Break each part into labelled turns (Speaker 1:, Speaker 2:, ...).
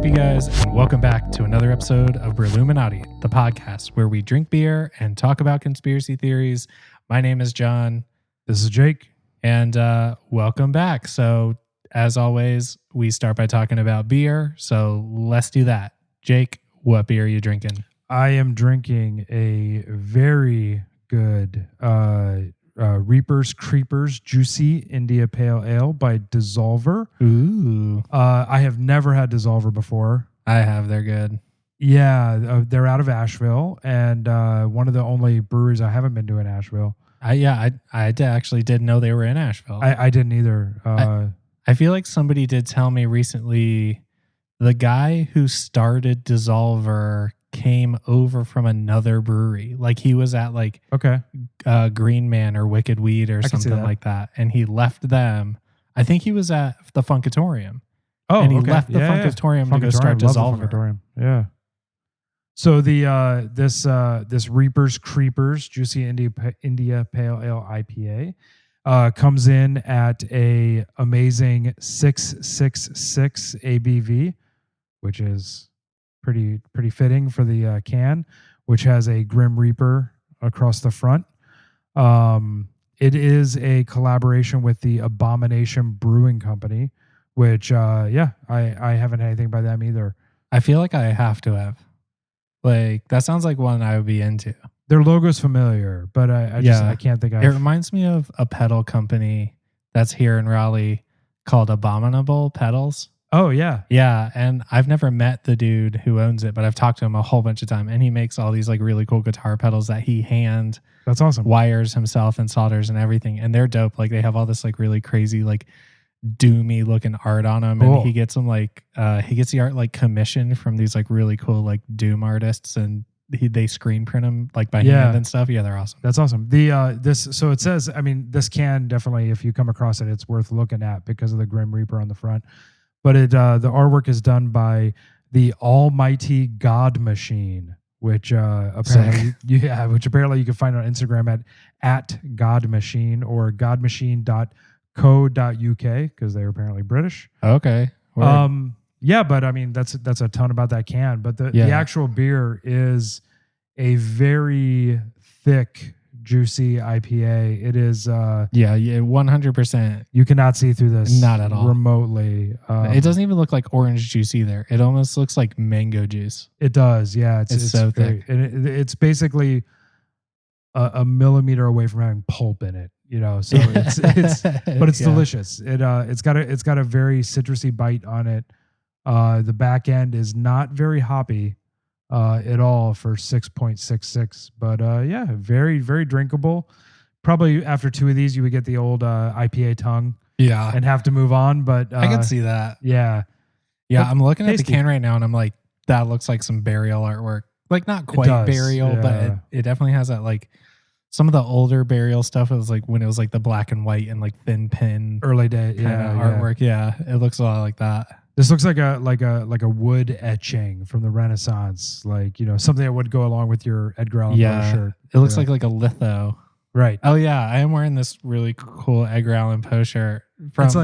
Speaker 1: up, you guys, and welcome back to another episode of Brewluminati, the podcast where we drink beer and talk about conspiracy theories. My name is John.
Speaker 2: This is Jake.
Speaker 1: And welcome back. So, as always, we start by talking about beer. So, let's do that. Jake, what beer are you drinking?
Speaker 2: I am drinking a very good Reapers Creepers Juicy India Pale Ale by DSSOLVR.
Speaker 1: Ooh.
Speaker 2: I have never had DSSOLVR before.
Speaker 1: I have. They're good.
Speaker 2: Yeah, they're out of Asheville, and one of the only breweries I haven't been to in Asheville.
Speaker 1: I actually didn't know they were in Asheville.
Speaker 2: I didn't either.
Speaker 1: I feel like somebody did tell me recently the guy who started DSSOLVR came over from another brewery. Like he was at Green Man or Wicked Weed or something like that. And he left them. I think he was at the Funkatorium.
Speaker 2: Oh,
Speaker 1: and he left the Funkatorium to go start DSSOLVR.
Speaker 2: Yeah. So the this Reapers Creepers Juicy India Pale Ale IPA comes in at a amazing 6.66 ABV, which is pretty fitting for the can, which has a Grim Reaper across the front. It is a collaboration with the Abomination Brewing Company, which I haven't had anything by them either.
Speaker 1: I feel like I have to have. Like that sounds like one I would be into.
Speaker 2: Their logo's familiar, but I can't think of it.
Speaker 1: It reminds me of a pedal company that's here in Raleigh called Abominable Pedals.
Speaker 2: Oh, yeah.
Speaker 1: Yeah, and I've never met the dude who owns it, but I've talked to him a whole bunch of time, and he makes all these like really cool guitar pedals that he
Speaker 2: That's awesome.
Speaker 1: wires himself and solders and everything, and they're dope. Like they have all this like really crazy like doomy looking art on them,
Speaker 2: cool.
Speaker 1: And he gets them he gets the art like commissioned from these like really cool like doom artists, and they screen print them like by hand and stuff. Yeah, they're awesome.
Speaker 2: That's awesome. So it says, I mean, this can definitely, if you come across it, it's worth looking at because of the Grim Reaper on the front. But the artwork is done by the Almighty God Machine, which apparently you can find on Instagram at God Machine or godmachine.co.uk because they're apparently British.
Speaker 1: Okay.
Speaker 2: Yeah, but I mean that's a ton about that can. But the actual beer is a very thick, juicy IPA. It is
Speaker 1: 100%.
Speaker 2: You cannot see through this,
Speaker 1: not at all,
Speaker 2: remotely.
Speaker 1: It doesn't even look like orange juice either. It almost looks like mango juice.
Speaker 2: It does, yeah. It's
Speaker 1: so thick.
Speaker 2: It's basically a millimeter away from having pulp in it. You know, so it's but it's delicious. It's got a very citrusy bite on it. The back end is not very hoppy at all for 6.66, but very, very drinkable. Probably after two of these, you would get the old IPA tongue, and have to move on. But
Speaker 1: I can see that.
Speaker 2: Yeah.
Speaker 1: But I'm looking at the can right now, and I'm like, that looks like some burial artwork. Like not quite burial, but it definitely has that like. Some of the older burial stuff was like when it was like the black and white and like thin pin
Speaker 2: early day
Speaker 1: artwork. Yeah, it looks a lot like that.
Speaker 2: This looks like a wood etching from the Renaissance, like something that would go along with your Edgar Allan Poe shirt.
Speaker 1: It looks like a litho.
Speaker 2: Right.
Speaker 1: Oh yeah, I am wearing this really cool Edgar Allan Poe shirt. This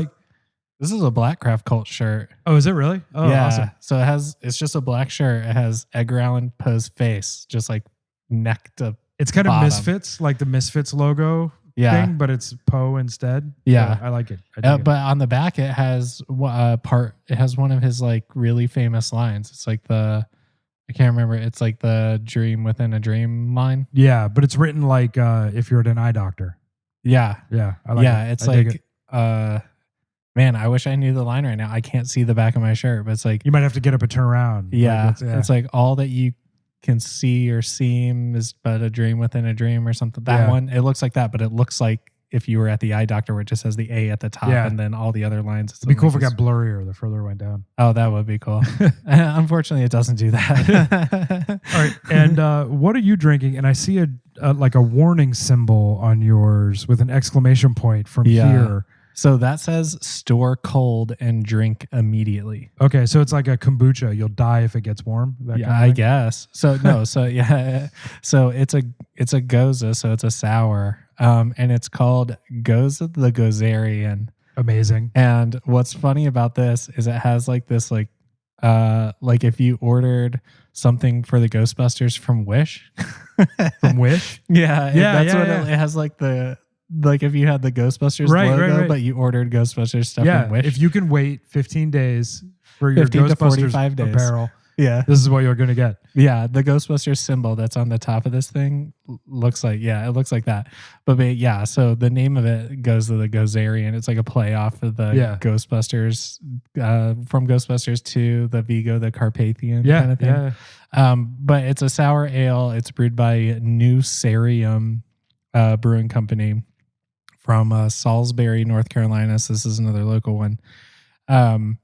Speaker 1: is a Black Craft Cult shirt.
Speaker 2: Oh, is it really? Oh,
Speaker 1: yeah.
Speaker 2: Awesome.
Speaker 1: So it's just a black shirt. It has Edgar Allan Poe's face, just like neck to.
Speaker 2: It's kind of Misfits, like the Misfits logo thing, but it's Poe instead.
Speaker 1: Yeah.
Speaker 2: I like it.
Speaker 1: But on the back, it has it has one of his like really famous lines. It's like I can't remember. It's like the dream within a dream line.
Speaker 2: Yeah, but it's written like if you're at an eye doctor.
Speaker 1: Yeah.
Speaker 2: Yeah. I like it.
Speaker 1: It's like, man, I wish I knew the line right now. I can't see the back of my shirt, but it's like.
Speaker 2: You might have to get up and turn around.
Speaker 1: Yeah. It's like all that you can see or seem is but a dream within a dream or something. That one, it looks like that, but it looks like if you were at the eye doctor where it just has the A at the top and then all the other lines.
Speaker 2: It'd be cool if it got blurrier the further it went down.
Speaker 1: Oh, that would be cool. Unfortunately, it doesn't do that.
Speaker 2: All right. And what are you drinking? And I see a warning symbol on yours with an exclamation point from here.
Speaker 1: So that says store cold and drink immediately.
Speaker 2: Okay, so it's like a kombucha. You'll die if it gets warm.
Speaker 1: I guess. So no, so it's a Gose, so it's a sour. And it's called Gose the Gozarian.
Speaker 2: Amazing.
Speaker 1: And what's funny about this is it has like this like like if you ordered something for the Ghostbusters from Wish.
Speaker 2: From Wish?
Speaker 1: Yeah. That's what
Speaker 2: yeah.
Speaker 1: it has, like if you had the Ghostbusters logo,
Speaker 2: right.
Speaker 1: but you ordered Ghostbusters stuff from Wish.
Speaker 2: If you can wait 15 days for your
Speaker 1: 15 to
Speaker 2: Ghostbusters
Speaker 1: 45 days.
Speaker 2: apparel,
Speaker 1: Yeah.
Speaker 2: this is what you're going to get.
Speaker 1: Yeah, the Ghostbusters symbol that's on the top of this thing looks like that. But yeah, so the name of it Gose the Gozarian. It's like a play off of the Ghostbusters, from Ghostbusters 2, the Vigo the Carpathian kind of thing.
Speaker 2: Yeah.
Speaker 1: But it's a sour ale. It's brewed by New Sarum Brewing Company from Salisbury, North Carolina. So this is another local one. And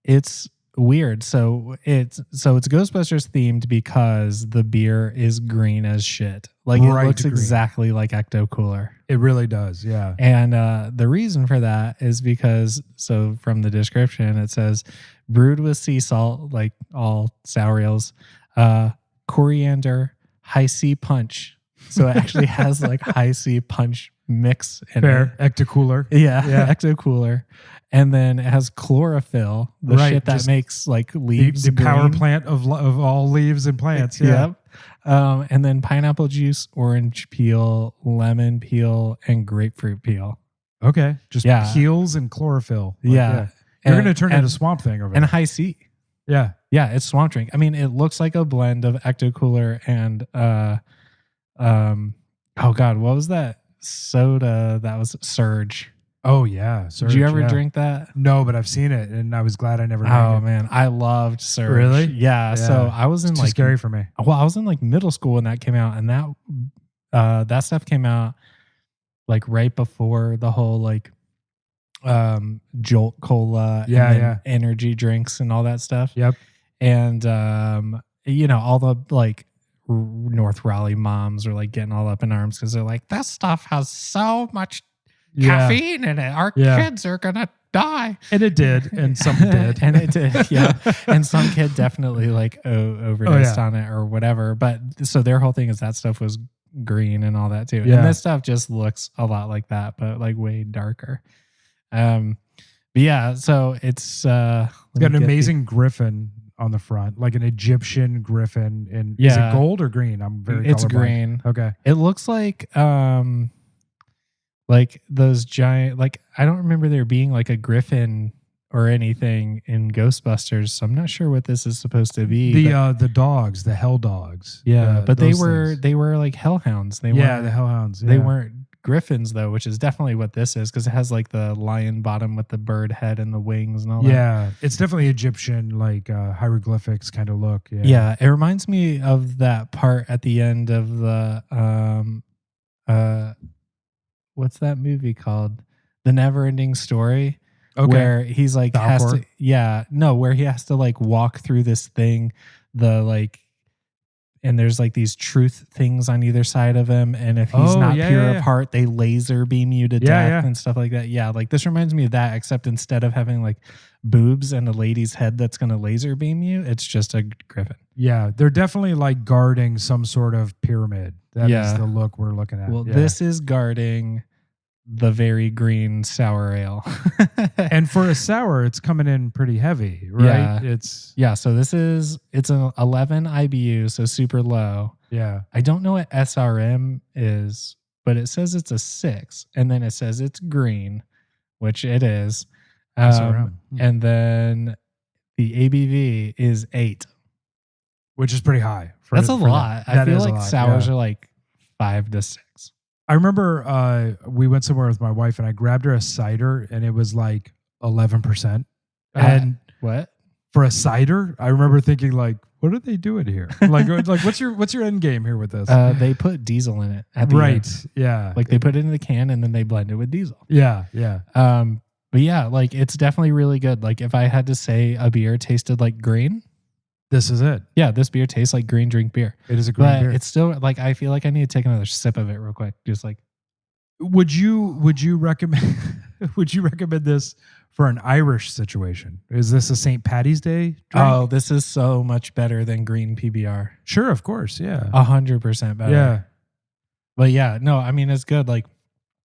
Speaker 1: it's weird. So it's Ghostbusters themed because the beer is green as shit. Like it looks exactly like Ecto Cooler.
Speaker 2: It really does. Yeah.
Speaker 1: And the reason for that is because, so from the description, it says brewed with sea salt, like all sour ales, coriander, high C punch. So it actually has like high C punch mix in it.
Speaker 2: Ecto Cooler.
Speaker 1: Yeah. Ecto Cooler. And then it has chlorophyll, the shit that makes like leaves.
Speaker 2: The power plant of all leaves and plants. Yeah.
Speaker 1: Yep. And then pineapple juice, orange peel, lemon peel, and grapefruit peel.
Speaker 2: Okay. Just peels and chlorophyll.
Speaker 1: You're
Speaker 2: going to turn into Swamp Thing over there.
Speaker 1: And high C.
Speaker 2: Yeah.
Speaker 1: Yeah. It's Swamp Drink. I mean, it looks like a blend of Ecto Cooler and, oh God, what was that soda that was Surge?
Speaker 2: Oh yeah, Surge.
Speaker 1: Did you ever drink that?
Speaker 2: No, but I've seen it, and I was glad I never.
Speaker 1: Oh man, I loved Surge.
Speaker 2: Really?
Speaker 1: Yeah. So I was in
Speaker 2: too scary for me.
Speaker 1: Well, I was in like middle school when that came out, and that stuff came out like right before the whole like Jolt Cola, and energy drinks and all that stuff.
Speaker 2: Yep.
Speaker 1: And all the like North Raleigh moms are like getting all up in arms because they're like, this stuff has so much caffeine in it. Our kids are gonna die.
Speaker 2: And it did, and some did.
Speaker 1: And it did, yeah. And some kid definitely like overdosed on it or whatever. But so their whole thing is that stuff was green and all that too.
Speaker 2: Yeah.
Speaker 1: And this stuff just looks a lot like that, but like way darker. But yeah, so it's got
Speaker 2: an amazing griffin on the front, like an Egyptian griffin. And is it gold or green? I'm very
Speaker 1: It's
Speaker 2: colorblind.
Speaker 1: green.
Speaker 2: Okay.
Speaker 1: It looks like those giant, like I don't remember there being like a griffin or anything in Ghostbusters, so I'm not sure what this is supposed to be.
Speaker 2: The dogs, the hell dogs.
Speaker 1: But they were like hellhounds. They weren't
Speaker 2: the hellhounds.
Speaker 1: They weren't griffins though, which is definitely what this is because it has like the lion bottom with the bird head and the wings and all that.
Speaker 2: Yeah, it's definitely Egyptian, like hieroglyphics kind of look.
Speaker 1: Yeah, it reminds me of that part at the end of the what's that movie called? The Never-Ending Story. Okay. Where he's like where he has to like walk through this thing, and there's like these truth things on either side of him, and if he's not pure of heart, they laser beam you to death and stuff like that. Yeah, like this reminds me of that, except instead of having like boobs and a lady's head that's gonna laser beam you, it's just a griffin.
Speaker 2: Yeah, they're definitely like guarding some sort of pyramid. That is the look we're looking at.
Speaker 1: Well, this is guarding the very green sour ale.
Speaker 2: And for a sour, it's coming in pretty heavy, right?
Speaker 1: So it's an 11 IBU, so super low.
Speaker 2: Yeah.
Speaker 1: I don't know what SRM is, but it says it's a 6, and then it says it's green, which it is. And then the ABV is 8,
Speaker 2: which is pretty high.
Speaker 1: That's a lot. I feel like sours are like 5 to 6.
Speaker 2: I remember we went somewhere with my wife and I grabbed her a cider and it was like 11%. And
Speaker 1: what?
Speaker 2: For a cider, I remember thinking like, what are they doing here? like what's your end game here with this?
Speaker 1: They put diesel in it at the end.
Speaker 2: Yeah.
Speaker 1: Like they put it in the can and then they blend it with diesel.
Speaker 2: Yeah.
Speaker 1: But yeah, like it's definitely really good. Like if I had to say a beer tasted like green,
Speaker 2: this is it.
Speaker 1: Yeah, this beer tastes like green drink beer.
Speaker 2: It is a green beer.
Speaker 1: It's still like I feel like I need to take another sip of it real quick. Just like,
Speaker 2: would you recommend this for an Irish situation? Is this a St. Patty's Day drink?
Speaker 1: Oh, this is so much better than green PBR.
Speaker 2: Sure, of course, yeah,
Speaker 1: 100% better.
Speaker 2: Yeah,
Speaker 1: but yeah, no, I mean it's good. Like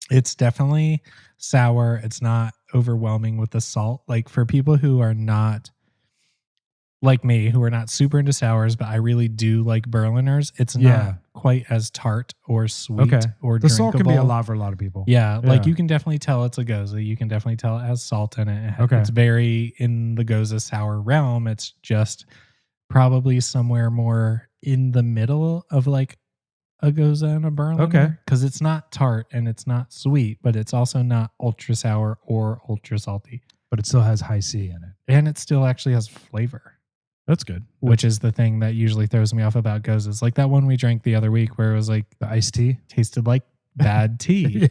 Speaker 1: it's definitely sour. It's not overwhelming with the salt. Like for people who are not like me, who are not super into sours, but I really do like Berliners, it's not quite as tart or sweet or
Speaker 2: the
Speaker 1: drinkable.
Speaker 2: salt can be a lot for a lot of people.
Speaker 1: Yeah, like you can definitely tell it's a Gose. You can definitely tell it has salt in it. It's very in the Gose sour realm. It's just probably somewhere more in the middle of like a Gose and a Berliner. Because it's not tart and it's not sweet, but it's also not ultra sour or ultra salty.
Speaker 2: But it still has high C in it.
Speaker 1: And it still actually has flavor.
Speaker 2: That's good.
Speaker 1: Which is the thing that usually throws me off about Goses. Like that one we drank the other week where it was like
Speaker 2: the iced tea
Speaker 1: tasted like bad tea.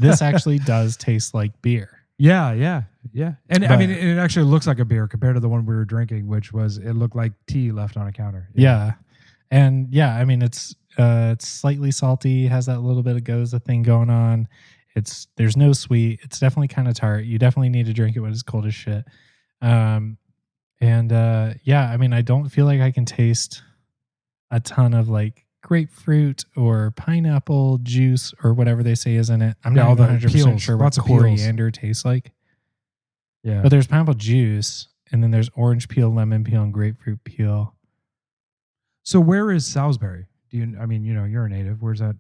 Speaker 1: This actually does taste like beer.
Speaker 2: Yeah. And I mean, it actually looks like a beer compared to the one we were drinking, which was, it looked like tea left on a counter.
Speaker 1: Yeah. And yeah, I mean, it's slightly salty, has that little bit of Gose thing going on. There's no sweet. It's definitely kind of tart. You definitely need to drink it when it's cold as shit. Yeah, I mean, I don't feel like I can taste a ton of like grapefruit or pineapple juice or whatever they say is in it. I'm not 100% sure what coriander tastes like. Yeah. But there's pineapple juice, and then there's orange peel, lemon peel, and grapefruit peel.
Speaker 2: So where is Salisbury? You're a native. Where's that?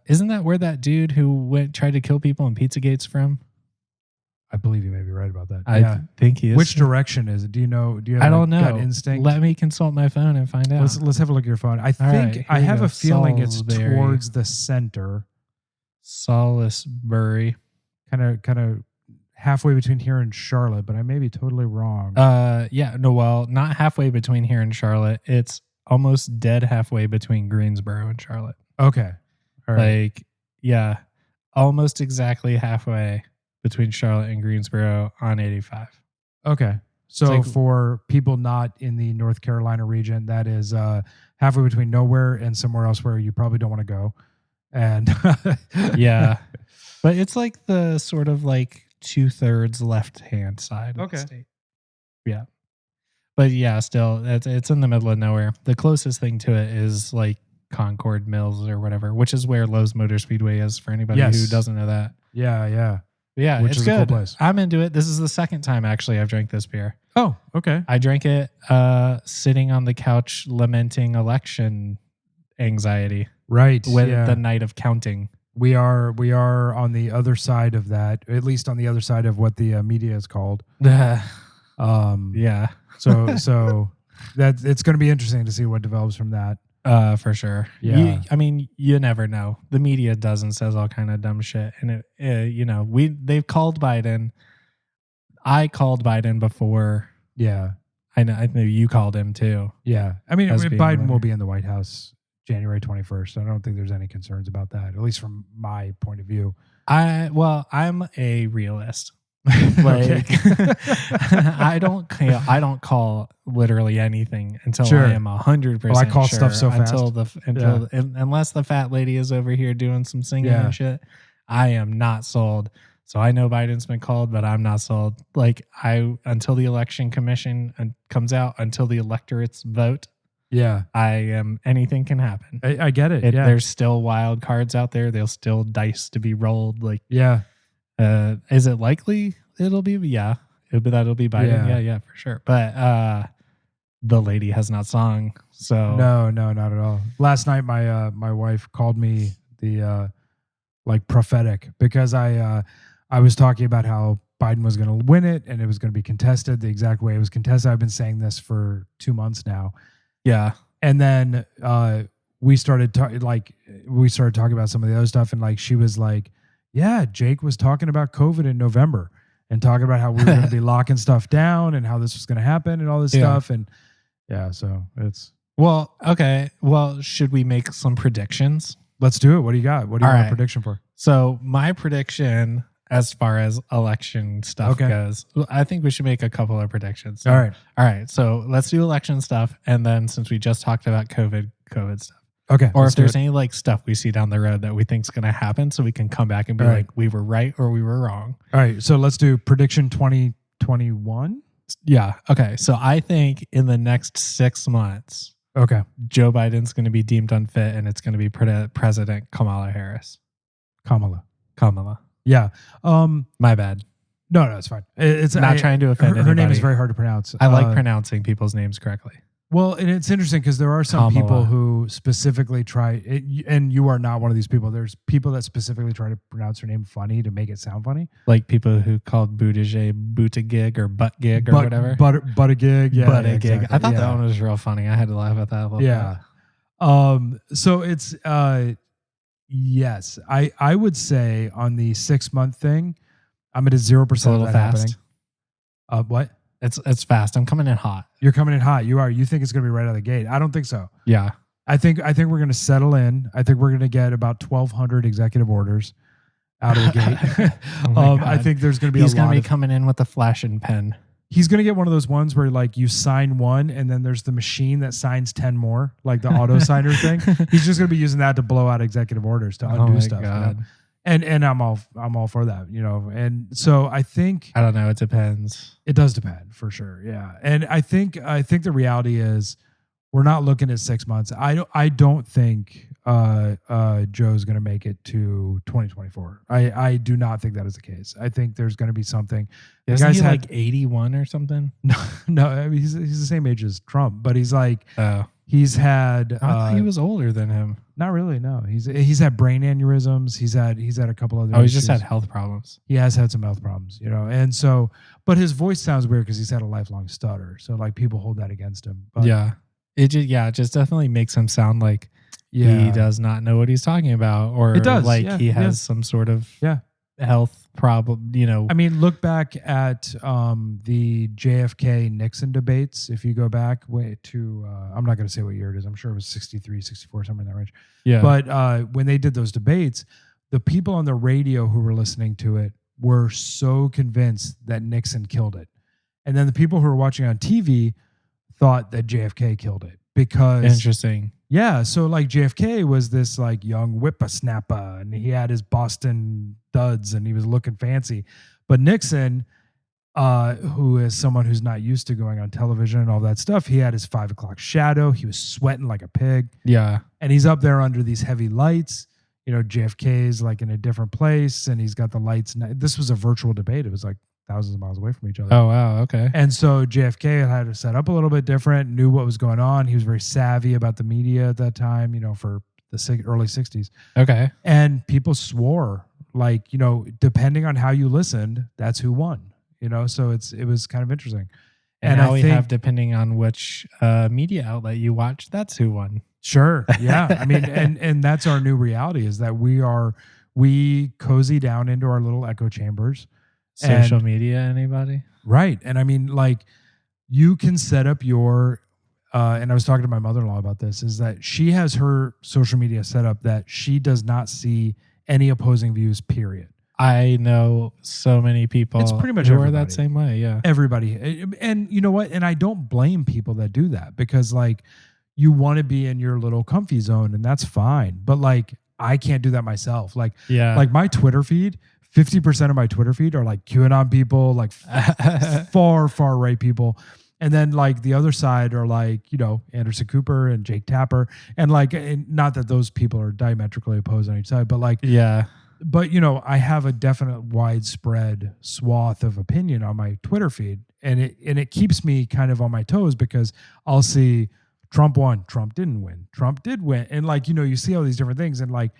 Speaker 1: Isn't that where that dude who tried to kill people in Pizzagate's from?
Speaker 2: I believe you may be right about that.
Speaker 1: I think he is.
Speaker 2: Which direction is it? Do you know? Do you have
Speaker 1: I don't know.
Speaker 2: Gut instinct?
Speaker 1: Let me consult my phone and find out.
Speaker 2: Let's have a look at your phone. I think I have a feeling it's towards the center.
Speaker 1: Salisbury.
Speaker 2: Kind of halfway between here and Charlotte, but I may be totally wrong.
Speaker 1: Not halfway between here and Charlotte. It's almost dead halfway between Greensboro and Charlotte.
Speaker 2: Okay.
Speaker 1: All right. Almost exactly halfway between Charlotte and Greensboro on 85.
Speaker 2: Okay. So for people not in the North Carolina region, that is halfway between nowhere and somewhere else where you probably don't want to go. And
Speaker 1: yeah. But it's like the sort of like 2/3 left-hand side of the state. Yeah. But yeah, still, it's in the middle of nowhere. The closest thing to it is like Concord Mills or whatever, which is where Lowe's Motor Speedway is for anybody who doesn't know that.
Speaker 2: Yeah.
Speaker 1: Yeah,
Speaker 2: which
Speaker 1: it's
Speaker 2: is
Speaker 1: good.
Speaker 2: A cool place.
Speaker 1: I'm into it. This is the second time actually I've drank this beer.
Speaker 2: Oh, okay.
Speaker 1: I drank it sitting on the couch lamenting election anxiety.
Speaker 2: Right.
Speaker 1: With the night of counting.
Speaker 2: We are on the other side of that, at least on the other side of what the media is called.
Speaker 1: Yeah.
Speaker 2: So that it's going to be interesting to see what develops from that.
Speaker 1: For sure.
Speaker 2: Yeah.
Speaker 1: You never know. The media does and says all kind of dumb shit, and they've called Biden. I called Biden before.
Speaker 2: Yeah.
Speaker 1: I know you called him too.
Speaker 2: Yeah. I mean, Biden will be in the White House January 21st. I don't think there's any concerns about that, at least from my point of view.
Speaker 1: I'm a realist. Like I don't call literally anything until I am 100%.
Speaker 2: I call stuff so fast
Speaker 1: unless the fat lady is over here doing some singing and shit. I am not sold. So I know Biden's been called, but I'm not sold. Like until the election commission comes out, until the electorates vote.
Speaker 2: Yeah,
Speaker 1: anything can happen.
Speaker 2: I get it.
Speaker 1: There's still wild cards out there. There's still dice to be rolled. Like is it likely it'll be? Yeah, that'll be Biden. Yeah, for sure. But the lady has not sung. So
Speaker 2: no, not at all. Last night, my wife called me the prophetic because I was talking about how Biden was going to win it and it was going to be contested the exact way it was contested. I've been saying this for 2 months now.
Speaker 1: Yeah,
Speaker 2: and then we started talking about some of the other stuff, and she was like, "Yeah, Jake was talking about COVID in November and talking about how we were going to be locking stuff down and how this was going to happen and all this stuff." And so it's
Speaker 1: okay. Well, should we make some predictions?
Speaker 2: Let's do it. What do you got? What do you want a prediction for?
Speaker 1: So my prediction, as far as election stuff goes, I think we should make a couple of predictions. So,
Speaker 2: all right.
Speaker 1: So let's do election stuff, and then since we just talked about COVID stuff.
Speaker 2: Okay.
Speaker 1: Or if there's any stuff we see down the road that we think is going to happen, so we can come back and be like, we were right or we were wrong.
Speaker 2: All right. So let's do prediction 2021.
Speaker 1: Yeah. Okay. So I think in the next 6 months, Joe Biden's going to be deemed unfit, and it's going to be President Kamala Harris.
Speaker 2: Kamala. Yeah.
Speaker 1: My bad.
Speaker 2: No, it's fine. It's
Speaker 1: not trying to offend
Speaker 2: her name
Speaker 1: anybody.
Speaker 2: is very hard to pronounce.
Speaker 1: I like pronouncing people's names correctly.
Speaker 2: Well, and it's interesting because there are some people who specifically try, and you are not one of these people. There's people that specifically try to pronounce her name funny to make it sound funny.
Speaker 1: Like people who called Buttigieg or Buttgig or whatever.
Speaker 2: Buttigieg, yeah.
Speaker 1: Buttigieg.
Speaker 2: Exactly.
Speaker 1: I thought that one was real funny. I had to laugh at that a little bit.
Speaker 2: So it's, yes, I would say on the 6-month thing, I'm at a 0%
Speaker 1: It's a little
Speaker 2: of that
Speaker 1: fast.
Speaker 2: happening. What?
Speaker 1: It's fast. I'm coming in hot.
Speaker 2: You're coming in hot. You are. You think it's going to be right out of the gate. I don't think so.
Speaker 1: Yeah.
Speaker 2: I think we're going to settle in. I think we're going to get about 1,200 executive orders out of the gate. I think there's going to be
Speaker 1: He's going to be coming in with a flashing pen.
Speaker 2: He's going to get one of those ones where like you sign one and then there's the machine that signs 10 more, like the auto signer thing. He's just going to be using that to blow out executive orders to undo stuff.
Speaker 1: God.
Speaker 2: You know? And I'm all for that, you know. And so I think
Speaker 1: I don't know. It depends.
Speaker 2: It does depend for sure. Yeah. And I think the reality is we're not looking at 6 months. I don't think Joe's going to make it to 2024. I do not think that is the case. I think there's going to be something.
Speaker 1: Isn't he like 81 or something?
Speaker 2: No. I mean, he's the same age as Trump, but he's like, he's had.
Speaker 1: I thought he was older than him.
Speaker 2: Not really. No, he's had brain aneurysms. He's had a couple other.
Speaker 1: He's just had health problems.
Speaker 2: He has had some health problems, you know, and so, but his voice sounds weird because he's had a lifelong stutter. So like people hold that against him. But,
Speaker 1: it just definitely makes him sound like he does not know what he's talking about, or
Speaker 2: it does,
Speaker 1: like he has some sort of health problem, you know.
Speaker 2: I mean, look back at the JFK Nixon debates. If you go back to, I'm not going to say what year it is. I'm sure it was 63, 64, somewhere in that range.
Speaker 1: Yeah.
Speaker 2: But when they did those debates, the people on the radio who were listening to it were so convinced that Nixon killed it. And then the people who were watching on TV thought that JFK killed it because...
Speaker 1: Interesting.
Speaker 2: Yeah, so like JFK was this like young whippersnapper and he had his Boston duds and he was looking fancy. But Nixon, who is someone who's not used to going on television and all that stuff, he had his 5 o'clock shadow. He was sweating like a pig.
Speaker 1: Yeah.
Speaker 2: And he's up there under these heavy lights. You know, JFK is like in a different place and he's got the lights. This was a virtual debate. It was like thousands of miles away from each other.
Speaker 1: Oh, wow. Okay.
Speaker 2: And so JFK had to set up a little bit different, knew what was going on. He was very savvy about the media at that time, you know, for the early 60s.
Speaker 1: Okay.
Speaker 2: And people swore, like, you know, depending on how you listened, that's who won, you know? So it was kind of interesting.
Speaker 1: And now we have, depending on which media outlet you watch, that's who won.
Speaker 2: Sure. Yeah. I mean, and that's our new reality is that we cozy down into our little echo chambers.
Speaker 1: Social media, anybody?
Speaker 2: Right. And I mean, like, you can set up your, and I was talking to my mother-in-law about this, is that she has her social media set up that she does not see any opposing views, period.
Speaker 1: I know so many people.
Speaker 2: It's pretty much
Speaker 1: who are that same way, yeah.
Speaker 2: Everybody. And you know what? And I don't blame people that do that because, like, you want to be in your little comfy zone, and that's fine. But, like, I can't do that myself. Like, like my Twitter feed, 50% of my Twitter feed are like QAnon people, like far right people. And then like the other side are like, you know, Anderson Cooper and Jake Tapper. And like, not that those people are diametrically opposed on each side, but like, but you know, I have a definite widespread swath of opinion on my Twitter feed. And it keeps me kind of on my toes because I'll see Trump won, Trump didn't win, Trump did win. And like, you know, you see all these different things and like,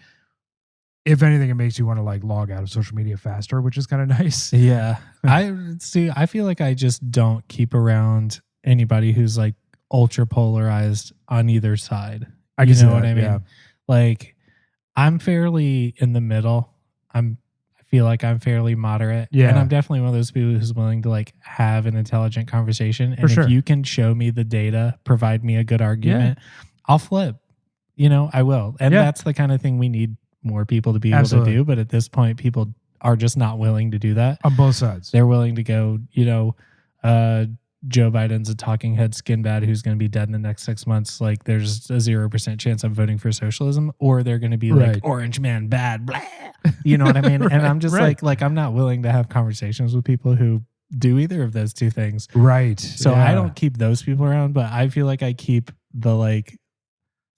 Speaker 2: if anything, it makes you want to like log out of social media faster, which is kind of nice.
Speaker 1: Yeah. I feel like I just don't keep around anybody who's like ultra polarized on either side. You know what I mean? Yeah. Like I'm fairly in the middle. I feel like I'm fairly moderate.
Speaker 2: Yeah.
Speaker 1: And I'm definitely one of those people who's willing to like have an intelligent conversation. And if you can show me the data, provide me a good argument, I'll flip. You know, I will. And that's the kind of thing we need more people to be able to do, but at this point people are just not willing to do that
Speaker 2: on both sides.
Speaker 1: They're willing to go, you know, Joe Biden's a talking head skin bad who's going to be dead in the next 6 months. Like there's a 0% chance I'm voting for socialism, or they're going to be like orange man bad, blah. You know what I mean? And I'm just like I'm not willing to have conversations with people who do either of those two things.
Speaker 2: Right.
Speaker 1: So I don't keep those people around, but I feel like I keep the like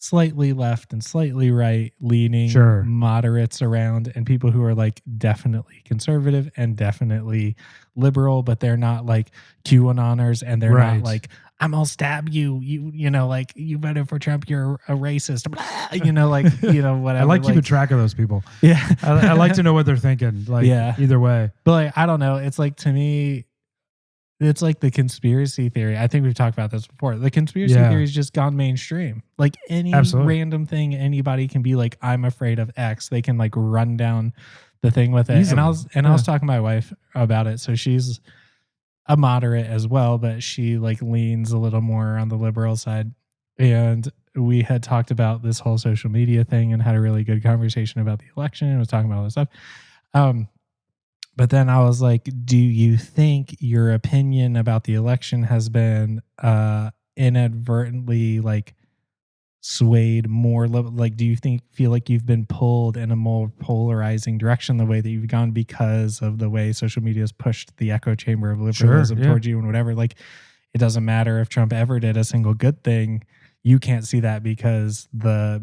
Speaker 1: slightly left and slightly right leaning moderates around, and people who are like definitely conservative and definitely liberal, but they're not like QAnoners, and they're not like, I'm gonna stab you, you know, like, you voted for Trump, you're a racist, you know, like, you know, whatever.
Speaker 2: I like keeping track of those people.
Speaker 1: Yeah.
Speaker 2: I like to know what they're thinking, like, either way.
Speaker 1: But like, I don't know, it's like, to me, it's like the conspiracy theory. I think we've talked about this before. The conspiracy theory has just gone mainstream. Like, any random thing, anybody can be like, I'm afraid of X. They can like run down the thing with it. Easily. And I was talking to my wife about it. So she's a moderate as well, but she like leans a little more on the liberal side. And we had talked about this whole social media thing and had a really good conversation about the election and was talking about all this stuff. But then I was like, do you think your opinion about the election has been inadvertently like swayed more? Like, do you feel like you've been pulled in a more polarizing direction the way that you've gone because of the way social media has pushed the echo chamber of liberalism towards you and whatever? Like, it doesn't matter if Trump ever did a single good thing. You can't see that because the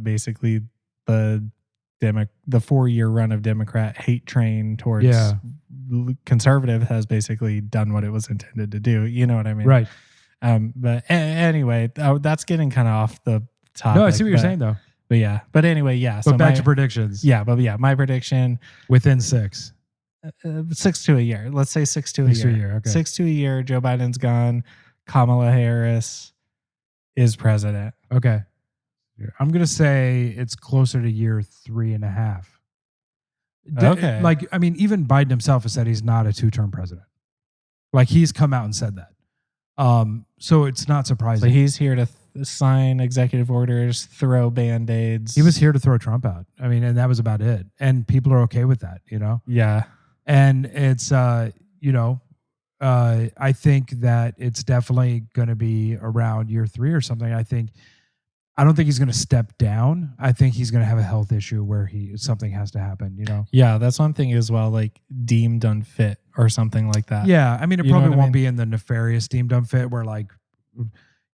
Speaker 1: 4-year run of Democrat hate train towards conservative has basically done what it was intended to do. You know what I mean?
Speaker 2: Right.
Speaker 1: But anyway, that's getting kind of off the topic.
Speaker 2: No, I see what you're saying though.
Speaker 1: But yeah. But anyway, yeah.
Speaker 2: So back to predictions.
Speaker 1: Yeah. But yeah, my prediction
Speaker 2: within 6.
Speaker 1: 6 to a year. Let's say 6 to a year.
Speaker 2: 6 to a year. Okay.
Speaker 1: 6 to a year. Joe Biden's gone. Kamala Harris is president.
Speaker 2: Okay. I'm going to say it's closer to year 3.5.
Speaker 1: Okay.
Speaker 2: Like, I mean, even Biden himself has said he's not a 2-term president. Like, he's come out and said that. So it's not surprising.
Speaker 1: So he's here to sign executive orders, throw Band-Aids.
Speaker 2: He was here to throw Trump out. I mean, and that was about it. And people are okay with that, you know?
Speaker 1: Yeah.
Speaker 2: And it's, you know, I think that it's definitely going to be around year 3 or something. I don't think he's going to step down. I think he's going to have a health issue where something has to happen, you know?
Speaker 1: Yeah, that's one thing as well, like deemed unfit or something like that.
Speaker 2: Yeah, I mean, it probably won't be in the nefarious deemed unfit where like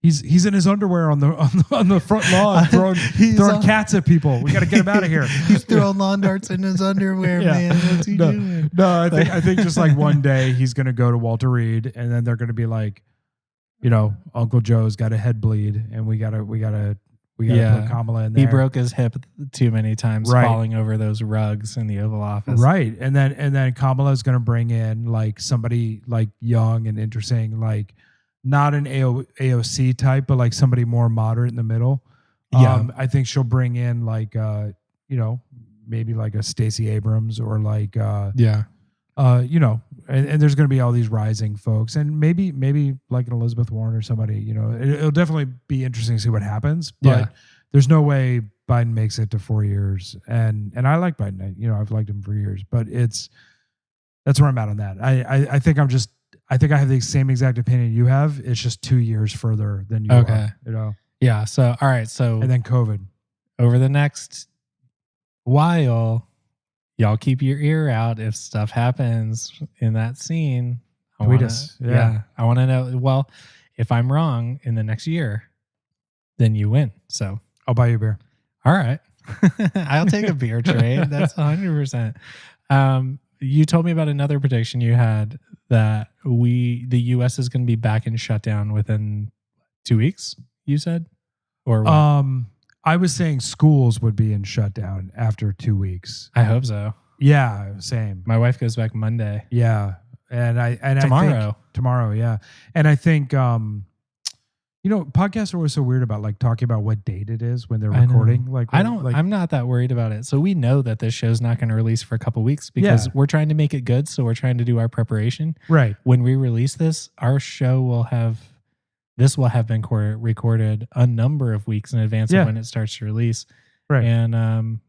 Speaker 2: he's in his underwear on the front lawn throwing cats at people. We got to get him out of here.
Speaker 1: He's throwing lawn darts in his underwear, man. What's he doing?
Speaker 2: No, I think just like one day he's going to go to Walter Reed and then they're going to be like, you know, Uncle Joe's got a head bleed and we gotta put Kamala in there.
Speaker 1: He broke his hip too many times falling over those rugs in the Oval Office.
Speaker 2: Right. And then Kamala's going to bring in like somebody like young and interesting, like not an AOC type, but like somebody more moderate in the middle. Yeah. I think she'll bring in like, you know, maybe like a Stacey Abrams or like, you know, and there's going to be all these rising folks and maybe like an Elizabeth Warren or somebody, you know, it'll definitely be interesting to see what happens, but there's no way Biden makes it to 4 years. And I like Biden, you know, I've liked him for years, but that's where I'm at on that. I think I have the same exact opinion you have. It's just 2 years further than you are, you know?
Speaker 1: Yeah. So, all right. So,
Speaker 2: and then COVID
Speaker 1: over the next while, y'all keep your ear out if stuff happens in that scene.
Speaker 2: Tweet us.
Speaker 1: Yeah. I want to know. Well, if I'm wrong in the next year, then you win. So
Speaker 2: I'll buy you a beer.
Speaker 1: All right. I'll take a beer trade. That's 100%. You told me about another prediction you had that the U.S. is going to be back in shutdown within 2 weeks, you said? Or what?
Speaker 2: I was saying schools would be in shutdown after 2 weeks.
Speaker 1: I hope so.
Speaker 2: Yeah, same.
Speaker 1: My wife goes back Monday.
Speaker 2: Yeah. And
Speaker 1: tomorrow.
Speaker 2: I think, tomorrow, yeah. And I think you know, podcasts are always so weird about like talking about what date it is when they're recording. Like
Speaker 1: I'm not that worried about it. So we know that this show's not going to release for a couple weeks because we're trying to make it good. So we're trying to do our preparation.
Speaker 2: Right.
Speaker 1: When we release this, our show will have been recorded a number of weeks in advance of when it starts to release. Right. And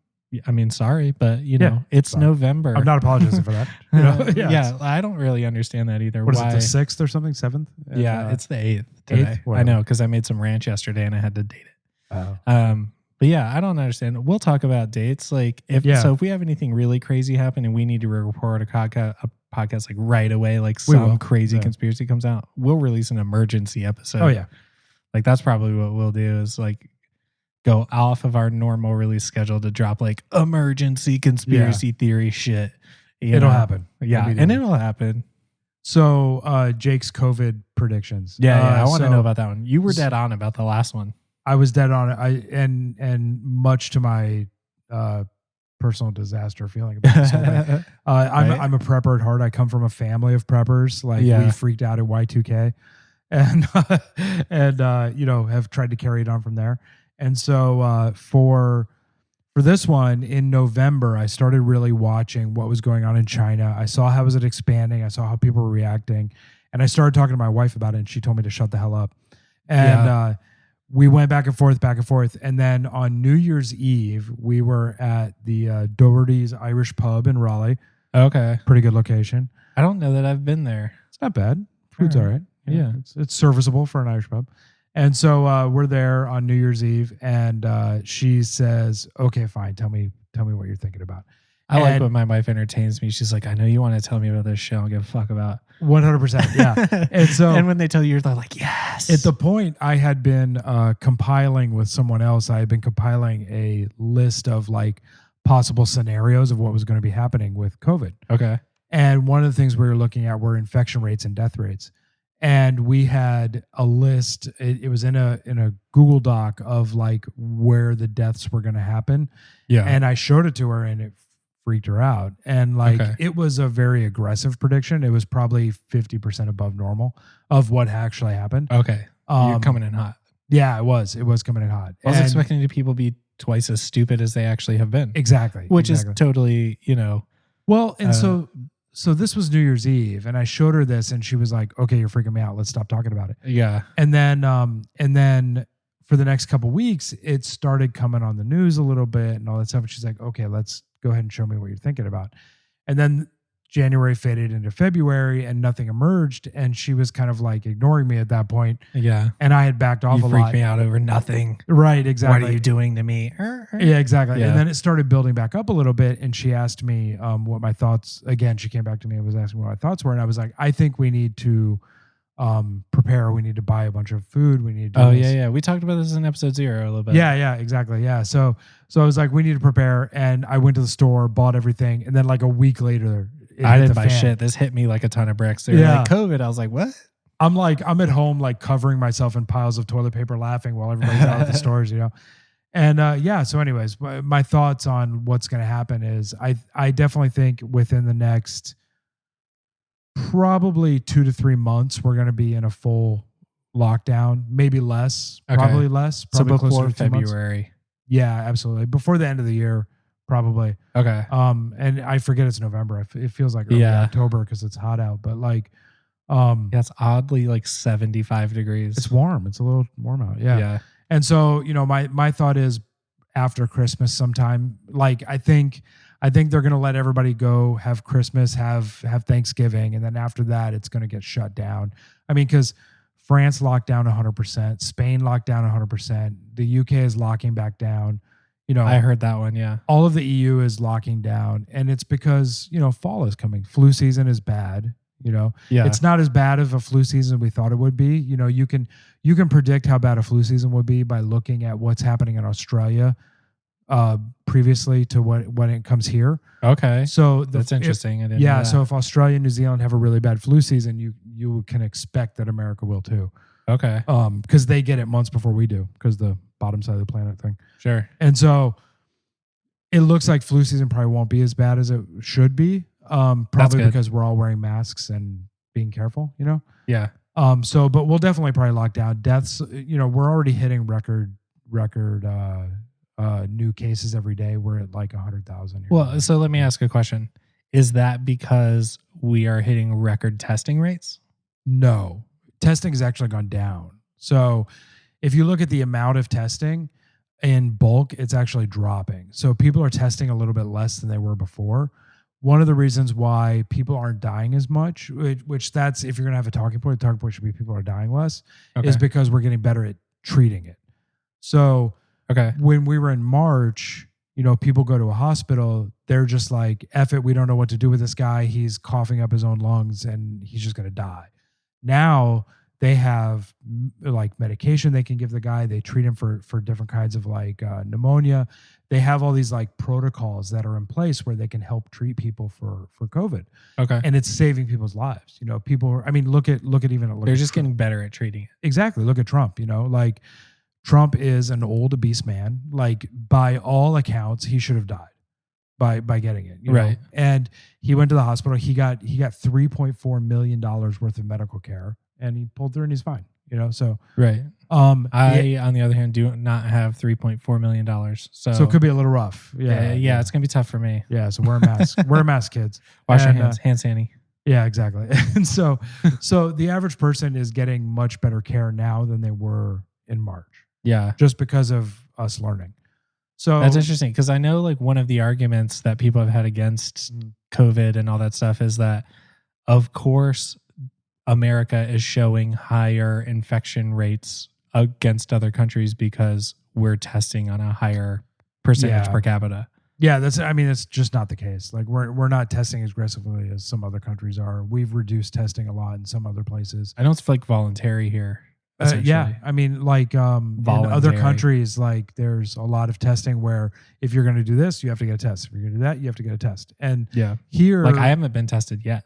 Speaker 1: I mean, sorry, but you know, it's November.
Speaker 2: I'm not apologizing for that. You know?
Speaker 1: Yeah, I don't really understand that either.
Speaker 2: What is it, the 6th or something? 7th?
Speaker 1: Yeah, it's the 8th today. 8th? I know, because I made some ranch yesterday and I had to date it.
Speaker 2: Oh.
Speaker 1: But yeah, I don't understand. We'll talk about dates. Like if we have anything really crazy happen and we need to record a podcast like right away, like some crazy conspiracy comes out, we'll release an emergency episode.
Speaker 2: Oh yeah.
Speaker 1: Like that's probably what we'll do is like go off of our normal release schedule to drop like emergency conspiracy theory shit.
Speaker 2: It'll happen.
Speaker 1: Yeah, and it'll happen.
Speaker 2: So Jake's COVID predictions.
Speaker 1: Yeah, I want to know about that one. You were dead on about the last one.
Speaker 2: I was dead on it. And much to my personal disaster feeling about this whole thing. I'm a prepper at heart. I come from a family of preppers. Like we freaked out at Y2K, and have tried to carry it on from there. And so for this one in November, I started really watching what was going on in China. I saw how was it expanding. I saw how people were reacting, and I started talking to my wife about it, and she told me to shut the hell up. And we went back and forth. And then on New Year's Eve, we were at the Doherty's Irish Pub in Raleigh.
Speaker 1: Okay.
Speaker 2: Pretty good location.
Speaker 1: I don't know that I've been there.
Speaker 2: It's not bad. Food's all right. Yeah. It's serviceable for an Irish pub. And so we're there on New Year's Eve, and she says, okay, fine. Tell me what you're thinking about.
Speaker 1: I like when my wife entertains me. She's like, I know you want to tell me about this show. I don't give a fuck about.
Speaker 2: 100%. Yeah.
Speaker 1: And when they tell you, they're like, yes.
Speaker 2: At the point I had been compiling with someone else, I had been compiling a list of like possible scenarios of what was going to be happening with COVID.
Speaker 1: Okay.
Speaker 2: And one of the things we were looking at were infection rates and death rates. And we had a list. It was in a Google Doc of like where the deaths were going to happen.
Speaker 1: Yeah.
Speaker 2: And I showed it to her, and it freaked her out. And like it was a very aggressive prediction. It was probably 50% above normal of what actually happened.
Speaker 1: Okay. You're coming in hot.
Speaker 2: Yeah, it was. It was coming in hot.
Speaker 1: I was expecting the people to be twice as stupid as they actually have been.
Speaker 2: Exactly.
Speaker 1: Which is totally,
Speaker 2: Well, and so this was New Year's Eve, and I showed her this, and she was like, okay, you're freaking me out. Let's stop talking about it.
Speaker 1: Yeah.
Speaker 2: And then for the next couple of weeks, it started coming on the news a little bit and all that stuff. And she's like, okay, let's go ahead and show me what you're thinking about. And then January faded into February, and nothing emerged. And she was kind of like ignoring me at that point.
Speaker 1: Yeah.
Speaker 2: And I had backed off a lot.
Speaker 1: You freaked me out over nothing.
Speaker 2: Right, exactly.
Speaker 1: What are you doing to me?
Speaker 2: Yeah, exactly. Yeah. And then it started building back up a little bit. And she asked me what my thoughts, again, she came back to me and was asking what my thoughts were. And I was like, I think we need to prepare. We need to buy a bunch of food. We need to do this.
Speaker 1: Yeah. We talked about this in episode 0 a little bit.
Speaker 2: Yeah, exactly. Yeah. So I was like, we need to prepare. And I went to the store, bought everything. And then like a week later,
Speaker 1: I didn't buy shit. This hit me like a ton of bricks. They were like COVID. I was like, what?
Speaker 2: I'm at home, like covering myself in piles of toilet paper, laughing while everybody's out at the stores, And so anyways, my thoughts on what's going to happen is I definitely think within the next probably 2 to 3 months, we're going to be in a full lockdown, maybe less, probably less. Probably
Speaker 1: so before
Speaker 2: closer to
Speaker 1: February.
Speaker 2: Months. Yeah, absolutely. Before the end of the year, probably.
Speaker 1: Okay.
Speaker 2: And I forget it's November. It feels like early October because it's hot out, but like,
Speaker 1: it's oddly like 75 degrees.
Speaker 2: It's warm. It's a little warm out. Yeah. And so, my thought is after Christmas sometime, like I think they're going to let everybody go, have Christmas, have Thanksgiving. And then after that, it's going to get shut down. I mean, because France locked down 100%, Spain locked down 100%. The UK is locking back down.
Speaker 1: I heard that one. Yeah.
Speaker 2: All of the EU is locking down, and it's because, fall is coming. Flu season is bad. It's not as bad of a flu season we thought it would be. You can predict how bad a flu season would be by looking at what's happening in Australia previously to when it comes here.
Speaker 1: Okay.
Speaker 2: So
Speaker 1: that's interesting.
Speaker 2: So if Australia and New Zealand have a really bad flu season, you can expect that America will too.
Speaker 1: Okay.
Speaker 2: Because they get it months before we do, because the bottom side of the planet thing.
Speaker 1: Sure.
Speaker 2: And so it looks like flu season probably won't be as bad as it should be. Probably because we're all wearing masks and being careful,
Speaker 1: Yeah.
Speaker 2: But we'll definitely probably lock down deaths. We're already hitting record new cases every day. We're at like 100,000.
Speaker 1: Well, so let me ask a question. Is that because we are hitting record testing rates?
Speaker 2: No, testing has actually gone down. So if you look at the amount of testing in bulk, it's actually dropping. So people are testing a little bit less than they were before. One of the reasons why people aren't dying as much, which that's, if you're going to have a talking point, the talking point should be people are dying less, is because we're getting better at treating it. So when we were in March, people go to a hospital, they're just like, F it, we don't know what to do with this guy. He's coughing up his own lungs and he's just going to die. Now They have like medication they can give the guy. They treat him for different kinds of like pneumonia. They have all these like protocols that are in place where they can help treat people for COVID.
Speaker 1: Okay.
Speaker 2: And it's saving people's lives. You know, people. I mean, look at
Speaker 1: They're just getting better at treating it.
Speaker 2: Exactly. Look at Trump. You know, like Trump is an old obese man. Like by all accounts, he should have died by getting it. You know? And he went to the hospital. He got $3.4 million worth of medical care, and he pulled through, and he's fine. You know, so
Speaker 1: right. I, on the other hand, do not have $3.4 million. So
Speaker 2: it could be a little rough.
Speaker 1: Yeah. It's gonna be tough for me.
Speaker 2: Yeah. So wear a mask. Wear a mask, kids.
Speaker 1: Wash your hands. Hand sanitizer.
Speaker 2: Yeah, exactly. And so the average person is getting much better care now than they were in March.
Speaker 1: Yeah.
Speaker 2: Just because of us learning. So
Speaker 1: that's interesting, because I know like one of the arguments that people have had against COVID and all that stuff is that, of course, America is showing higher infection rates against other countries because we're testing on a higher percentage per capita.
Speaker 2: Yeah, it's just not the case. Like we're not testing as aggressively as some other countries are. We've reduced testing a lot in some other places.
Speaker 1: I know it's like voluntary here.
Speaker 2: Yeah, I mean, like in other countries, like there's a lot of testing where if you're going to do this, you have to get a test. If you're going to do that, you have to get a test. And here,
Speaker 1: like I haven't been tested yet.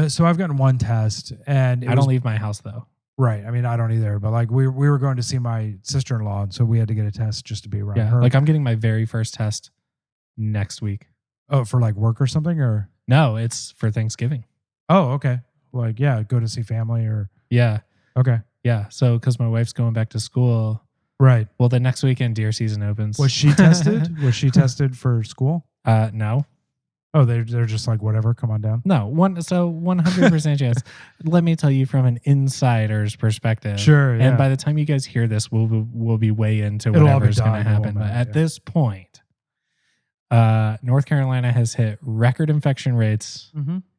Speaker 2: So I've gotten one test, and
Speaker 1: I don't leave my house though.
Speaker 2: Right. I mean, I don't either. But like we were going to see my sister-in-law, and so we had to get a test just to be around her.
Speaker 1: Like I'm getting my very first test next week.
Speaker 2: Oh, for like work or something, or
Speaker 1: no? It's for Thanksgiving.
Speaker 2: Oh, okay. Like go to see family or Okay.
Speaker 1: Yeah. So, because my wife's going back to school.
Speaker 2: Right.
Speaker 1: Well, the next weekend deer season opens.
Speaker 2: Was she tested? Was she tested for school?
Speaker 1: No.
Speaker 2: Oh, they're just like, whatever, come on down.
Speaker 1: No. 100% chance. Let me tell you from an insider's perspective.
Speaker 2: Sure. Yeah.
Speaker 1: And by the time you guys hear this, we'll be way into whatever's going to happen. But at this point, North Carolina has hit record infection rates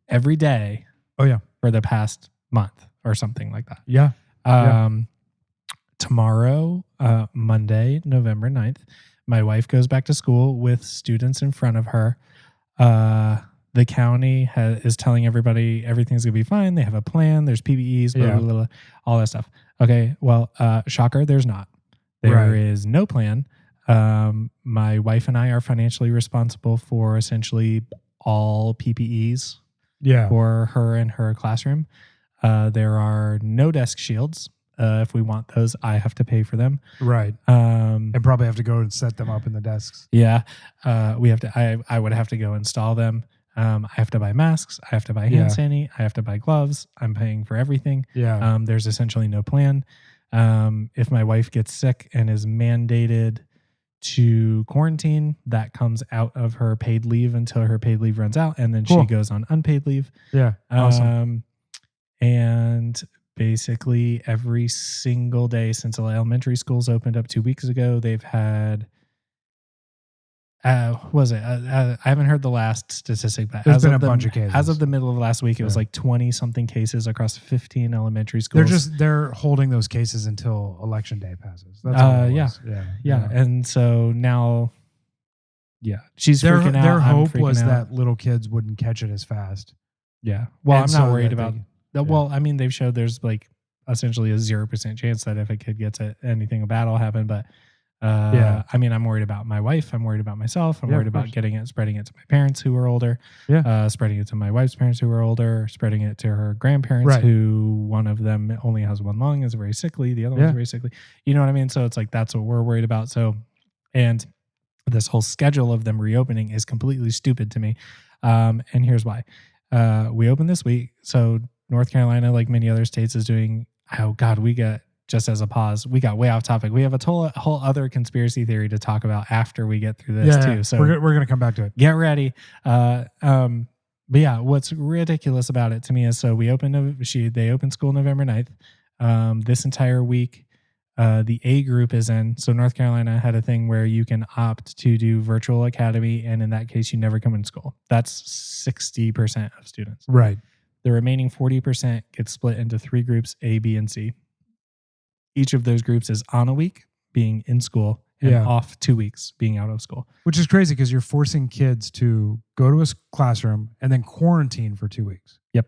Speaker 1: every day.
Speaker 2: Oh yeah.
Speaker 1: For the past month or something like that.
Speaker 2: Yeah.
Speaker 1: Tomorrow, Monday, November 9th, my wife goes back to school with students in front of her. The county is telling everybody everything's going to be fine. They have a plan. There's PPEs, blah, blah, blah, all that stuff. Okay, well, shocker, there's not. There is no plan. My wife and I are financially responsible for essentially all PPEs for her and her classroom. There are no desk shields. If we want those, I have to pay for them.
Speaker 2: Right. And probably have to go and set them up in the desks.
Speaker 1: Yeah. We have to, I would have to go install them. I have to buy masks. I have to buy hand sanitizer. I have to buy gloves. I'm paying for everything.
Speaker 2: Yeah.
Speaker 1: There's essentially no plan. If my wife gets sick and is mandated to quarantine, that comes out of her paid leave until her paid leave runs out. And then she goes on unpaid leave.
Speaker 2: Yeah. Awesome.
Speaker 1: And basically every single day since the elementary schools opened up 2 weeks ago, they've had, I haven't heard the last statistic, but
Speaker 2: there's been a bunch of cases.
Speaker 1: As of the middle of last week, it was like 20 something cases across 15 elementary schools.
Speaker 2: They're holding those cases until election day passes. That's all it was. Yeah.
Speaker 1: And so now, she's freaking out.
Speaker 2: Their hope was that little kids wouldn't catch it as fast.
Speaker 1: Yeah. Well, I'm not worried about. Well, I mean, they've showed there's like essentially a 0% chance that if a kid gets it, anything bad will happen. But I mean, I'm worried about my wife. I'm worried about myself. I'm worried about spreading it to my parents who are older. Yeah. Spreading it to my wife's parents who are older. Spreading it to her grandparents who one of them only has one lung, is very sickly. The other one's very sickly. You know what I mean? So it's like that's what we're worried about. So, and this whole schedule of them reopening is completely stupid to me. And here's why. We open this week. So North Carolina, like many other states, is doing, just as a pause, we got way off topic. We have a whole other conspiracy theory to talk about after we get through this too. So
Speaker 2: we're going to come back to it.
Speaker 1: Get ready. But yeah, what's ridiculous about it to me is, so they open school November 9th. This entire week, the A group is in. So North Carolina had a thing where you can opt to do virtual academy. And in that case, you never come in school. That's 60% of students.
Speaker 2: Right.
Speaker 1: The remaining 40% gets split into 3 groups, A, B, and C. Each of those groups is on a week, being in school, and off 2 weeks, being out of school.
Speaker 2: Which is crazy because you're forcing kids to go to a classroom and then quarantine for 2 weeks.
Speaker 1: Yep.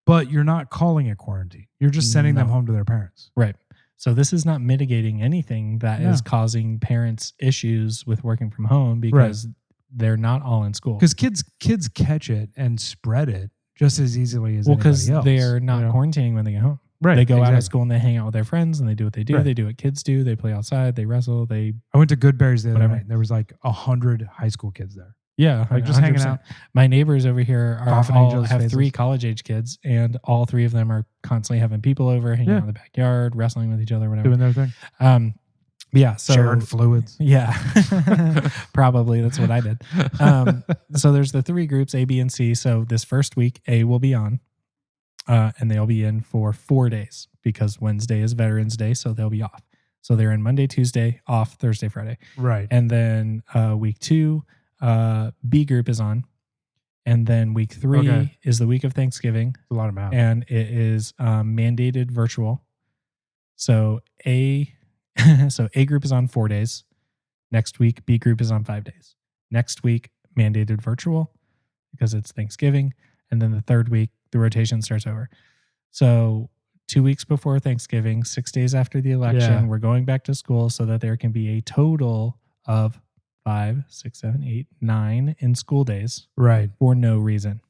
Speaker 2: but you're not calling it quarantine. You're just sending them home to their parents.
Speaker 1: Right. So this is not mitigating anything that is causing parents issues with working from home because they're not all in school.
Speaker 2: Because kids catch it and spread it just as easily as anybody else.
Speaker 1: Because they're not quarantining when they get home.
Speaker 2: Right.
Speaker 1: They go out of school and they hang out with their friends and they do what they do.
Speaker 2: Right.
Speaker 1: They do what kids do. They play outside. They wrestle. I
Speaker 2: went to Goodberry's the other night. And there was like 100 high school kids there.
Speaker 1: Yeah.
Speaker 2: Like just 100%. Hanging out.
Speaker 1: My neighbors over here have 3 college age kids, and all 3 of them are constantly having people over, hanging out in the backyard, wrestling with each other, whatever.
Speaker 2: Doing their thing.
Speaker 1: So
Speaker 2: sharing fluids.
Speaker 1: Yeah. Probably. That's what I did. So there's the 3 groups, A, B, and C. So this first week, A will be on. And they'll be in for 4 days because Wednesday is Veterans Day, so they'll be off. So they're in Monday, Tuesday, off Thursday, Friday.
Speaker 2: Right.
Speaker 1: And then week 2, B group is on. And then week 3 is the week of Thanksgiving.
Speaker 2: It's a lot of math.
Speaker 1: And it is mandated virtual. So A group is on 4 days. Next week, B group is on 5 days. Next week, mandated virtual because it's Thanksgiving. And then the third week, the rotation starts over. So 2 weeks before Thanksgiving, 6 days after the election, we're going back to school so that there can be a total of 5, 6, 7, 8, 9 in school days.
Speaker 2: Right.
Speaker 1: For no reason.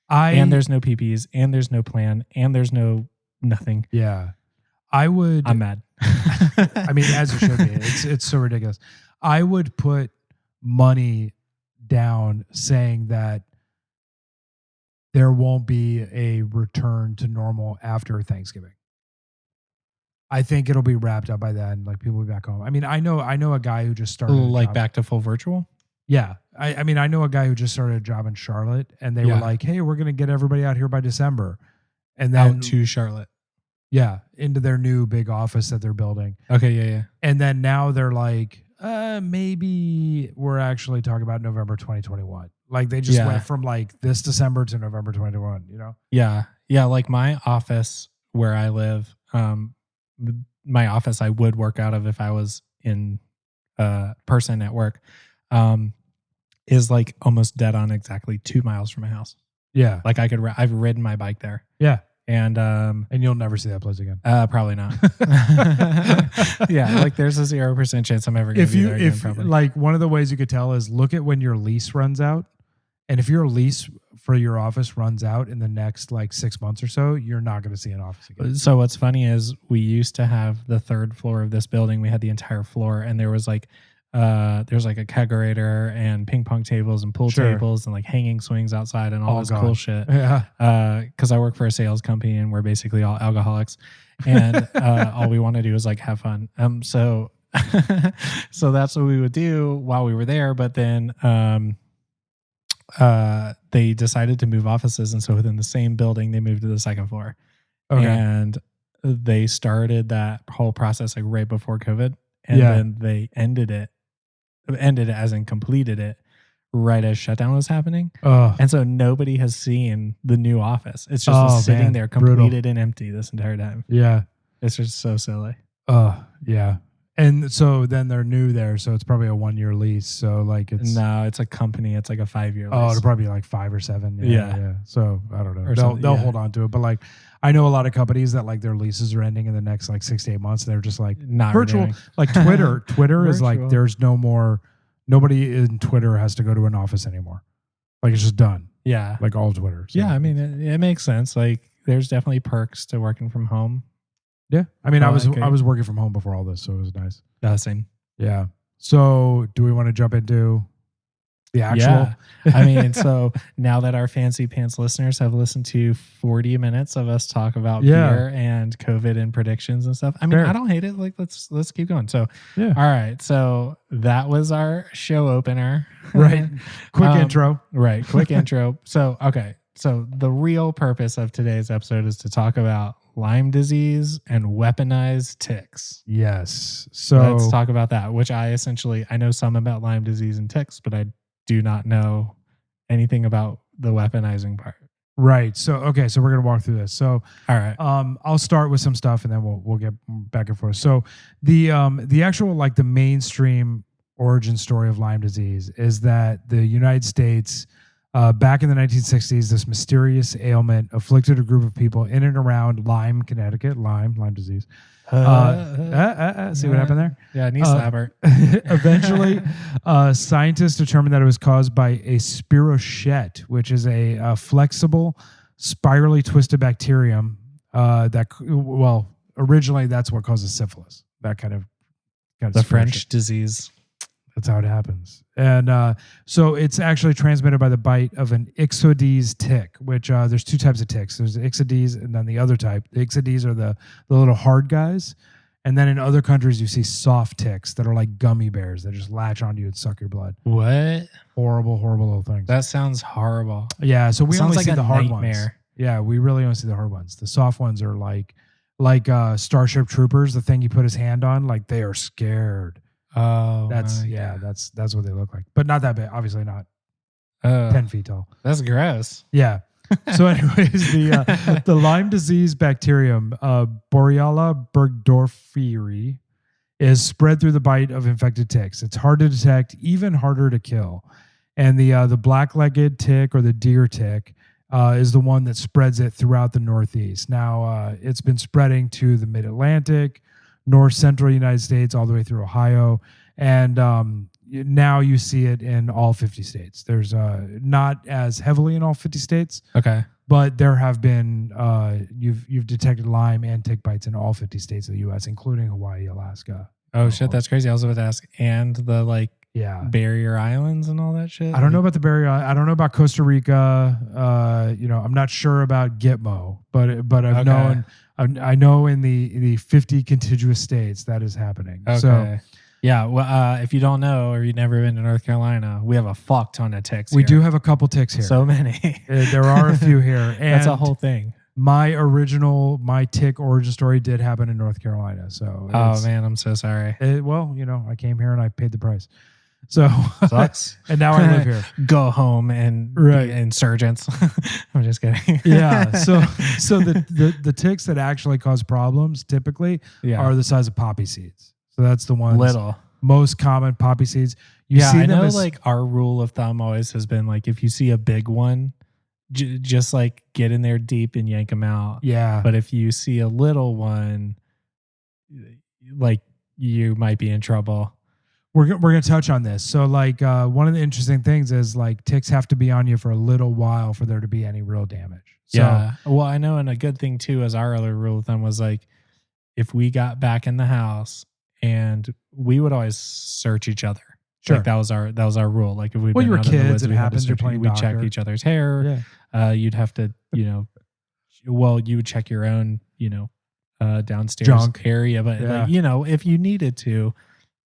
Speaker 1: And there's no PPs, and there's no plan, and there's no nothing.
Speaker 2: Yeah.
Speaker 1: I'm mad.
Speaker 2: I mean, as it should be. It's so ridiculous. I would put money down saying that there won't be a return to normal after Thanksgiving. I think it'll be wrapped up by then. Like people will be back home. I mean, I know a guy who just started
Speaker 1: like back to full virtual.
Speaker 2: Yeah. I mean, I know a guy who just started a job in Charlotte and they were like, hey, we're going to get everybody out here by December. And then
Speaker 1: out to Charlotte.
Speaker 2: Yeah. Into their new big office that they're building.
Speaker 1: Okay. Yeah.
Speaker 2: And then now they're like, maybe we're actually talking about November 2021. Like they just went from like this December to November 2021, you know?
Speaker 1: Yeah. Yeah. Like my office where I live, my office I would work out of if I was in person at work, is like almost dead on exactly 2 miles from my house.
Speaker 2: Yeah.
Speaker 1: Like I've ridden my bike there.
Speaker 2: Yeah.
Speaker 1: And
Speaker 2: you'll never see that place again.
Speaker 1: Probably not. Yeah. Like there's a 0% chance I'm ever going to be there again, probably.
Speaker 2: Like one of the ways you could tell is look at when your lease runs out. And if your lease for your office runs out in the next like 6 months or so, you're not going to see an office again.
Speaker 1: So what's funny is we used to have the 3rd floor of this building. We had the entire floor, and there was like there's like a kegerator and ping pong tables and pool tables and like hanging swings outside and all this cool shit.
Speaker 2: Yeah.
Speaker 1: Because I work for a sales company and we're basically all alcoholics, and all we want to do is like have fun. So that's what we would do while we were there. But then they decided to move offices, and so within the same building they moved to the 2nd floor. And they started that whole process like right before COVID, and then they ended it as in completed it right as shutdown was happening. And so nobody has seen the new office. It's just sitting there completed and empty this entire time.
Speaker 2: Yeah.
Speaker 1: It's just so silly.
Speaker 2: Yeah. And so then they're new there, so it's probably a 1-year lease. So like it's
Speaker 1: a company. It's like a 5-year lease.
Speaker 2: Oh, it'll probably be like 5 or 7. Yeah. So I don't know. They'll hold on to it, but like I know a lot of companies that like their leases are ending in the next like 6 to 8 months. And they're just like
Speaker 1: not
Speaker 2: virtual.
Speaker 1: Renewing.
Speaker 2: Like Twitter is like there's no more. Nobody in Twitter has to go to an office anymore. Like it's just done.
Speaker 1: Yeah.
Speaker 2: Like all Twitter. So.
Speaker 1: Yeah. I mean, it makes sense. Like there's definitely perks to working from home.
Speaker 2: Yeah. I mean, I was working from home before all this, so it was nice.
Speaker 1: Same.
Speaker 2: Yeah. So do we want to jump into the actual?
Speaker 1: Yeah. I mean, so now that our Fancy Pants listeners have listened to 40 minutes of us talk about beer and COVID and predictions and stuff, I mean, I don't hate it. Like, let's keep going. So, all right. So that was our show opener.
Speaker 2: Right. Quick intro.
Speaker 1: Right. Quick intro. So, okay. So the real purpose of today's episode is to talk about Lyme disease and weaponized ticks.
Speaker 2: Yes. So
Speaker 1: let's talk about that, which I know some about Lyme disease and ticks, but I do not know anything about the weaponizing part.
Speaker 2: Right. So, okay. So we're going to walk through this. So,
Speaker 1: all right.
Speaker 2: I'll start with some stuff and then we'll get back and forth. So the actual, like the mainstream origin story of Lyme disease is that the United States Back in the 1960s, this mysterious ailment afflicted a group of people in and around Lyme, Connecticut. Lyme disease. See what happened there?
Speaker 1: Yeah, knee slapper.
Speaker 2: Eventually, scientists determined that it was caused by a spirochete, which is a flexible, spirally twisted bacterium originally that's what causes syphilis. That kind of
Speaker 1: the French disease.
Speaker 2: That's how it happens. And so it's actually transmitted by the bite of an Ixodes tick, which there's two types of ticks. There's the Ixodes and then the other type. The Ixodes are the little hard guys. And then in other countries, you see soft ticks that are like gummy bears that just latch onto you and suck your blood.
Speaker 1: What?
Speaker 2: Horrible, horrible little things.
Speaker 1: That sounds horrible.
Speaker 2: Yeah, so we only
Speaker 1: like
Speaker 2: see the hard
Speaker 1: nightmare.
Speaker 2: ones. Yeah, we really only see the hard ones. The soft ones are like Starship Troopers, the thing you put his hand on, like they are scared.
Speaker 1: Oh,
Speaker 2: that's what they look like, but not that big. Obviously, not 10 feet tall.
Speaker 1: That's gross.
Speaker 2: Yeah. So, anyways, the Lyme disease bacterium, Borrelia burgdorferi, is spread through the bite of infected ticks. It's hard to detect, even harder to kill. And the black-legged tick or the deer tick is the one that spreads it throughout the Northeast. Now, it's been spreading to the Mid-Atlantic, North Central United States, all the way through Ohio. And now you see it in all 50 states. There's not as heavily in all 50 states.
Speaker 1: Okay.
Speaker 2: But there have been, you've detected Lyme and tick bites in all 50 states of the U.S., including Hawaii, Alaska.
Speaker 1: Oh, shit. That's crazy. I was about to ask. And the barrier islands and all that shit?
Speaker 2: I don't know about the barrier. I don't know about Costa Rica. I'm not sure about Gitmo, but I've known. I know in the 50 contiguous states that is happening.
Speaker 1: Okay.
Speaker 2: So,
Speaker 1: yeah. Well, if you don't know or you've never been to North Carolina, we have a fuck ton of ticks.
Speaker 2: We do have a couple ticks here.
Speaker 1: So many.
Speaker 2: There are a few here. And
Speaker 1: that's a whole thing.
Speaker 2: My tick origin story did happen in North Carolina. So,
Speaker 1: man, I'm so sorry.
Speaker 2: I came here and I paid the price. So
Speaker 1: sucks.
Speaker 2: And now I live here.
Speaker 1: Go home and be insurgents. I'm just kidding.
Speaker 2: Yeah. So the ticks that actually cause problems typically are the size of poppy seeds. So that's the ones most common poppy seeds.
Speaker 1: I know our rule of thumb always has been like if you see a big one, just like get in there deep and yank them out.
Speaker 2: Yeah.
Speaker 1: But if you see a little one, like you might be in trouble.
Speaker 2: We're going to touch on this. So one of the interesting things is like ticks have to be on you for a little while for there to be any real damage. So,
Speaker 1: yeah. Well, I know. And a good thing too, as our other rule of thumb was like, if we got back in the house and we would always search each other.
Speaker 2: Sure.
Speaker 1: Like that was our rule. Like if we
Speaker 2: you were kids, it happens. You're playing
Speaker 1: we'd check each other's hair.
Speaker 2: Yeah.
Speaker 1: You'd have to, you would check your own, downstairs
Speaker 2: junk
Speaker 1: area. But if you needed to,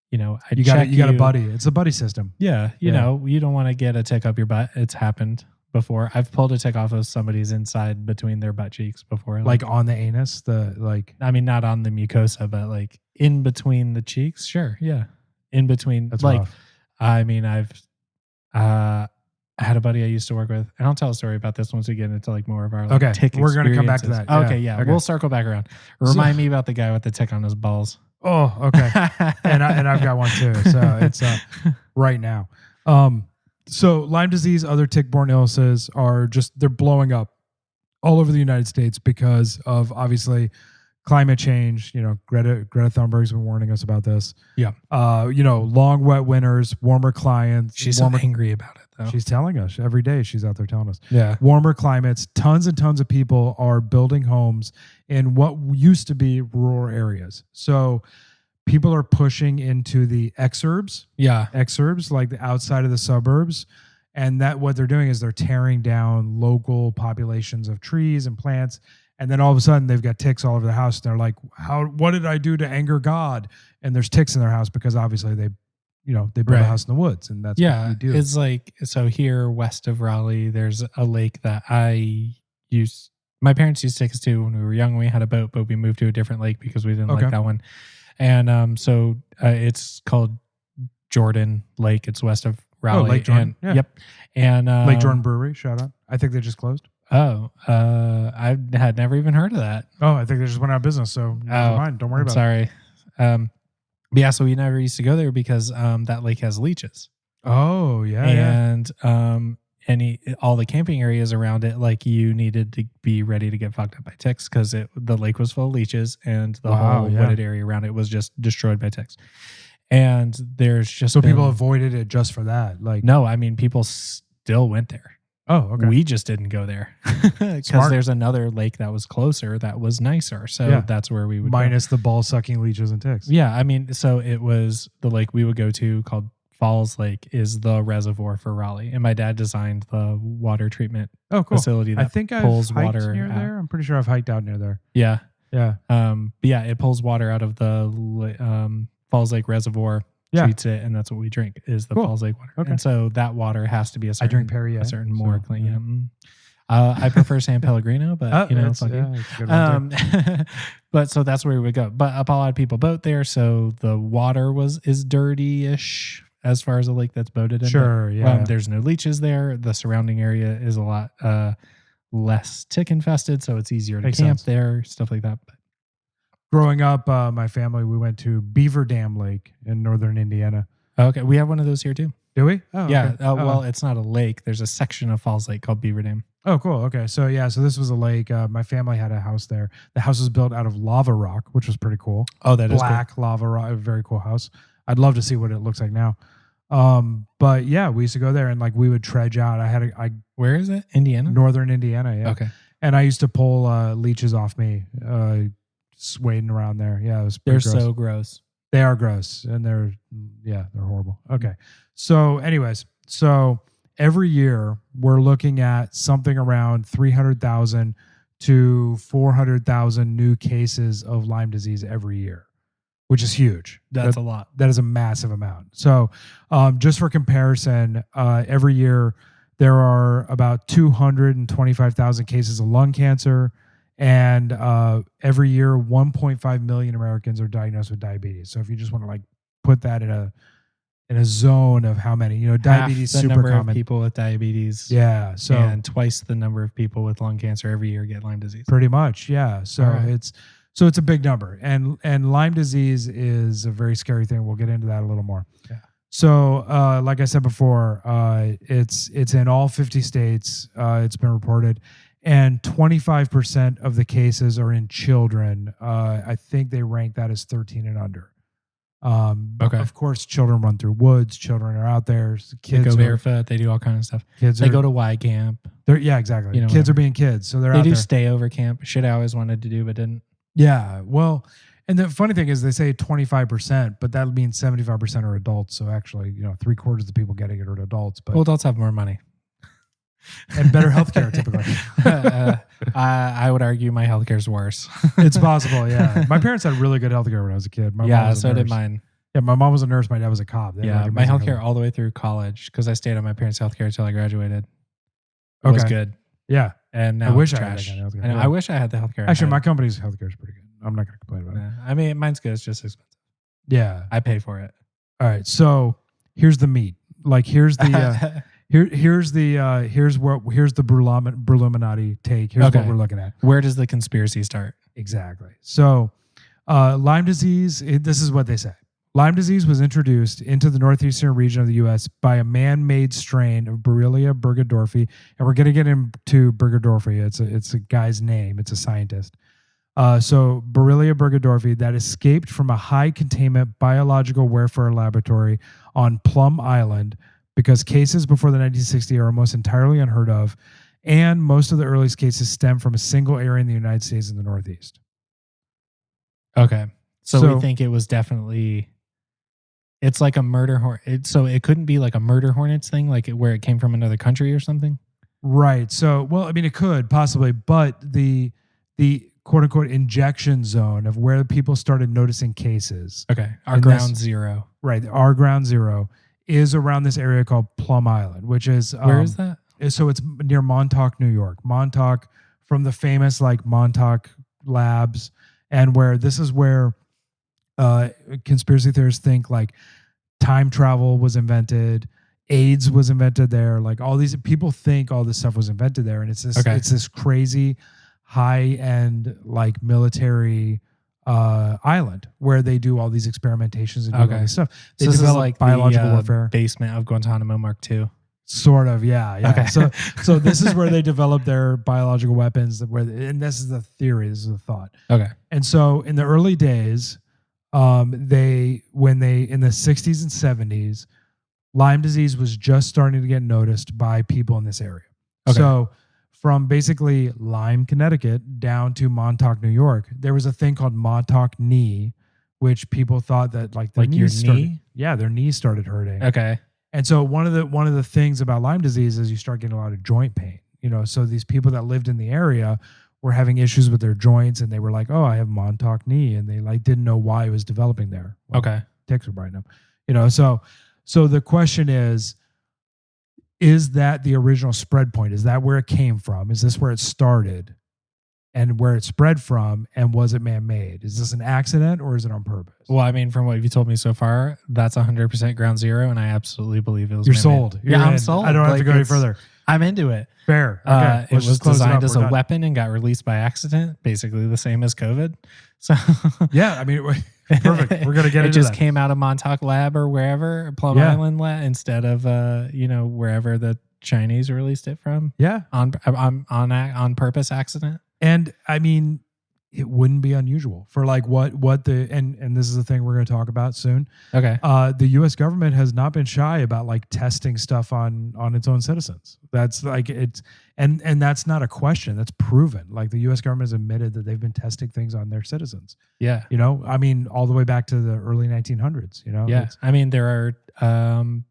Speaker 2: you got a buddy. It's a buddy system.
Speaker 1: Yeah. You don't want to get a tick up your butt. It's happened before. I've pulled a tick off of somebody's inside between their butt cheeks before.
Speaker 2: Like on the anus,
Speaker 1: I mean, not on the mucosa, but like in between the cheeks. Sure. Yeah. In between.
Speaker 2: That's
Speaker 1: like,
Speaker 2: rough.
Speaker 1: I mean, I had a buddy I used to work with, and I'll tell a story about this once we get into like more of our tick
Speaker 2: we're going to come back to that.
Speaker 1: Okay. Yeah. We'll circle back around. Remind me about the guy with the tick on his balls.
Speaker 2: Oh, okay. and I've got one too. So it's right now. So Lyme disease, other tick-borne illnesses they're blowing up all over the United States because of obviously climate change. Greta Thunberg's been warning us about this.
Speaker 1: Yeah.
Speaker 2: Long wet winters, warmer climates.
Speaker 1: She's so angry about it though.
Speaker 2: She's telling us every day. She's out there telling us.
Speaker 1: Yeah.
Speaker 2: Warmer climates. Tons and tons of people are building homes in what used to be rural areas. So people are pushing into the exurbs.
Speaker 1: Yeah.
Speaker 2: Exurbs, like the outside of the suburbs. And what they're doing is they're tearing down local populations of trees and plants. And then all of a sudden they've got ticks all over their house. And they're like, what did I do to anger God? And there's ticks in their house because obviously they build a house in the woods, and that's what we do.
Speaker 1: It's like, so here west of Raleigh, there's a lake that my parents used to take us to when we were young. We had a boat, but we moved to a different lake because we didn't like that one. And so it's called Jordan Lake. It's west of Raleigh.
Speaker 2: Oh, Lake Jordan.
Speaker 1: Yep. And
Speaker 2: Lake Jordan Brewery, shout out. I think they just closed.
Speaker 1: Oh, I had never even heard of that.
Speaker 2: Oh, I think they just went out of business. So never mind. Don't worry about it.
Speaker 1: Sorry. But yeah, so we never used to go there because that lake has leeches.
Speaker 2: Oh, yeah.
Speaker 1: And all the camping areas around it, like you needed to be ready to get fucked up by ticks because the lake was full of leeches and the whole wooded area around it was just destroyed by ticks. And there's just
Speaker 2: people avoided it just for that. Like,
Speaker 1: no, I mean, people still went there.
Speaker 2: Oh, okay.
Speaker 1: We just didn't go there because there's another lake that was closer that was nicer. So that's where we would
Speaker 2: minus the ball sucking leeches and ticks.
Speaker 1: Yeah. I mean, so it was the lake we would go to called Falls Lake is the reservoir for Raleigh. And my dad designed the water treatment facility that pulls water
Speaker 2: near there. I'm pretty sure I've hiked out near there.
Speaker 1: Yeah.
Speaker 2: Yeah.
Speaker 1: But yeah, it pulls water out of the Falls Lake Reservoir, treats it, and that's what we drink is the Falls Lake water. Okay. And so that water has to be a certain,
Speaker 2: I drink Perrier,
Speaker 1: a certain more clean. Yeah. I prefer San Pellegrino, but but so that's where we would go. But a lot of people boat there, so the water is dirty-ish as far as a lake that's boated in.
Speaker 2: Sure, yeah.
Speaker 1: There's no leeches there. The surrounding area is a lot less tick infested, so it's easier to camp there, stuff like that. But
Speaker 2: growing up, my family, we went to Beaver Dam Lake in northern Indiana.
Speaker 1: Okay, we have one of those here too.
Speaker 2: Do we? Oh,
Speaker 1: yeah.
Speaker 2: Okay.
Speaker 1: Well, it's not a lake. There's a section of Falls Lake called Beaver Dam.
Speaker 2: Oh, cool. Okay. So this was a lake. My family had a house there. The house was built out of lava rock, which was pretty cool.
Speaker 1: Oh, that is
Speaker 2: black lava rock. A very cool house. I'd love to see what it looks like now. But yeah, we used to go there and like we would trudge out.
Speaker 1: Where is it? Indiana?
Speaker 2: Northern Indiana. Yeah.
Speaker 1: Okay.
Speaker 2: And I used to pull leeches off me, wading around there. Yeah, it was pretty gross.
Speaker 1: So gross.
Speaker 2: They are gross, and they're horrible. Okay. So anyways, every year we're looking at something around 300,000 to 400,000 new cases of Lyme disease every year, which is huge.
Speaker 1: That's a lot.
Speaker 2: That is a massive amount. So just for comparison, every year there are about 225,000 cases of lung cancer, and every year 1.5 million Americans are diagnosed with diabetes. So if you just want to like put that in a zone of how many, diabetes
Speaker 1: half the
Speaker 2: super
Speaker 1: number
Speaker 2: common.
Speaker 1: Of people with diabetes.
Speaker 2: Yeah. So
Speaker 1: and twice the number of people with lung cancer every year get Lyme disease.
Speaker 2: Pretty much. Yeah. So it's a big number, and Lyme disease is a very scary thing. We'll get into that a little more.
Speaker 1: Yeah.
Speaker 2: So like I said before, it's in all 50 states. It's been reported, and 25% of the cases are in children. I think they rank that as 13 and under. Of course, children run through woods. Children are out there. Kids
Speaker 1: go barefoot. They do all kinds of stuff. They go to Y camp.
Speaker 2: Yeah, exactly. Kids are being kids, so they do
Speaker 1: stay over camp. Shit, I always wanted to do, but didn't.
Speaker 2: Yeah, well, and the funny thing is they say 25%, but that means 75% are adults. So actually, 3/4 of the people getting it are adults. But
Speaker 1: adults have more money
Speaker 2: and better healthcare typically.
Speaker 1: I would argue my healthcare is worse.
Speaker 2: It's possible, yeah. My parents had really good healthcare when I was a kid.
Speaker 1: So did mine.
Speaker 2: Yeah, my mom was a nurse. My dad was a cop.
Speaker 1: My healthcare all the way through college because I stayed on my parents' healthcare until I graduated. It was good.
Speaker 2: Yeah.
Speaker 1: And now
Speaker 2: I wish
Speaker 1: it's
Speaker 2: I had
Speaker 1: trash.
Speaker 2: that kind of healthcare.
Speaker 1: I wish I had the healthcare.
Speaker 2: Actually, my company's healthcare is pretty good. I'm not going to complain about it.
Speaker 1: I mean, mine's good. It's just expensive.
Speaker 2: Yeah.
Speaker 1: I pay for it.
Speaker 2: All right. So here's the meat. Like here's the here's the Brewluminati take. Here's what we're looking at.
Speaker 1: Where does the conspiracy start?
Speaker 2: Exactly. So Lyme disease, this is what they say. Lyme disease was introduced into the northeastern region of the U.S. by a man-made strain of Borrelia burgdorferi, and we're going to get into burgdorferi. It's a guy's name. It's a scientist. So Borrelia burgdorferi that escaped from a high-containment biological warfare laboratory on Plum Island because cases before the 1960s are almost entirely unheard of, and most of the earliest cases stem from a single area in the United States in the Northeast.
Speaker 1: Okay. So we think it was definitely... It's like a murder hornet. So it couldn't be like a murder hornets thing, like where it came from another country or something?
Speaker 2: Right. So, well, I mean, it could possibly, but the quote unquote injection zone of where people started noticing cases.
Speaker 1: Okay. Our ground zero.
Speaker 2: Right. Our ground zero is around this area called Plum Island, which is...
Speaker 1: where is that?
Speaker 2: So it's near Montauk, New York. Montauk, from the famous like Montauk labs, and this is where conspiracy theorists think like time travel was invented, AIDS was invented there. Like all these people think all this stuff was invented there, and it's this crazy high end like military island where they do all these experimentations and do all this stuff. They develop like biological warfare.
Speaker 1: Basement of Guantanamo Mark II.
Speaker 2: Sort of, yeah.
Speaker 1: Okay.
Speaker 2: So this is where they develop their biological weapons. And this is the theory. This is the thought.
Speaker 1: Okay.
Speaker 2: And so in the early days, when they in the 60s and 70s, Lyme disease was just starting to get noticed by people in this area.
Speaker 1: Okay.
Speaker 2: So from basically Lyme, Connecticut, down to Montauk, New York, there was a thing called Montauk knee, which people thought that like their knees
Speaker 1: your knee?
Speaker 2: started, their knees started hurting.
Speaker 1: Okay.
Speaker 2: And so one of the things about Lyme disease is you start getting a lot of joint pain. So these people that lived in the area were having issues with their joints, and they were like, "Oh, I have Montauk knee," and they like didn't know why it was developing there. Well,
Speaker 1: Okay.
Speaker 2: ticks are biting them. So the question is that the original spread point? Is that where it came from? Is this where it started? And where it spread from, and was it man-made? Is this an accident or is it on purpose?
Speaker 1: Well, I mean, from what you've told me so far, that's 100% ground zero, and I absolutely believe it was.
Speaker 2: You're
Speaker 1: man-made.
Speaker 2: sold.
Speaker 1: I'm sold.
Speaker 2: I don't have to go any further.
Speaker 1: I'm into it.
Speaker 2: Fair. Okay.
Speaker 1: It was designed as a weapon and got released by accident, basically the same as COVID. So
Speaker 2: yeah, I mean, perfect. We're gonna get
Speaker 1: it.
Speaker 2: Into
Speaker 1: just
Speaker 2: that.
Speaker 1: Came out of Montauk Lab or wherever, Plum Island Lab, instead of wherever the Chinese released it from.
Speaker 2: Yeah,
Speaker 1: on purpose accident.
Speaker 2: And I mean, it wouldn't be unusual for like what the and this is the thing we're going to talk about soon.
Speaker 1: Okay.
Speaker 2: The U.S. government has not been shy about like testing stuff on its own citizens. That's like it's and that's not a question. That's proven. Like the U.S. government has admitted that they've been testing things on their citizens.
Speaker 1: Yeah.
Speaker 2: I mean, all the way back to the early 1900s.
Speaker 1: Yeah. I mean, there are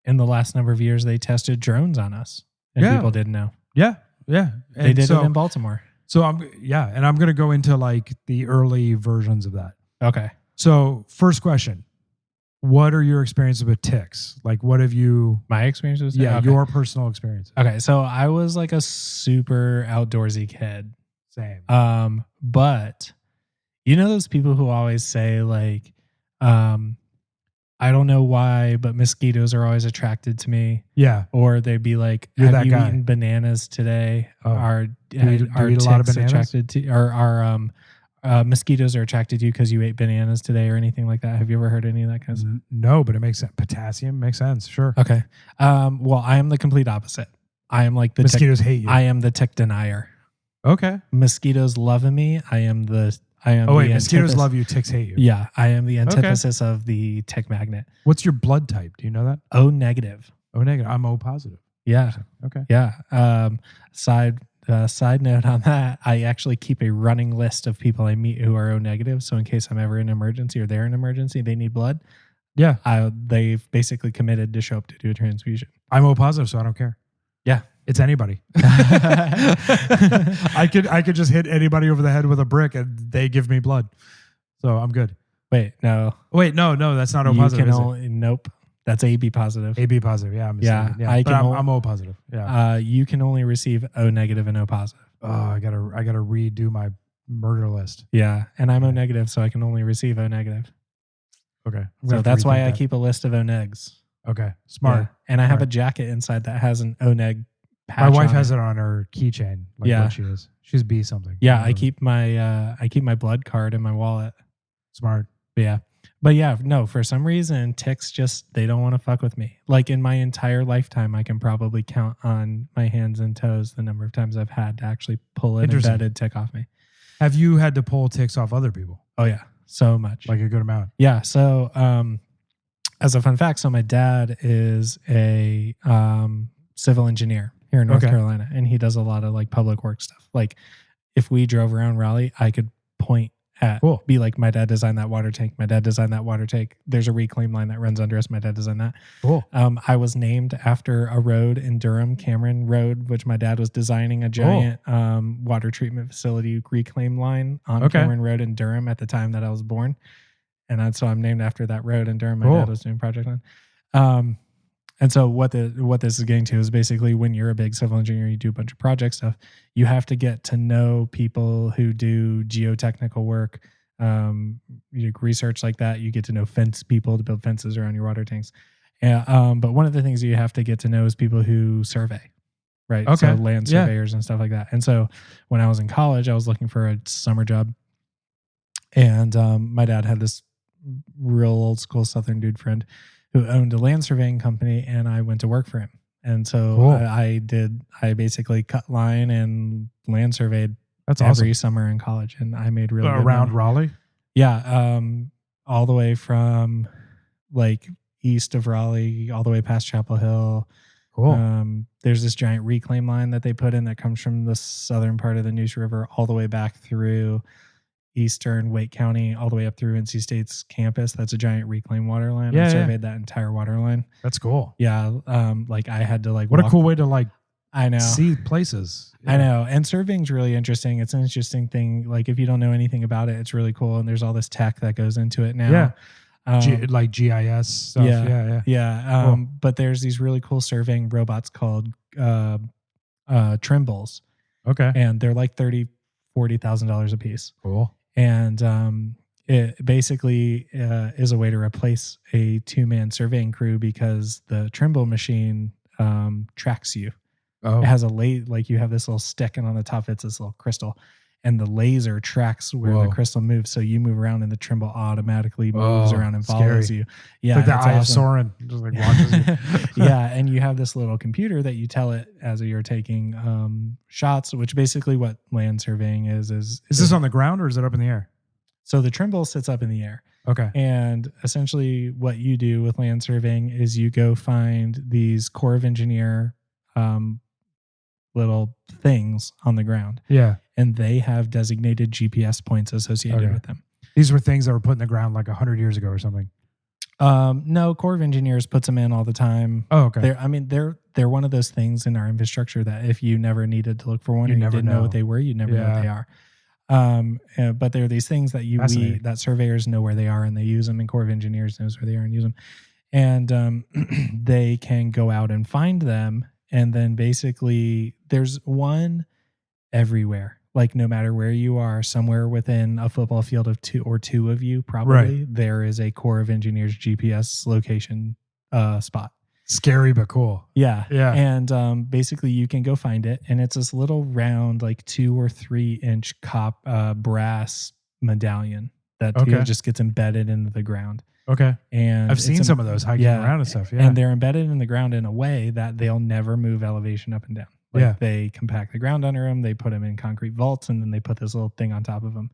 Speaker 1: in the last number of years they tested drones on us, and people didn't know.
Speaker 2: Yeah. Yeah. And
Speaker 1: they did it in Baltimore.
Speaker 2: So I'm going to go into like the early versions of that.
Speaker 1: Okay.
Speaker 2: So first question, what are your experiences with ticks? Like what have you...
Speaker 1: My experiences?
Speaker 2: Yeah, okay. Your personal experience.
Speaker 1: Okay, so I was like a super outdoorsy kid.
Speaker 2: Same.
Speaker 1: But those people who always say like, I don't know why, but mosquitoes are always attracted to me.
Speaker 2: Yeah.
Speaker 1: Or they'd be like, have you eaten bananas today?
Speaker 2: Oh.
Speaker 1: Are
Speaker 2: do you eat a lot of bananas?
Speaker 1: Attracted to, or are mosquitoes are attracted to you because you ate bananas today or anything like that? Have you ever heard any of that kind of stuff?
Speaker 2: No, but it makes sense. Potassium makes sense. Sure.
Speaker 1: Okay. Well, I am the complete opposite. I am like the
Speaker 2: mosquitoes hate you.
Speaker 1: I am the tick denier.
Speaker 2: Okay.
Speaker 1: Mosquitoes loving me. I am the
Speaker 2: mosquitoes love you, ticks hate you.
Speaker 1: Yeah, I am the antithesis of the tick magnet.
Speaker 2: What's your blood type? Do you know that?
Speaker 1: O negative.
Speaker 2: O negative. I'm O positive.
Speaker 1: Yeah.
Speaker 2: Okay.
Speaker 1: Yeah. Side note on that, I actually keep a running list of people I meet who are O negative. So in case I'm ever in an emergency or they're in an emergency, they need blood.
Speaker 2: Yeah.
Speaker 1: They've basically committed to show up to do a transfusion.
Speaker 2: I'm O positive, so I don't care.
Speaker 1: Yeah.
Speaker 2: It's anybody. I could just hit anybody over the head with a brick and they give me blood. So I'm good.
Speaker 1: Wait, no,
Speaker 2: that's not O positive.
Speaker 1: Nope. That's AB positive.
Speaker 2: AB positive. Yeah. I'm O positive. Yeah.
Speaker 1: You can only receive O negative and O positive.
Speaker 2: Oh, I gotta redo my murder list.
Speaker 1: Yeah. And I'm O negative, so I can only receive O negative.
Speaker 2: Okay.
Speaker 1: So that's why I keep a list of O negs.
Speaker 2: Okay. Smart.
Speaker 1: Yeah. And I have a jacket inside that has an O neg.
Speaker 2: My wife has it on her keychain. What she is. She's B something.
Speaker 1: Yeah, I keep my blood card in my wallet.
Speaker 2: Smart.
Speaker 1: But yeah, no, for some reason ticks they don't want to fuck with me. Like in my entire lifetime, I can probably count on my hands and toes the number of times I've had to actually pull an embedded tick off me.
Speaker 2: Have you had to pull ticks off other people?
Speaker 1: Oh yeah, so much.
Speaker 2: Like a good amount.
Speaker 1: Yeah. So as a fun fact, so my dad is a civil engineer here in North Carolina, and he does a lot of like public work stuff. Like if we drove around Raleigh, I could point at, be like, my dad designed that water tank. My dad designed that water tank. There's a reclaim line that runs under us. My dad designed that.
Speaker 2: Cool.
Speaker 1: I was named after a road in Durham, Cameron Road, which my dad was designing a giant water treatment facility reclaim line on Cameron Road in Durham at the time that I was born. And so I'm named after that road in Durham. My dad was doing project on. And so what this is getting to is basically when you're a big civil engineer, you do a bunch of project stuff, you have to get to know people who do geotechnical work, research like that. You get to know fence people to build fences around your water tanks. But one of the things you have to get to know is people who survey, right?
Speaker 2: Okay.
Speaker 1: So land surveyors and stuff like that. And so when I was in college, I was looking for a summer job. And my dad had this real old school Southern dude friend who owned a land surveying company, and I went to work for him. And so
Speaker 2: Cool.
Speaker 1: I basically cut line and land surveyed
Speaker 2: That's
Speaker 1: every
Speaker 2: awesome.
Speaker 1: summer in college, and I made really good
Speaker 2: Around
Speaker 1: money.
Speaker 2: Raleigh?
Speaker 1: Yeah. All the way from like east of Raleigh, all the way past Chapel Hill.
Speaker 2: Cool.
Speaker 1: There's this giant reclaim line that they put in that comes from the southern part of the Neuse River all the way back through eastern Wake County, all the way up through NC State's campus. That's a giant reclaim water line. I surveyed that entire water line.
Speaker 2: That's cool.
Speaker 1: Yeah. Like I had to like
Speaker 2: what a cool way to like
Speaker 1: I know
Speaker 2: see places.
Speaker 1: I know. And surveying's really interesting. It's an interesting thing. Like if you don't know anything about it, it's really cool. And there's all this tech that goes into it now.
Speaker 2: Yeah. Like GIS stuff.
Speaker 1: Yeah.
Speaker 2: Cool.
Speaker 1: But there's these really cool surveying robots called Trimbles.
Speaker 2: Okay.
Speaker 1: And they're like $30,000-$40,000 a piece.
Speaker 2: Cool.
Speaker 1: And it basically is a way to replace a 2-man surveying crew because the Trimble machine tracks you.
Speaker 2: Oh.
Speaker 1: It has like you have this little stick, and on the top it's this little crystal, and the laser tracks where the crystal moves. So you move around, and the Trimble automatically moves around and follows you. Yeah,
Speaker 2: it's like the Eye of Sauron, just like watches you.
Speaker 1: Yeah, and you have this little computer that you tell it as you're taking shots, which basically what land surveying is. Is
Speaker 2: this on the ground or is it up in the air?
Speaker 1: So the Trimble sits up in the air.
Speaker 2: Okay.
Speaker 1: And essentially what you do with land surveying is you go find these Corps of Engineer little things on the ground.
Speaker 2: Yeah.
Speaker 1: And they have designated GPS points associated with them.
Speaker 2: These were things that were put in the ground like 100 years ago or something.
Speaker 1: No, Corps of Engineers puts them in all the time.
Speaker 2: Oh, okay.
Speaker 1: They're one of those things in our infrastructure that if you never needed to look for one, you didn't know what they were, you'd never know what they are. But there are these things that that surveyors know where they are, and they use them, and Corps of Engineers knows where they are and use them. And they can go out and find them. And then basically there's one everywhere. Like no matter where you are, somewhere within a football field of two of you, probably there is a Corps of Engineers GPS location spot.
Speaker 2: Scary but cool.
Speaker 1: Yeah. Yeah. And basically you can go find it, and it's this little round, like 2 or 3 inch brass medallion that just gets embedded into the ground.
Speaker 2: Okay.
Speaker 1: And
Speaker 2: I've seen some of those hiking around and stuff. Yeah.
Speaker 1: And they're embedded in the ground in a way that they'll never move elevation up and down. Like they compact the ground under them, they put them in concrete vaults, and then they put this little thing on top of them.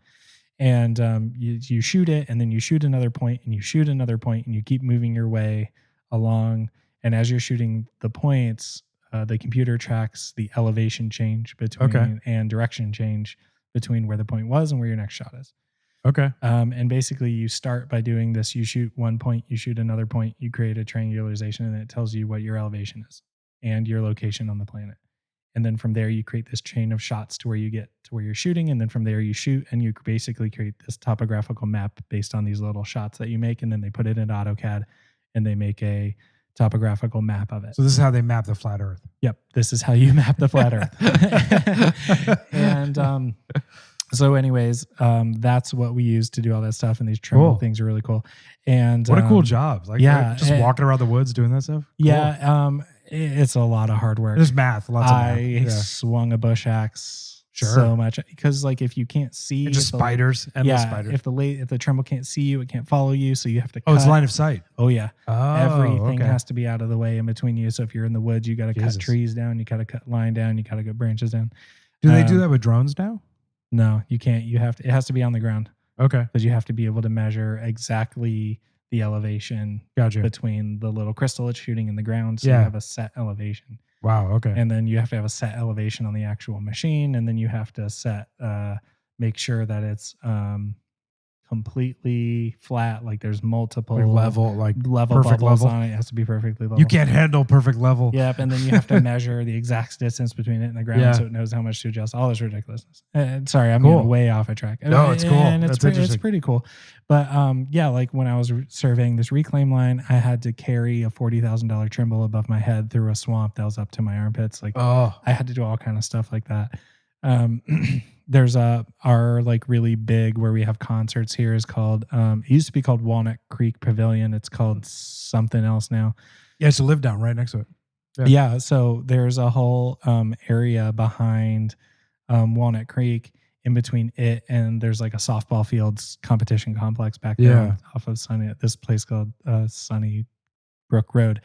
Speaker 1: And you shoot it, and then you shoot another point, and you shoot another point, and you keep moving your way along. And as you're shooting the points, the computer tracks the elevation change between and direction change between where the point was and where your next shot is.
Speaker 2: Okay.
Speaker 1: And basically you start by doing this. You shoot one point, you shoot another point, you create a triangularization, and it tells you what your elevation is and your location on the planet. And then from there, you create this chain of shots to where you get to where you're shooting. And then from there you shoot, and you basically create this topographical map based on these little shots that you make. And then they put it in AutoCAD, and they make a topographical map of it.
Speaker 2: So this is how they map the flat Earth.
Speaker 1: Yep. This is how you map the flat Earth. And, so anyways, that's what we use to do all that stuff. And these Trimble things are really cool. And
Speaker 2: what a cool job. Like just walking around the woods doing that stuff. Cool.
Speaker 1: Yeah. It's a lot of hard work.
Speaker 2: There's math. Lots of math.
Speaker 1: I swung a bush axe so much because like if you can't see
Speaker 2: just spiders, endless spiders.
Speaker 1: If the Trimble can't see you, it can't follow you. So you have to
Speaker 2: cut. It's line of sight.
Speaker 1: Oh yeah. Everything has to be out of the way in between you. So if you're in the woods, you got to cut trees down, you got to cut line down, you got to cut branches down.
Speaker 2: Do they do that with drones now?
Speaker 1: No, you can't. It has to be on the ground.
Speaker 2: Okay.
Speaker 1: Because you have to be able to measure exactly the elevation between the little crystal it's shooting in the ground. So you have a set elevation.
Speaker 2: Wow. Okay.
Speaker 1: And then you have to have a set elevation on the actual machine. And then you have to make sure that it's completely flat. Like there's multiple
Speaker 2: level
Speaker 1: perfect bubbles on it. It has to be perfectly level.
Speaker 2: You can't handle perfect level.
Speaker 1: Yep. And then you have to measure the exact distance between it and the ground so it knows how much to adjust. All this ridiculousness. Sorry, I'm getting way off a track.
Speaker 2: No, it's cool.
Speaker 1: And it's pretty cool. But like when I was surveying this reclaim line, I had to carry a $40,000 Trimble above my head through a swamp that was up to my armpits. Like I had to do all kind of stuff like that. There's our like really big where we have concerts here is called it used to be called Walnut Creek Pavilion. It's called something else now.
Speaker 2: Yeah, it's a live down right next to it.
Speaker 1: Yeah, so there's a whole area behind Walnut Creek in between it, and there's like a softball fields competition complex back there off of this place called Sunnybrook Road.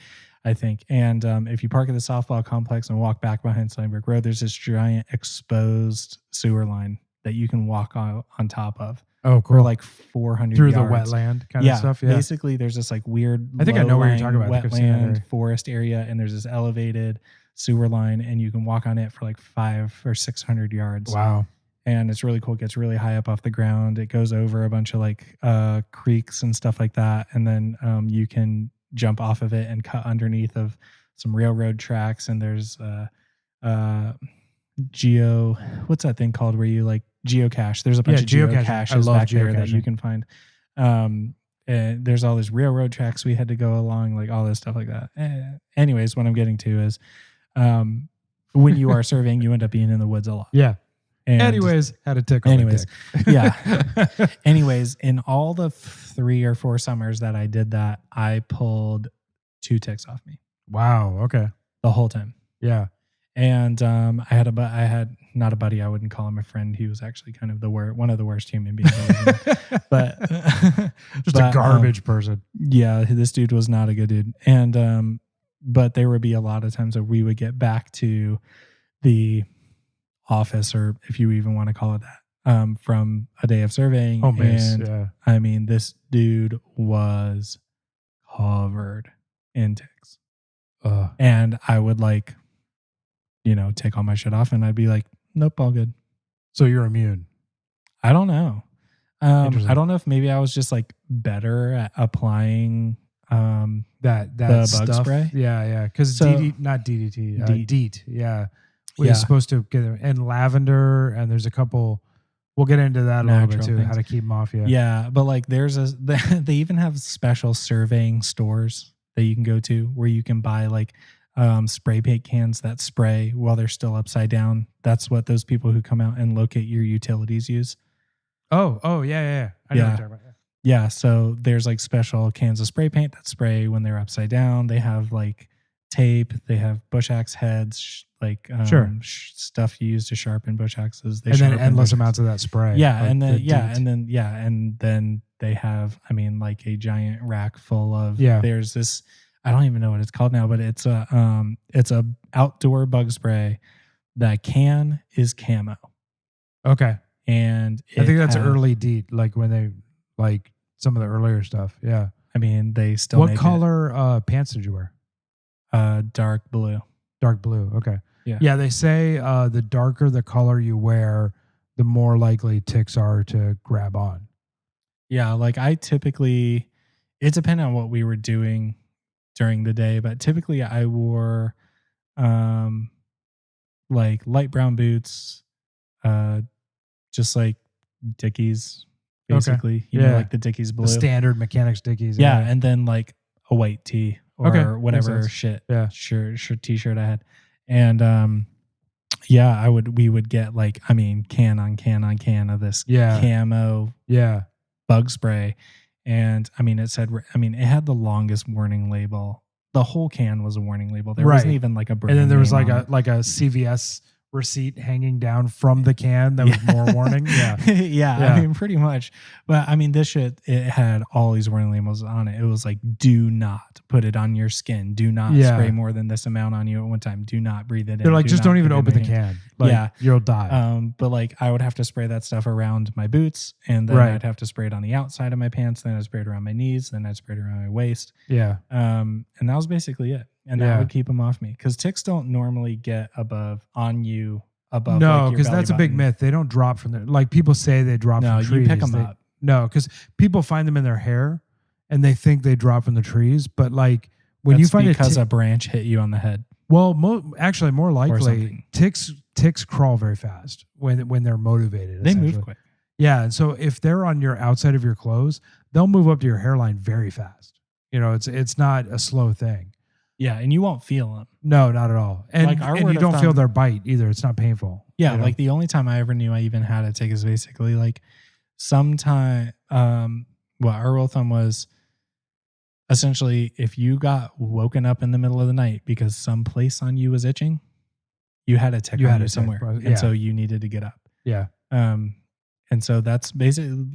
Speaker 1: I think. And if you park at the softball complex and walk back behind Steinberg Road, there's this giant exposed sewer line that you can walk on top of.
Speaker 2: Oh, cool.
Speaker 1: For like 400
Speaker 2: through
Speaker 1: yards.
Speaker 2: the wetland kind of stuff. Yeah.
Speaker 1: Basically, there's this like weird.
Speaker 2: I think I know what you're talking about.
Speaker 1: Wetland forest area, and there's this elevated sewer line, and you can walk on it for like 500 or 600 yards.
Speaker 2: Wow.
Speaker 1: And it's really cool. It gets really high up off the ground. It goes over a bunch of like creeks and stuff like that, and then you can jump off of it and cut underneath of some railroad tracks. And there's what's that thing called where you like geocache? There's a bunch of geocaches back there that you can find. And there's all these railroad tracks we had to go along, like all this stuff like that. Anyways, what I'm getting to is when you are surveying, you end up being in the woods a lot.
Speaker 2: Yeah.
Speaker 1: And
Speaker 2: anyways, had a tick on
Speaker 1: anyways, yeah. Anyways, in all the 3 or 4 summers that I did that, I pulled 2 ticks off me.
Speaker 2: Wow. Okay.
Speaker 1: The whole time.
Speaker 2: Yeah.
Speaker 1: And I had not a buddy. I wouldn't call him a friend. He was actually kind of one of the worst human beings but
Speaker 2: just a garbage person.
Speaker 1: Yeah, this dude was not a good dude. And but there would be a lot of times that we would get back to the office, or if you even want to call it that, from a day of surveying.
Speaker 2: Home base.
Speaker 1: And
Speaker 2: yeah.
Speaker 1: I mean, this dude was covered in ticks. And I would like, take all my shit off, and I'd be like, nope, all good.
Speaker 2: So you're immune?
Speaker 1: I don't know. I don't know if maybe I was just like better at applying
Speaker 2: that
Speaker 1: the
Speaker 2: stuff.
Speaker 1: Bug spray.
Speaker 2: Yeah. Because not DDT, DEET. Yeah. We're supposed to get them, and lavender, and there's a couple. We'll get into that a little bit too. Things. How to keep them off.
Speaker 1: Yeah, but like they even have special surveying stores that you can go to where you can buy like spray paint cans that spray while they're still upside down. That's what those people who come out and locate your utilities use.
Speaker 2: Oh yeah. I know what you're talking about.
Speaker 1: Yeah, so there's like special cans of spray paint that spray when they're upside down. They have like tape. They have bush axe heads, like stuff you use to sharpen bush axes.
Speaker 2: And then endless amounts of that spray.
Speaker 1: Yeah, like and then they have, like a giant rack full of. Yeah. There's this. I don't even know what it's called now, but it's a outdoor bug spray. That can is camo.
Speaker 2: Okay.
Speaker 1: And
Speaker 2: I think that's early DEET, like when they like some of the earlier stuff. Yeah.
Speaker 1: They still.
Speaker 2: What color pants did you wear?
Speaker 1: Dark blue.
Speaker 2: Dark blue. Okay.
Speaker 1: Yeah.
Speaker 2: Yeah. They say the darker the color you wear, the more likely ticks are to grab on.
Speaker 1: Yeah. Like I typically, it depended on what we were doing during the day, but typically I wore like light brown boots, just like Dickies, basically.
Speaker 2: Okay.
Speaker 1: Like the Dickies blue.
Speaker 2: The standard mechanics Dickies.
Speaker 1: Yeah. And then like a white tee or whatever shirt t-shirt I had. And we would get like, can on can of this camo bug spray. And it said, it had the longest warning label. The whole can was a warning label. There wasn't even like a brand.
Speaker 2: And then there was like a CVS receipt hanging down from the can that was more warning. Yeah.
Speaker 1: Pretty much. But this shit, it had all these warning labels on it. It was like, do not put it on your skin. Do not spray more than this amount on you at one time. Do not breathe it in.
Speaker 2: They're like, just don't even open the can. Like, you'll die.
Speaker 1: But like I would have to spray that stuff around my boots, and then I'd have to spray it on the outside of my pants. Then I'd spray it around my knees. Then I'd spray it around my waist.
Speaker 2: Yeah.
Speaker 1: And that was basically it. And that would keep them off me, because ticks don't normally get on you above.
Speaker 2: No, because that's a big myth. They don't drop from there. Like people say they drop from trees.
Speaker 1: No, you pick them up.
Speaker 2: No, because people find them in their hair and they think they drop from the trees. But like when you find
Speaker 1: because a branch hit you on the head.
Speaker 2: Well, actually, more likely, ticks crawl very fast when they're motivated.
Speaker 1: They move quick.
Speaker 2: Yeah, and so if they're on your outside of your clothes, they'll move up to your hairline very fast. It's not a slow thing.
Speaker 1: Yeah, and you won't feel them.
Speaker 2: No, not at all. And you don't feel their bite either. It's not painful.
Speaker 1: Yeah, like the only time I ever knew I even had a tick is basically like sometime. Our rule of thumb was essentially if you got woken up in the middle of the night because some place on you was itching, you had a tick on you somewhere, and so you needed to get up.
Speaker 2: Yeah.
Speaker 1: And so that's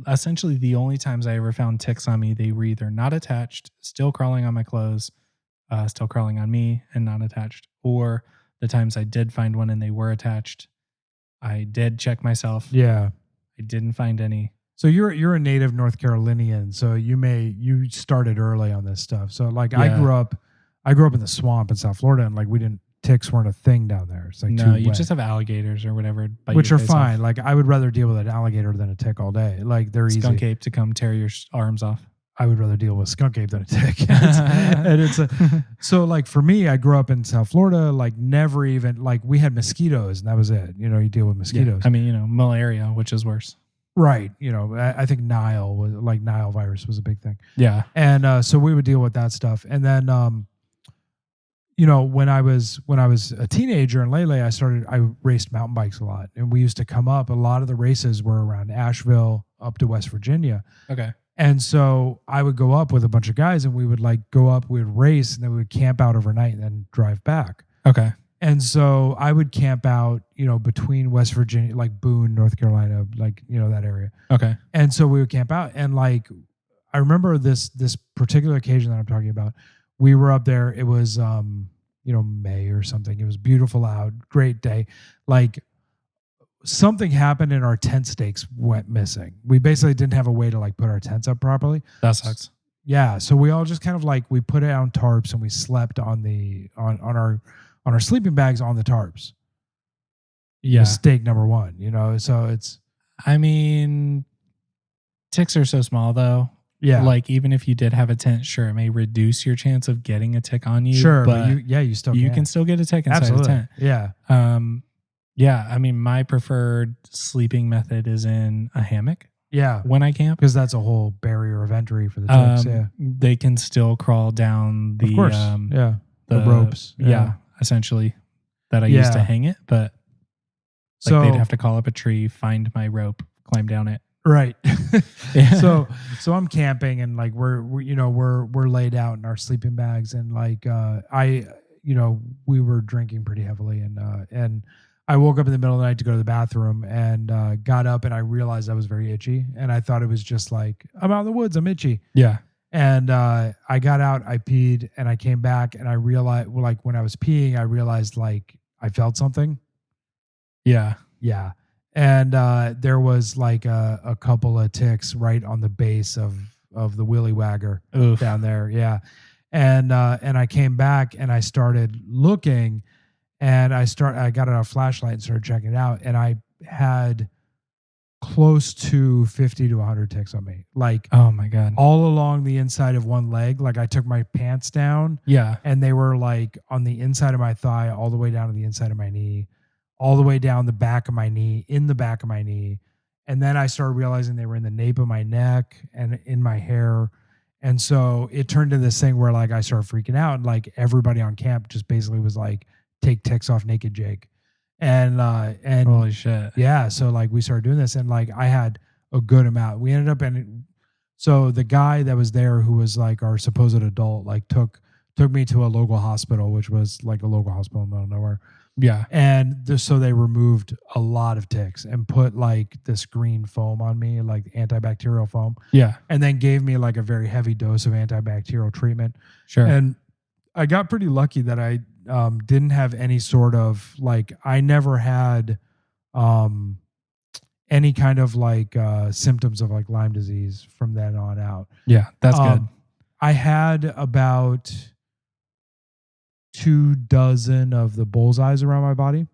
Speaker 1: essentially the only times I ever found ticks on me. They were either not attached, still crawling on my clothes, still crawling on me and not attached. Or the times I did find one and they were attached, I did check myself.
Speaker 2: Yeah.
Speaker 1: I didn't find any.
Speaker 2: So you're a native North Carolinian, so you started early on this stuff. So like I grew up in the swamp in South Florida, and like ticks weren't a thing down there. It's like
Speaker 1: no, you just have alligators or whatever,
Speaker 2: which are fine. Off. Like I would rather deal with an alligator than a tick all day. Like they're easy.
Speaker 1: Skunk ape to come tear your arms off.
Speaker 2: I would rather deal with skunk ape than a tick. So like for me, I grew up in South Florida, like never even like we had mosquitoes and that was it. You know, you deal with mosquitoes.
Speaker 1: Yeah. I mean, malaria, which is worse.
Speaker 2: Right. You know, I think Nile virus was a big thing.
Speaker 1: Yeah.
Speaker 2: And so we would deal with that stuff. And then, when I was a teenager in Lele, I raced mountain bikes a lot. And we used to come up. A lot of the races were around Asheville up to West Virginia.
Speaker 1: Okay.
Speaker 2: And so I would go up with a bunch of guys and we would like go up, we would race, and then we would camp out overnight and then drive back.
Speaker 1: Okay.
Speaker 2: And so I would camp out, between West Virginia, like Boone, North Carolina, like, that area.
Speaker 1: Okay.
Speaker 2: And so we would camp out. And like, I remember this particular occasion that I'm talking about. We were up there. It was, May or something. It was beautiful out. Great day. Like something happened and our tent stakes went missing. We basically didn't have a way to like put our tents up properly.
Speaker 1: That sucks.
Speaker 2: Yeah. So we all just kind of like, we put it on tarps and we slept on our sleeping bags on the tarps.
Speaker 1: Yeah.
Speaker 2: Mistake number one, so it's.
Speaker 1: I mean, ticks are so small though.
Speaker 2: Yeah.
Speaker 1: Like even if you did have a tent, sure, it may reduce your chance of getting a tick on you.
Speaker 2: Sure.
Speaker 1: But
Speaker 2: you
Speaker 1: can still get a tick inside
Speaker 2: Absolutely.
Speaker 1: a tent.
Speaker 2: Yeah.
Speaker 1: Yeah. I mean, my preferred sleeping method is in a hammock.
Speaker 2: Yeah.
Speaker 1: When I camp.
Speaker 2: Because that's a whole barrier of entry for the ticks. Yeah.
Speaker 1: They can still crawl down the,
Speaker 2: of course. The ropes.
Speaker 1: Yeah. Essentially that I used to hang it, but like they'd have to call up a tree, find my rope, climb down it.
Speaker 2: Right.
Speaker 1: Yeah.
Speaker 2: So I'm camping and like we're laid out in our sleeping bags and like we were drinking pretty heavily and I woke up in the middle of the night to go to the bathroom and got up and I realized I was very itchy and I thought it was just like I'm out in the woods, I'm itchy.
Speaker 1: Yeah.
Speaker 2: And I got out, I peed, and I came back, and I realized, like, when I was peeing, I realized, like, I felt something.
Speaker 1: Yeah.
Speaker 2: Yeah. And there was, like, a couple of ticks right on the base of the willy wagger down there. Yeah. And I came back, and I started looking, and I got out a flashlight and started checking it out, and I had close to 50 to 100 ticks on me. Like,
Speaker 1: oh my God.
Speaker 2: All along the inside of one leg. Like I took my pants down.
Speaker 1: Yeah.
Speaker 2: And they were like on the inside of my thigh, all the way down to the inside of my knee, all the way down the back of my knee, in the back of my knee. And then I started realizing they were in the nape of my neck and in my hair. And so it turned into this thing where like I started freaking out and like everybody on camp just basically was like, take ticks off Naked Jake. And
Speaker 1: holy shit.
Speaker 2: Yeah. So like we started doing this and like I had a good amount. We ended up so the guy that was there who was like our supposed adult, like took me to a local hospital, which was like a local hospital in the middle of nowhere.
Speaker 1: Yeah.
Speaker 2: And so they removed a lot of ticks and put like this green foam on me, like antibacterial foam.
Speaker 1: Yeah.
Speaker 2: And then gave me like a very heavy dose of antibacterial treatment.
Speaker 1: Sure.
Speaker 2: And I got pretty lucky that I didn't have any sort of like, I never had any kind of like symptoms of like Lyme disease from then on out.
Speaker 1: Yeah, that's good.
Speaker 2: I had about 24 of the bullseyes around my body,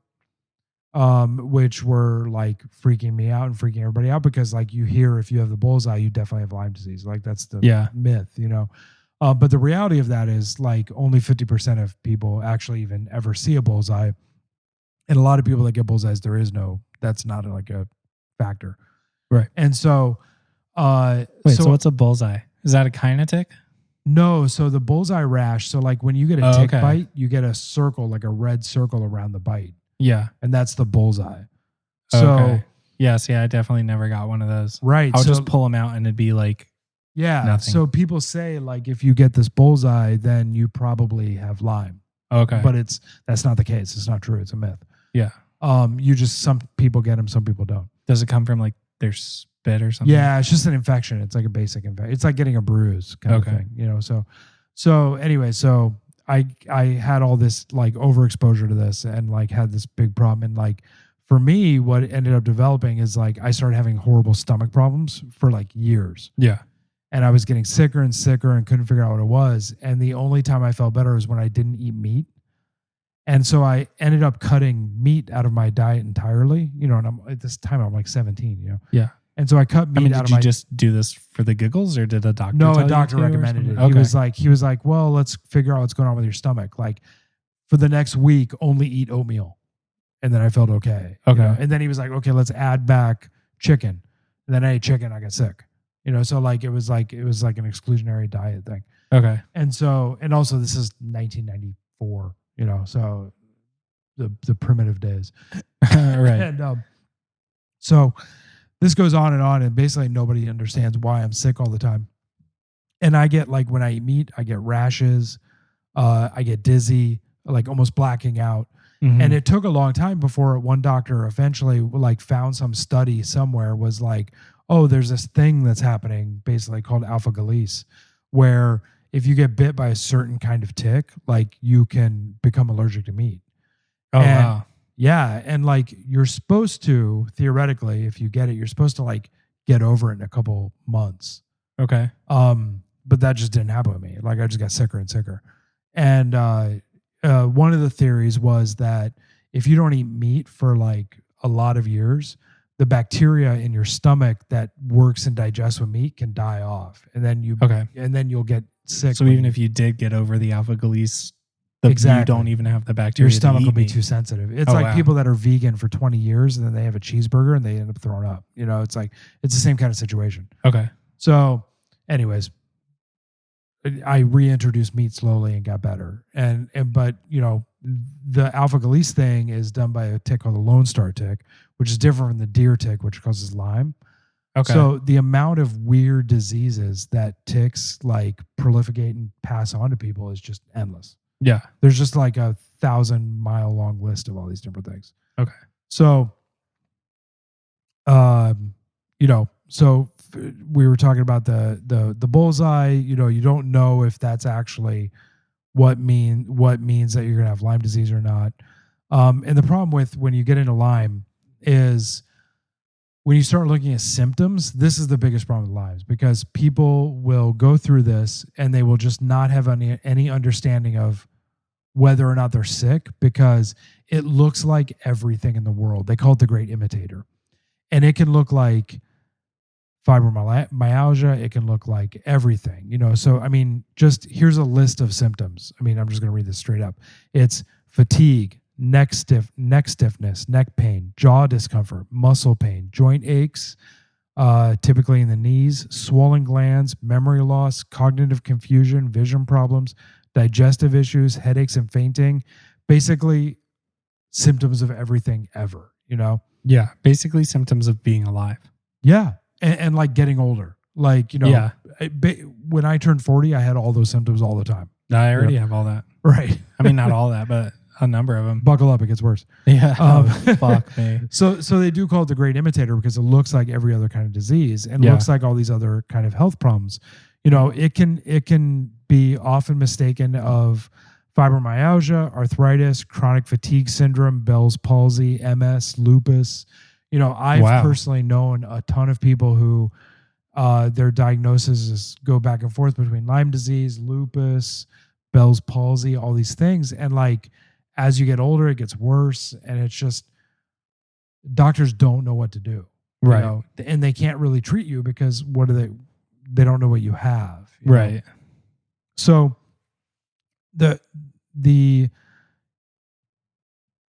Speaker 2: which were like freaking me out and freaking everybody out because like you hear if you have the bullseye, you definitely have Lyme disease. Like that's the myth, But the reality of that is like only 50% of people actually even ever see a bullseye. And a lot of people that get bullseyes, that's not like a factor.
Speaker 1: Right.
Speaker 2: And so,
Speaker 1: so what's a bullseye? Is that a kind of tick?
Speaker 2: No. So the bullseye rash. So like when you get a tick bite, you get a circle, like a red circle around the bite.
Speaker 1: Yeah.
Speaker 2: And that's the bullseye. So
Speaker 1: yeah, see, I definitely never got one of those.
Speaker 2: Right.
Speaker 1: I'll just pull them out and it'd be like, nothing.
Speaker 2: So people say like, if you get this bullseye, then you probably have Lyme.
Speaker 1: Okay.
Speaker 2: But that's not the case. It's not true. It's a myth.
Speaker 1: Yeah.
Speaker 2: Some people get them, some people don't.
Speaker 1: Does it come from like their spit or something?
Speaker 2: Yeah, it's just an infection. It's like a basic infection. It's like getting a bruise kind of thing, So anyway, I had all this like overexposure to this and like had this big problem. And like for me, what ended up developing is like I started having horrible stomach problems for like years.
Speaker 1: Yeah.
Speaker 2: And I was getting sicker and sicker and couldn't figure out what it was. And the only time I felt better was when I didn't eat meat. And so I ended up cutting meat out of my diet entirely, you know, and at this time I'm like 17, you know?
Speaker 1: Yeah.
Speaker 2: And so I cut meat out of my...
Speaker 1: Did you just do this for the giggles or did a doctor
Speaker 2: No,
Speaker 1: tell
Speaker 2: a doctor
Speaker 1: you to
Speaker 2: recommended it.
Speaker 1: Okay.
Speaker 2: He was like, well, let's figure out what's going on with your stomach. Like for the next week, only eat oatmeal. And then I felt okay.
Speaker 1: Okay.
Speaker 2: You know? And then he was like, okay, let's add back chicken. And then I ate chicken, I got sick. You know, so like it was like an exclusionary diet thing.
Speaker 1: Okay.
Speaker 2: And so, and also this is 1994, you know, so the primitive days.
Speaker 1: Right.
Speaker 2: And so this goes on, and basically nobody understands why I'm sick all the time. And I get like, when I eat meat, I get rashes, I get dizzy, like almost blacking out. Mm-hmm. And it took a long time before one doctor eventually like found some study somewhere was like, oh, there's this thing that's happening basically called alpha galese, where if you get bit by a certain kind of tick, like you can become allergic to meat.
Speaker 1: Oh, wow.
Speaker 2: Yeah. And like you're supposed to, theoretically, if you get it, you're supposed to like get over it in a couple months.
Speaker 1: Okay.
Speaker 2: But that just didn't happen with me. Like I just got sicker and sicker. And one of the theories was that if you don't eat meat for like a lot of years, the bacteria in your stomach that works and digests with meat can die off, and then you'll get sick.
Speaker 1: So even if you did get over the alpha galese, you don't even have the bacteria.
Speaker 2: Your stomach will be too sensitive. It's people that are vegan for 20 years and then they have a cheeseburger and they end up throwing up. You know, it's the same kind of situation.
Speaker 1: Okay.
Speaker 2: So, anyways, I reintroduced meat slowly and got better. But you know, the alpha galese thing is done by a tick called the Lone Star tick, which is different from the deer tick, which causes Lyme. Okay. So the amount of weird diseases that ticks like proliferate and pass on to people is just endless.
Speaker 1: Yeah.
Speaker 2: There's just like 1,000-mile long list of all these different things.
Speaker 1: Okay.
Speaker 2: So, you know, so we were talking about the bullseye. You know, you don't know if that's actually what means that you're gonna have Lyme disease or not. And the problem with when you get into Lyme is when you start looking at symptoms, this is the biggest problem with Lyme, because people will go through this and they will just not have any understanding of whether or not they're sick, because it looks like everything in the world. They call it the great imitator. And it can look like fibromyalgia. It can look like everything, you know? So, I mean, just here's a list of symptoms. I mean, I'm just going to read this straight up. It's fatigue, neck stiffness, neck pain, jaw discomfort, muscle pain, joint aches, typically in the knees, swollen glands, memory loss, cognitive confusion, vision problems, digestive issues, headaches and fainting, basically symptoms of everything ever, you know?
Speaker 1: Yeah. Basically symptoms of being alive.
Speaker 2: Yeah. And like getting older, like, you know, when I turned 40, I had all those symptoms all the time.
Speaker 1: I already have all that.
Speaker 2: Right.
Speaker 1: I mean, not all that, but a number of them.
Speaker 2: Buckle up, it gets worse.
Speaker 1: Yeah. Fuck me.
Speaker 2: So they do call it the great imitator because it looks like every other kind of disease and looks like all these other kind of health problems. You know, it can be often mistaken of fibromyalgia, arthritis, chronic fatigue syndrome, Bell's palsy, MS, lupus. You know, I've personally known a ton of people who their diagnoses go back and forth between Lyme disease, lupus, Bell's palsy, all these things. And like, as you get older, it gets worse. And it's just, doctors don't know what to do. Right. You know? And they can't really treat you because they don't know what you have.
Speaker 1: Right.
Speaker 2: Know? So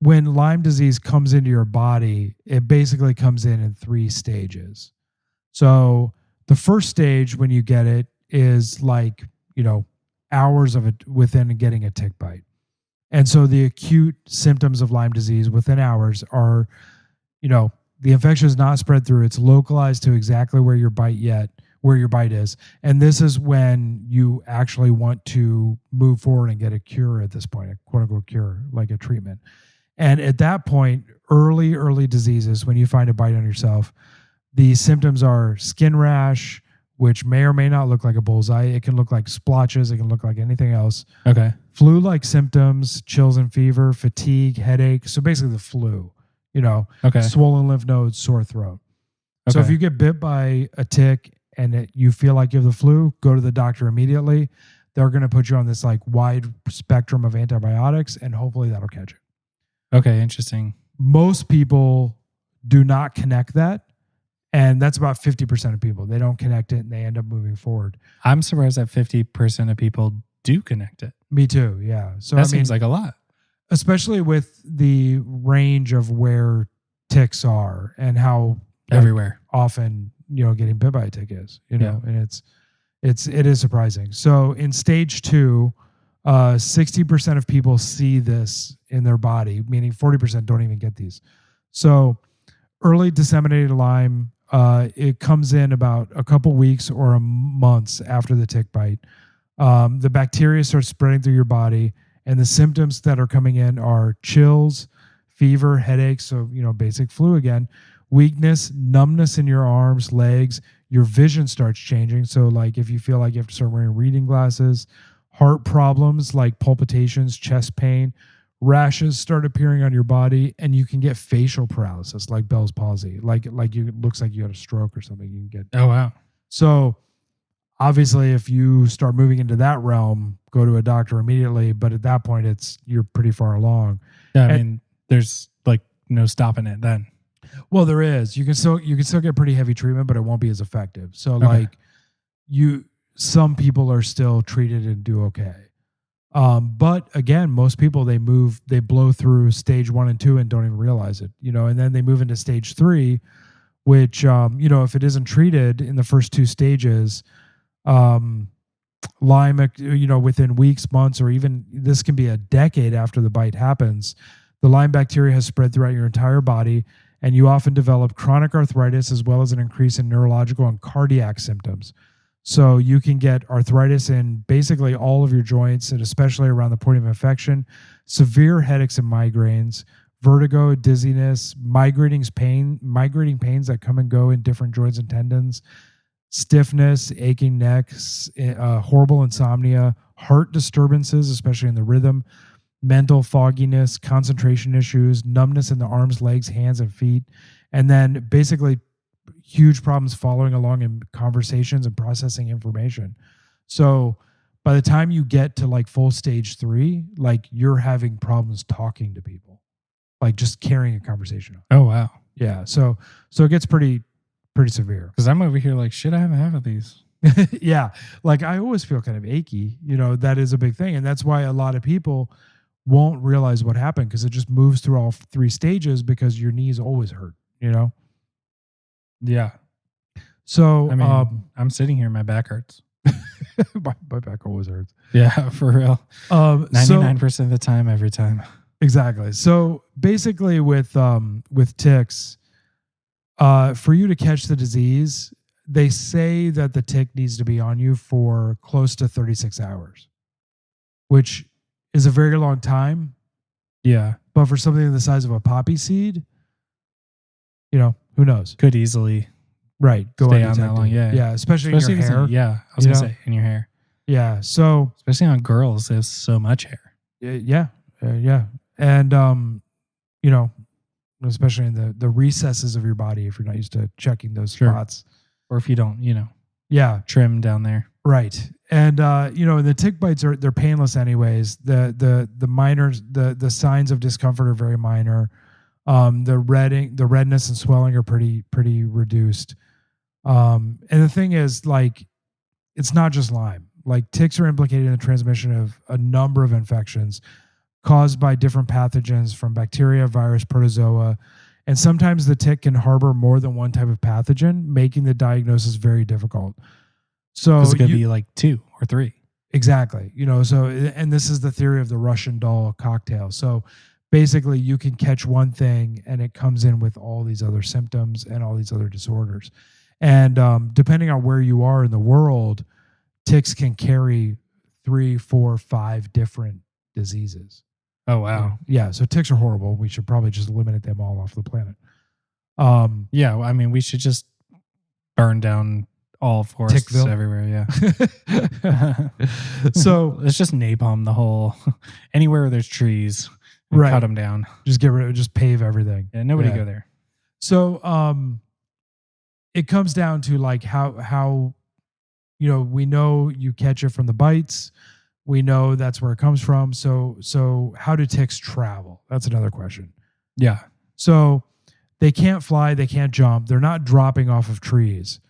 Speaker 2: when Lyme disease comes into your body, it basically comes in 3 stages. So the first stage when you get it is like, you know, hours of it within getting a tick bite. And so the acute symptoms of Lyme disease within hours are, you know, the infection is not spread through. It's localized to exactly where your bite is. And this is when you actually want to move forward and get a cure at this point, a quote unquote cure, like a treatment. And at that point, early diseases, when you find a bite on yourself, the symptoms are skin rash, which may or may not look like a bullseye. It can look like splotches. It can look like anything else.
Speaker 1: Okay.
Speaker 2: Flu-like symptoms, chills and fever, fatigue, headache. So basically the flu,
Speaker 1: Okay.
Speaker 2: swollen lymph nodes, sore throat. So
Speaker 1: Okay.
Speaker 2: if you get bit by a tick and you feel like you have the flu, go to the doctor immediately. They're going to put you on this like wide spectrum of antibiotics, and hopefully that'll catch it.
Speaker 1: Okay, interesting.
Speaker 2: Most people do not connect that, and that's about 50% of people. They don't connect it, and they end up moving forward.
Speaker 1: I'm surprised that 50% of people do connect it.
Speaker 2: Me too, yeah. So
Speaker 1: that seems like a lot.
Speaker 2: Especially with the range of where ticks are and how
Speaker 1: everywhere
Speaker 2: often, getting bit by a tick is, and it is surprising. So in stage 2, 60% of people see this in their body, meaning 40% don't even get these. So early disseminated Lyme, it comes in about a couple weeks or months after the tick bite. The bacteria starts spreading through your body, and the symptoms that are coming in are chills, fever, headaches, so basic flu again, weakness, numbness in your arms, legs. Your vision starts changing. So like if you feel like you have to start wearing reading glasses, heart problems like palpitations, chest pain, rashes start appearing on your body, and you can get facial paralysis like Bell's palsy. Like it looks like you had a stroke or something. You can get.
Speaker 1: Oh, wow.
Speaker 2: So obviously if you start moving into that realm, go to a doctor immediately. But at that point, you're pretty far along.
Speaker 1: Yeah, I mean, there's like no stopping it then.
Speaker 2: Well, there is. You can still get pretty heavy treatment, but it won't be as effective. So some people are still treated and do okay. But again, most people they blow through stage 1 and 2 and don't even realize it, and then they move into stage 3, which if it isn't treated in the first 2 stages, Lyme, within weeks, months, or even this can be a decade after the bite happens, the Lyme bacteria has spread throughout your entire body, and you often develop chronic arthritis as well as an increase in neurological and cardiac symptoms. So you can get arthritis in basically all of your joints, and especially around the point of infection, severe headaches and migraines, vertigo, dizziness, migrating pains that come and go in different joints and tendons, stiffness, aching necks, horrible insomnia, heart disturbances, especially in the rhythm, mental fogginess, concentration issues, numbness in the arms, legs, hands, and feet, and then basically huge problems following along in conversations and processing information. So by the time you get to like full stage 3, like you're having problems talking to people, like just carrying a conversation.
Speaker 1: Oh, wow.
Speaker 2: Yeah. So it gets pretty severe.
Speaker 1: Because I'm over here like, shit, I have half of these.
Speaker 2: Yeah. Like I always feel kind of achy, that is a big thing. And that's why a lot of people won't realize what happened, because it just moves through all 3 stages because your knees always hurt,
Speaker 1: Yeah.
Speaker 2: So
Speaker 1: I mean, I'm sitting here, my back hurts.
Speaker 2: my back always hurts.
Speaker 1: Yeah, for real. 99% of the time, every time.
Speaker 2: Exactly. So basically with ticks, for you to catch the disease, they say that the tick needs to be on you for close to 36 hours, which is a very long time.
Speaker 1: Yeah.
Speaker 2: But for something the size of a poppy seed, who knows?
Speaker 1: Could easily
Speaker 2: go
Speaker 1: stay on that long. Yeah.
Speaker 2: Yeah. Especially in your hair.
Speaker 1: Yeah. I was going to say in your hair.
Speaker 2: Yeah. So
Speaker 1: especially on girls, they have so much hair.
Speaker 2: Yeah. Yeah. And, especially in the recesses of your body, if you're not used to checking those spots.
Speaker 1: Or if you don't, trim down there.
Speaker 2: Right. And, the tick bites they're painless anyways. The signs of discomfort are very minor. The redness and swelling are pretty reduced. And the thing is, like, it's not just Lyme. Like, ticks are implicated in the transmission of a number of infections caused by different pathogens from bacteria, virus, protozoa. And sometimes the tick can harbor more than one type of pathogen, making the diagnosis very difficult. So
Speaker 1: it could be like 2 or 3.
Speaker 2: Exactly. And this is the theory of the Russian doll cocktail. So basically you can catch one thing and it comes in with all these other symptoms and all these other disorders. And depending on where you are in the world, ticks can carry 3, 4, 5 different diseases.
Speaker 1: Oh, wow.
Speaker 2: Yeah. So ticks are horrible. We should probably just eliminate them all off the planet.
Speaker 1: Yeah. I mean, we should just burn down all forests
Speaker 2: Tickville.
Speaker 1: everywhere. Yeah.
Speaker 2: So
Speaker 1: it's just napalm the whole anywhere where there's trees.
Speaker 2: Right.
Speaker 1: Cut them down.
Speaker 2: Just pave everything.
Speaker 1: Yeah, nobody go there.
Speaker 2: So it comes down to like how we know you catch it from the bites. We know that's where it comes from. So how do ticks travel? That's another question.
Speaker 1: Yeah.
Speaker 2: So they can't fly, they can't jump, they're not dropping off of trees.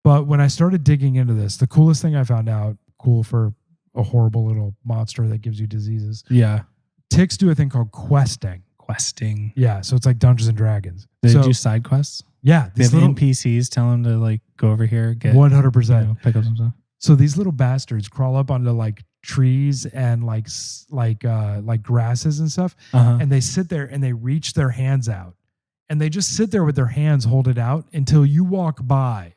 Speaker 2: But when I started digging into this, the coolest thing I found out, cool for a horrible little monster that gives you diseases.
Speaker 1: Yeah.
Speaker 2: Ticks do a thing called questing.
Speaker 1: Questing.
Speaker 2: Yeah. So it's like Dungeons and Dragons.
Speaker 1: They do side quests?
Speaker 2: Yeah.
Speaker 1: They have NPCs tell them to like go over here, get
Speaker 2: 100%.
Speaker 1: Pick up some stuff.
Speaker 2: So these little bastards crawl up onto like trees and like grasses and stuff. And they sit there and they reach their hands out. And they just sit there with their hands, hold it out until you walk by.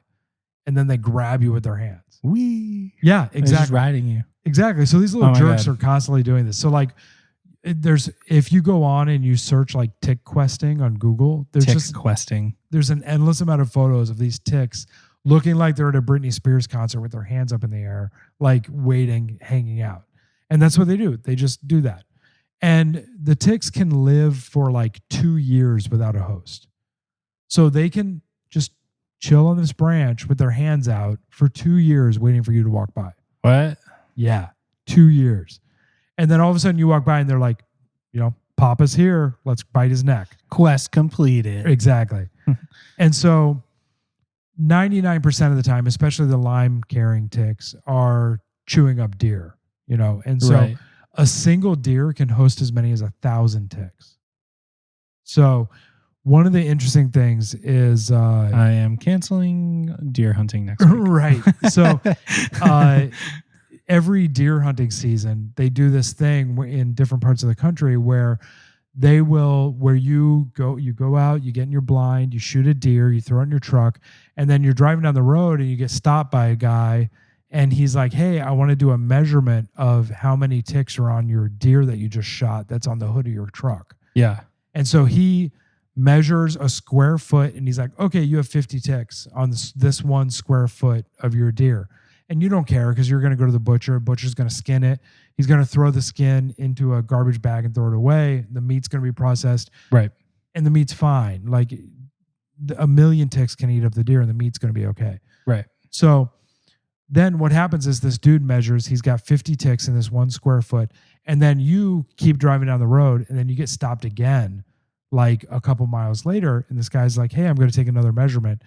Speaker 2: And then they grab you with their hands.
Speaker 1: Wee.
Speaker 2: Yeah, exactly.
Speaker 1: They're just riding you.
Speaker 2: Exactly. So these little jerks are constantly doing this. So like if you go on and you search like tick questing on Google, there's
Speaker 1: questing.
Speaker 2: There's an endless amount of photos of these ticks looking like they're at a Britney Spears concert with their hands up in the air, like waiting, hanging out. And that's what they do. They just do that. And the ticks can live for like 2 years without a host. So they can just chill on this branch with their hands out for 2 years waiting for you to walk by.
Speaker 1: What?
Speaker 2: Yeah, 2 years. And then all of a sudden you walk by and they're like, Papa's here. Let's bite his neck.
Speaker 1: Quest completed.
Speaker 2: Exactly. And so 99% of the time, especially the Lyme carrying ticks, are chewing up deer, and so a single deer can host as many as 1,000 ticks. So one of the interesting things is
Speaker 1: I am canceling deer hunting next week.
Speaker 2: Right. So every deer hunting season, they do this thing in different parts of the country where you go out, you get in your blind, you shoot a deer, you throw it in your truck, and then you're driving down the road and you get stopped by a guy and he's like, hey, I want to do a measurement of how many ticks are on your deer that you just shot that's on the hood of your truck.
Speaker 1: Yeah.
Speaker 2: And so he measures a square foot and he's like, okay, you have 50 ticks on this 1 square foot of your deer. And you don't care because you're going to go to the butcher. Butcher's going to skin it. He's going to throw the skin into a garbage bag and throw it away. The meat's going to be processed.
Speaker 1: Right.
Speaker 2: And the meat's fine. Like 1 million ticks can eat up the deer and the meat's going to be okay.
Speaker 1: Right.
Speaker 2: So then what happens is this dude measures, he's got 50 ticks in this 1 square foot. And then you keep driving down the road and then you get stopped again like a couple miles later. And this guy's like, hey, I'm going to take another measurement.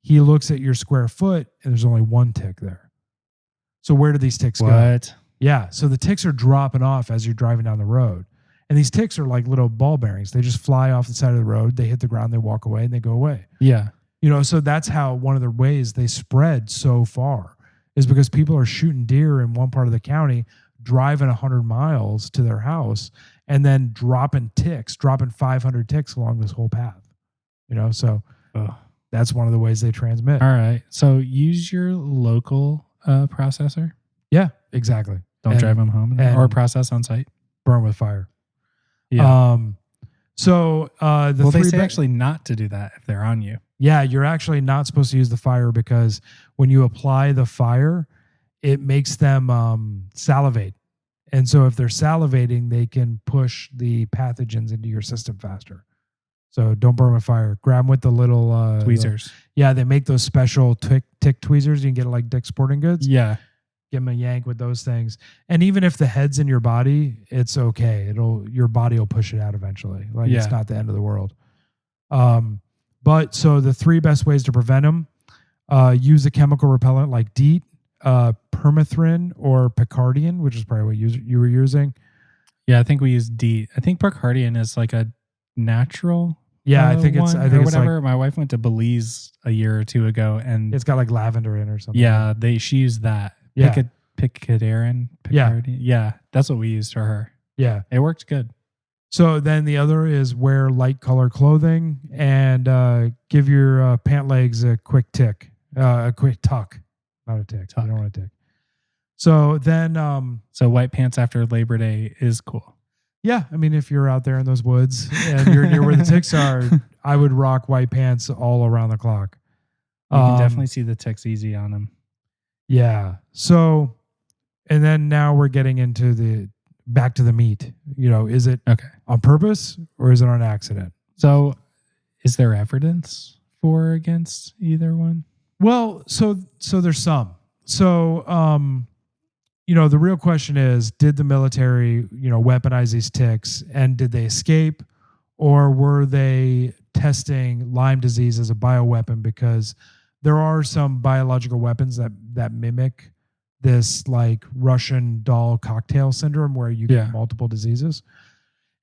Speaker 2: He looks at your square foot and there's only 1 tick there. So where do these ticks go?
Speaker 1: What?
Speaker 2: Yeah. So the ticks are dropping off as you're driving down the road. And these ticks are like little ball bearings. They just fly off the side of the road. They hit the ground, they walk away, and they go away.
Speaker 1: Yeah.
Speaker 2: So that's how one of the ways they spread so far is because people are shooting deer in one part of the county, driving 100 miles to their house, and then dropping 500 ticks along this whole path. So that's one of the ways they transmit.
Speaker 1: All right. So use your local processor.
Speaker 2: Yeah, exactly.
Speaker 1: Don't drive them home or process on site.
Speaker 2: Burn with fire.
Speaker 1: Yeah.
Speaker 2: They
Speaker 1: say actually not to do that if they're on you.
Speaker 2: Yeah, you're actually not supposed to use the fire because when you apply the fire, it makes them salivate. And so if they're salivating, they can push the pathogens into your system faster. So don't burn with fire. Grab them with the little
Speaker 1: tweezers.
Speaker 2: They make those special tick tweezers. You can get it like Dick's Sporting Goods.
Speaker 1: Yeah.
Speaker 2: Give them a yank with those things. And even if the head's in your body, it's okay. Your body will push it out eventually. It's not the end of the world. But so the 3 best ways to prevent them, use a chemical repellent like DEET, permethrin, or picardian, which is probably what you were using.
Speaker 1: Yeah, I think we use DEET. I think picardian is like a natural.
Speaker 2: Yeah, I think it's
Speaker 1: whatever. My wife went to Belize a year or 2 ago, and
Speaker 2: it's got like lavender in or something.
Speaker 1: Yeah, she used that.
Speaker 2: Yeah,
Speaker 1: Picardian. Yeah, that's what we used for her.
Speaker 2: Yeah,
Speaker 1: it worked good.
Speaker 2: So then the other is wear light color clothing and give your pant legs a quick tuck, not a tick. I don't want a tick. So then,
Speaker 1: so white pants after Labor Day is cool.
Speaker 2: Yeah, I mean, if you're out there in those woods and you're near where the ticks are, I would rock white pants all around the clock.
Speaker 1: You can definitely see the ticks easy on him.
Speaker 2: Yeah. So, and then now we're getting into back to the meat. Is it on purpose or is it on accident?
Speaker 1: So, is there evidence for or against either one?
Speaker 2: Well, so there's some. So, the real question is, did the military, weaponize these ticks, and did they escape, or were they testing Lyme disease as a bioweapon? Because there are some biological weapons that mimic this like Russian doll cocktail syndrome where you get multiple diseases.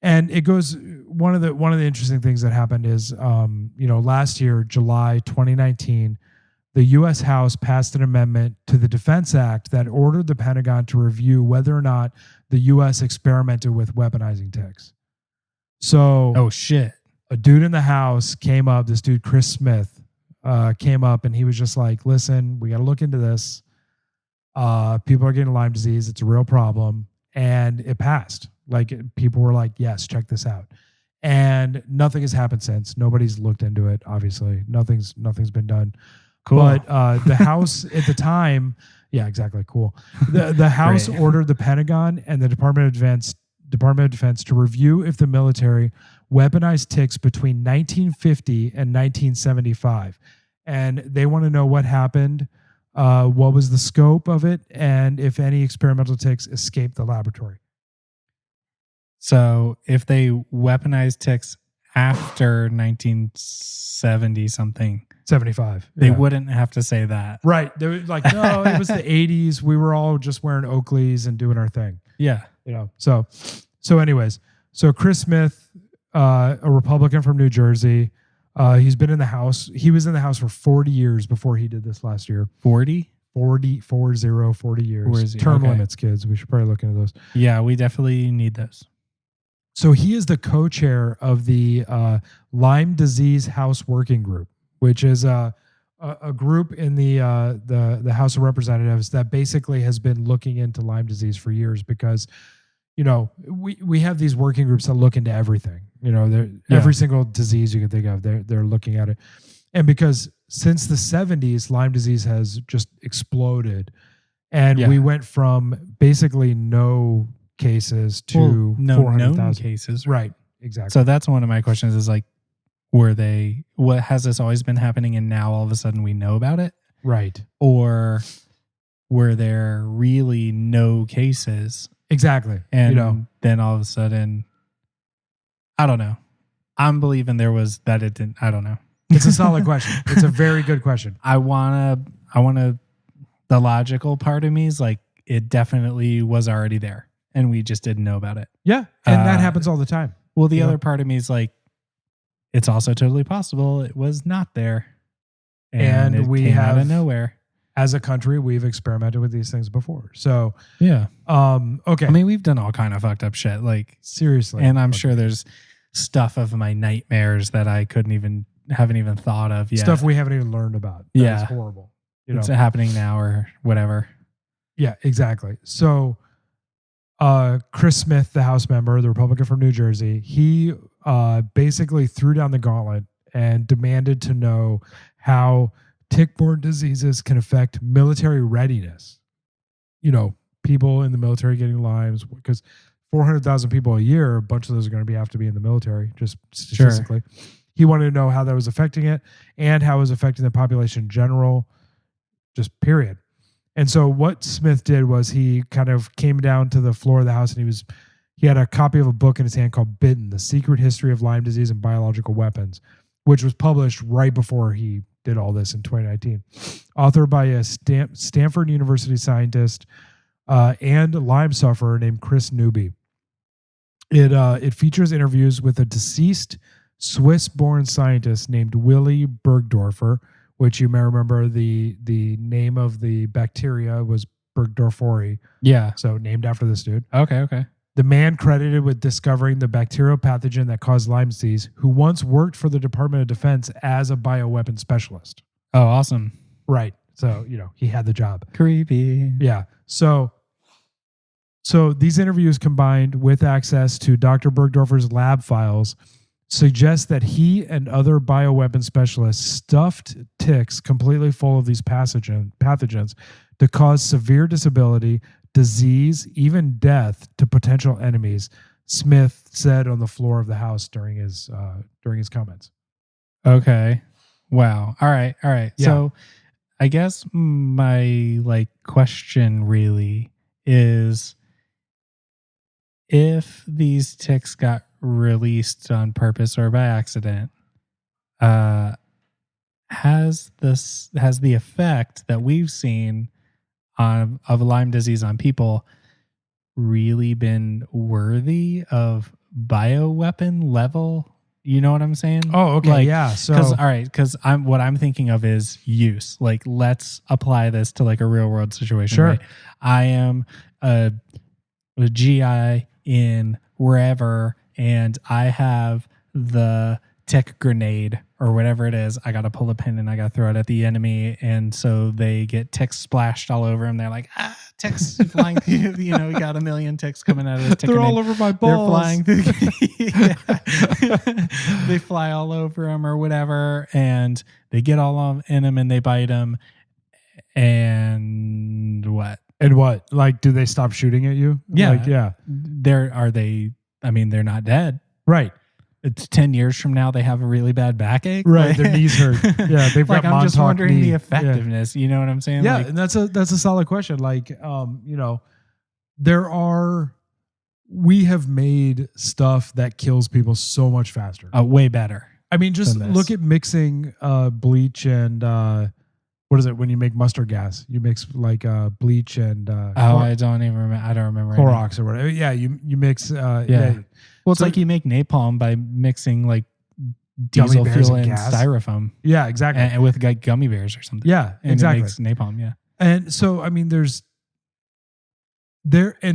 Speaker 2: And it goes, one of the interesting things that happened is, last year, July 2019, the U.S. House passed an amendment to the Defense Act that ordered the Pentagon to review whether or not the U.S. experimented with weaponizing ticks. So,
Speaker 1: oh shit,
Speaker 2: a dude in the House came up. This dude, Chris Smith, came up, and he was just like, "Listen, we got to look into this. People are getting Lyme disease. It's a real problem," and it passed. Like people were like, "Yes, check this out." And nothing has happened since. Nobody's looked into it. Obviously, nothing's been done.
Speaker 1: Cool.
Speaker 2: But the House at the time, yeah, exactly, cool. The House ordered the Pentagon and the Department of Defense to review if the military weaponized ticks between 1950 and 1975, and they want to know what happened, what was the scope of it, and if any experimental ticks escaped the laboratory.
Speaker 1: So, if they weaponized ticks after 1970 something.
Speaker 2: 75.
Speaker 1: They wouldn't have to say that.
Speaker 2: Right. They were like, no, it was the 80s. We were all just wearing Oakleys and doing our thing.
Speaker 1: Yeah.
Speaker 2: So anyways, so Chris Smith, a Republican from New Jersey, he's been in the House. He was in the House for 40 years before he did this last year. 40? 40 years. 40 Term limits, kids. We should probably look into those.
Speaker 1: Yeah, we definitely need those.
Speaker 2: So he is the co-chair of the Lyme Disease House Working Group, which is a group in the House of Representatives that basically has been looking into Lyme disease for years because, we have these working groups that look into everything. Every single disease you can think of, they're looking at it. And because since the 70s, Lyme disease has just exploded. And we went from basically no cases to
Speaker 1: no
Speaker 2: 400,000
Speaker 1: cases.
Speaker 2: Right, exactly.
Speaker 1: So that's one of my questions is like, what has this always been happening and now all of a sudden we know about it?
Speaker 2: Right.
Speaker 1: Or were there really no cases?
Speaker 2: Exactly.
Speaker 1: And then all of a sudden, I don't know. I'm believing there was that it didn't. I don't know.
Speaker 2: It's a solid question. It's a very good question.
Speaker 1: I want to, the logical part of me is like, it definitely was already there and we just didn't know about it.
Speaker 2: Yeah. And that happens all the time.
Speaker 1: Well, the other part of me is like, it's also totally possible it was not there. And it
Speaker 2: we
Speaker 1: came
Speaker 2: have,
Speaker 1: out of nowhere.
Speaker 2: As a country, we've experimented with these things before. So,
Speaker 1: yeah.
Speaker 2: Okay.
Speaker 1: I mean, we've done all kind of fucked up shit. Like,
Speaker 2: seriously.
Speaker 1: And I'm sure there's stuff of my nightmares that I haven't even thought of yet.
Speaker 2: Stuff we haven't even learned about. That is horrible.
Speaker 1: It's happening now or whatever.
Speaker 2: Yeah, exactly. So, Chris Smith, the House member, the Republican from New Jersey, he basically threw down the gauntlet and demanded to know how tick-borne diseases can affect military readiness. People in the military getting Lymes, because 400,000 people a year, a bunch of those are going to have to be in the military, just statistically. Sure. He wanted to know how that was affecting it and how it was affecting the population in general, just period. And so what Smith did was he kind of came down to the floor of the House and he had a copy of a book in his hand called Bitten, The Secret History of Lyme Disease and Biological Weapons, which was published right before he did all this in 2019. Authored by a Stanford University scientist and Lyme sufferer named Chris Newby. It features interviews with a deceased Swiss-born scientist named Willy Bergdorfer, which you may remember the name of the bacteria was Bergdorferi.
Speaker 1: Yeah.
Speaker 2: So named after this dude.
Speaker 1: Okay.
Speaker 2: The man credited with discovering the bacterial pathogen that caused Lyme disease, who once worked for the Department of Defense as a bioweapon specialist.
Speaker 1: Oh, awesome.
Speaker 2: Right. So, he had the job.
Speaker 1: Creepy.
Speaker 2: Yeah. So these interviews combined with access to Dr. Bergdorfer's lab files suggests that he and other bioweapon specialists stuffed ticks completely full of these pathogens to cause severe disability, disease, even death to potential enemies, Smith said on the floor of the House during his comments.
Speaker 1: Okay. Wow. All right. Yeah. So I guess my question really is, if these ticks got released on purpose or by accident, has the effect that we've seen of Lyme disease on people really been worthy of bioweapon level? You know what I'm saying?
Speaker 2: Oh, okay. So,
Speaker 1: because what I'm thinking of is use. Let's apply this to a real world situation.
Speaker 2: Sure.
Speaker 1: Right? I am a GI in wherever, and I have the tick grenade or whatever it is. I got to pull a pin and I got to throw it at the enemy, and so they get ticks splashed all over them. They're like, ticks flying through. We got a million ticks coming out of this tick
Speaker 2: They're
Speaker 1: grenade.
Speaker 2: all over my balls.
Speaker 1: They're flying through. They fly all over them or whatever, and they get all in them and they bite them. And what?
Speaker 2: And what? Do they stop shooting at you?
Speaker 1: Yeah. They're not dead.
Speaker 2: Right.
Speaker 1: It's 10 years from now, they have a really bad backache.
Speaker 2: Right. Their knees hurt. Yeah. They've got
Speaker 1: I'm just wondering the effectiveness.
Speaker 2: Yeah.
Speaker 1: You know what I'm saying?
Speaker 2: Yeah. And that's a solid question. We have made stuff that kills people so much faster.
Speaker 1: Way better.
Speaker 2: I mean, just look at mixing bleach and what is it when you make mustard gas? You mix bleach and
Speaker 1: I don't remember
Speaker 2: Clorox or whatever. Yeah, you mix
Speaker 1: Well, it's you make napalm by mixing diesel fuel and styrofoam.
Speaker 2: Yeah, exactly.
Speaker 1: And with gummy bears or something.
Speaker 2: Yeah,
Speaker 1: and
Speaker 2: exactly.
Speaker 1: It makes napalm. Yeah.
Speaker 2: And so I mean, and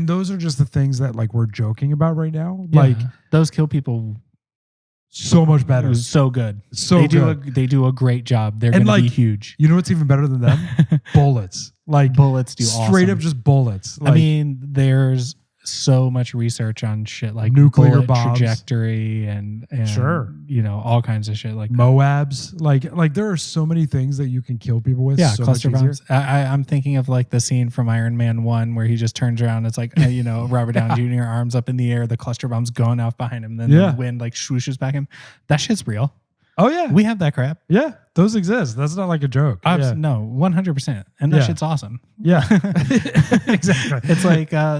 Speaker 2: those are just the things that we're joking about right now.
Speaker 1: Yeah. Those kill people
Speaker 2: so much better.
Speaker 1: So good. They do a great job. They're going to be huge.
Speaker 2: You know what's even better than them? Bullets.
Speaker 1: Bullets do
Speaker 2: straight up just bullets.
Speaker 1: I mean, there's so much research on shit
Speaker 2: nuclear bombs,
Speaker 1: trajectory and
Speaker 2: sure,
Speaker 1: all kinds of shit
Speaker 2: Moabs. There are so many things that you can kill people with.
Speaker 1: Yeah,
Speaker 2: so
Speaker 1: cluster bombs. I'm thinking of the scene from Iron Man 1 where he just turns around. It's Robert Downey Jr. arms up in the air, the cluster bomb's going off behind him, then the wind swooshes back him. That shit's real.
Speaker 2: Oh yeah,
Speaker 1: we have that crap.
Speaker 2: Yeah, those exist. That's not a joke.
Speaker 1: No, 100%, and that shit's awesome.
Speaker 2: Yeah, exactly.
Speaker 1: It's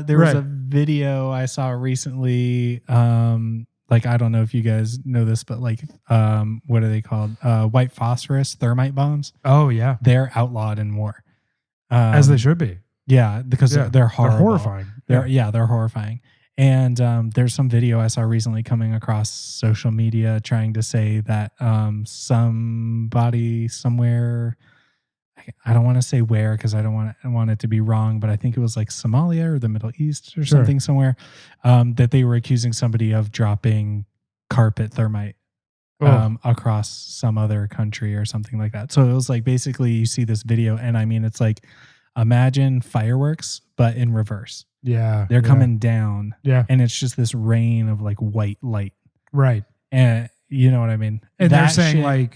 Speaker 1: there was a video I saw recently. I don't know if you guys know this, but what are they called? White phosphorus thermite bombs.
Speaker 2: Oh yeah,
Speaker 1: they're outlawed in war,
Speaker 2: as they should be.
Speaker 1: Yeah, because they're horrible.
Speaker 2: They're horrifying.
Speaker 1: They're horrifying. And there's some video I saw recently coming across social media trying to say that somebody somewhere, I don't want to say where because I don't want it to be wrong, but I think it was Somalia or the Middle East or something somewhere, that they were accusing somebody of dropping carpet thermite across some other country or something like that. So it was basically you see this video and I mean, it's imagine fireworks, but in reverse.
Speaker 2: Yeah.
Speaker 1: They're coming down.
Speaker 2: Yeah.
Speaker 1: And it's just this rain of white light.
Speaker 2: Right.
Speaker 1: And you know what I mean?
Speaker 2: And they're saying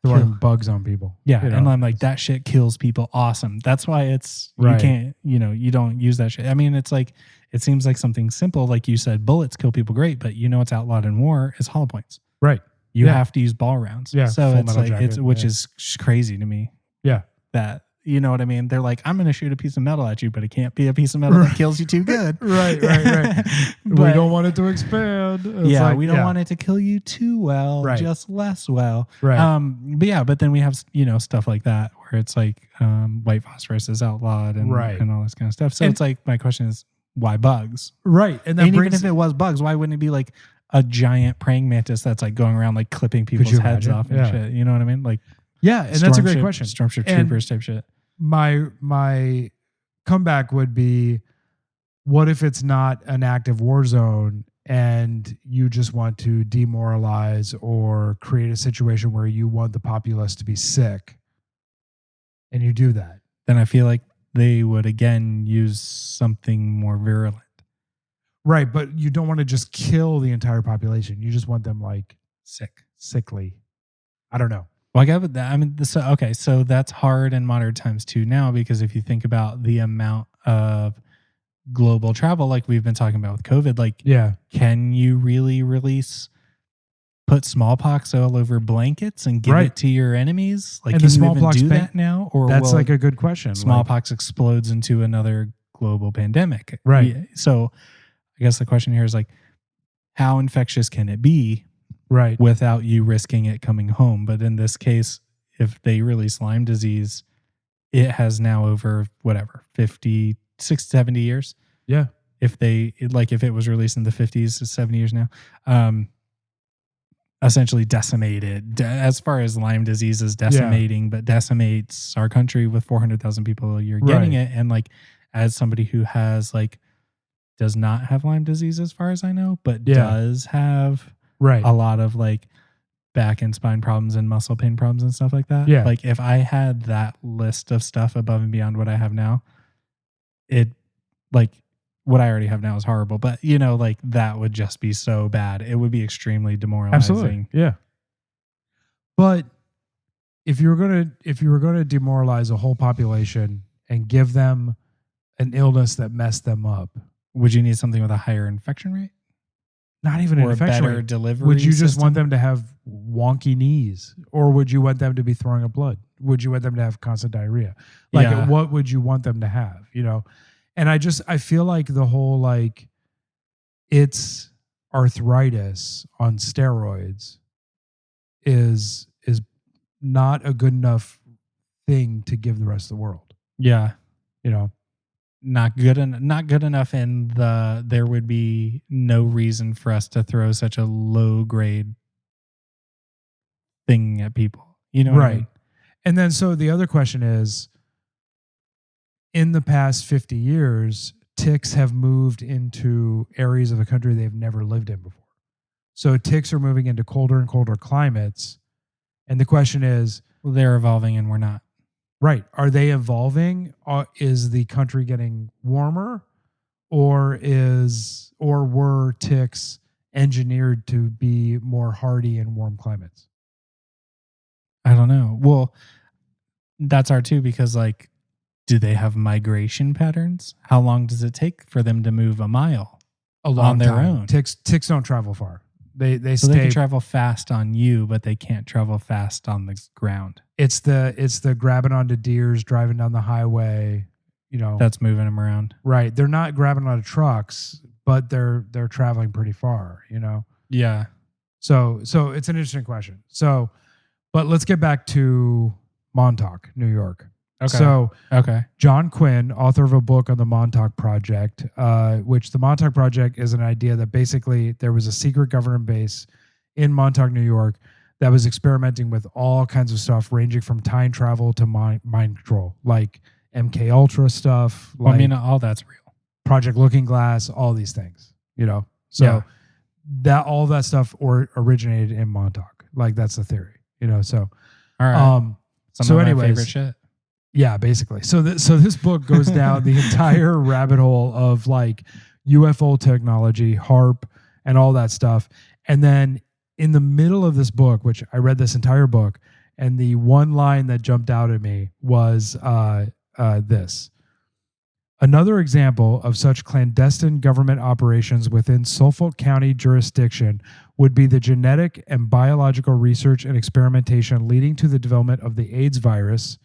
Speaker 2: throwing bugs on people.
Speaker 1: Yeah. And I'm that shit kills people. Awesome. That's why it's, you can't, you don't use that shit. I mean, it's it seems like something simple. Like you said, bullets kill people great, but it's outlawed in war is hollow points.
Speaker 2: Right.
Speaker 1: You have to use ball rounds.
Speaker 2: Yeah.
Speaker 1: So it's which is crazy to me.
Speaker 2: Yeah.
Speaker 1: That, you know what I mean? They're I'm going to shoot a piece of metal at you, but it can't be a piece of metal that kills you too good.
Speaker 2: Right. We don't want it to expand.
Speaker 1: We don't want it to kill you too well, just less well.
Speaker 2: Right.
Speaker 1: But then we have, stuff like that where it's white phosphorus is outlawed and all this kind of stuff. So it's my question is, why bugs?
Speaker 2: Right. And
Speaker 1: even if it was bugs, why wouldn't it be a giant praying mantis that's going around clipping people's heads off and shit? You know what I mean?
Speaker 2: Yeah, and that's a great question.
Speaker 1: Stormship troopers type shit.
Speaker 2: My comeback would be, what if it's not an active war zone and you just want to demoralize or create a situation where you want the populace to be sick and you do that?
Speaker 1: Then I feel like they would again use something more virulent.
Speaker 2: Right, but you don't want to just kill the entire population. You just want them like sickly. I don't know.
Speaker 1: Well, I get that. I mean, so that's hard in modern times too now, because if you think about the amount of global travel, like we've been talking about with COVID, like, can you really put smallpox all over blankets and give it to your enemies? Like,
Speaker 2: and
Speaker 1: can
Speaker 2: the
Speaker 1: you even
Speaker 2: smallpox
Speaker 1: do that now? Or
Speaker 2: that's like a good question.
Speaker 1: Smallpox explodes into another global pandemic,
Speaker 2: right?
Speaker 1: So, I guess the question here is like, how infectious can it be?
Speaker 2: Right.
Speaker 1: Without you risking it coming home. But in this case, if they release Lyme disease, it has now over 50, 60, 70 years.
Speaker 2: Yeah.
Speaker 1: If it was released in the 50s, it's 70 years now. Essentially decimated as far as Lyme disease is decimating, but decimates our country with 400,000 people a year getting it. And like, as somebody who has does not have Lyme disease as far as I know, but does have a lot of like back and spine problems and muscle pain problems and stuff like that.
Speaker 2: Yeah.
Speaker 1: Like, if I had that list of stuff above and beyond what I have now, what I already have now is horrible, but that would just be so bad. It would be extremely demoralizing.
Speaker 2: Absolutely. Yeah. But if you were going to demoralize a whole population and give them an illness that messed them up,
Speaker 1: would you need something with a higher infection rate?
Speaker 2: Not even an infection
Speaker 1: better
Speaker 2: rate.
Speaker 1: Delivery
Speaker 2: Would you
Speaker 1: system?
Speaker 2: just want them to have wonky knees, or would you want them to be throwing up blood? Would you want them to have constant diarrhea? What would you want them to have? And I feel like the whole it's arthritis on steroids is not a good enough thing to give the rest of the world.
Speaker 1: Yeah. Not good enough, and there would be no reason for us to throw such a low grade thing at people. Right.
Speaker 2: What I mean? And then so the other question is, in the past 50 years, ticks have moved into areas of the country they've never lived in before. So ticks are moving into colder and colder climates. And the question is,
Speaker 1: well, they're evolving and we're not.
Speaker 2: Right. Are they evolving? Is the country getting warmer, or were ticks engineered to be more hardy in warm climates?
Speaker 1: I don't know. Well, that's hard too, because do they have migration patterns? How long does it take for them to move a mile on their own?
Speaker 2: Ticks don't travel far. They
Speaker 1: can travel fast on you, but they can't travel fast on the ground.
Speaker 2: It's the grabbing onto deers, driving down the highway,
Speaker 1: that's moving them around.
Speaker 2: Right. They're not grabbing onto trucks, but they're traveling pretty far,
Speaker 1: Yeah.
Speaker 2: So it's an interesting question. But let's get back to Montauk, New York.
Speaker 1: Okay.
Speaker 2: John Quinn, author of a book on the Montauk Project, which the Montauk Project is an idea that basically there was a secret government base in Montauk, New York, that was experimenting with all kinds of stuff, ranging from time travel to mind control, like MK Ultra stuff.
Speaker 1: All that's real.
Speaker 2: Project Looking Glass, all these things, that all that stuff originated in Montauk. That's the theory, So,
Speaker 1: all right. Some of my
Speaker 2: anyways,
Speaker 1: favorite shit.
Speaker 2: Yeah, basically. So this book goes down the entire rabbit hole of UFO technology, HARP, and all that stuff. And then in the middle of this book, which I read this entire book, and the one line that jumped out at me was this. Another example of such clandestine government operations within Suffolk County jurisdiction would be the genetic and biological research and experimentation leading to the development of the AIDS virus,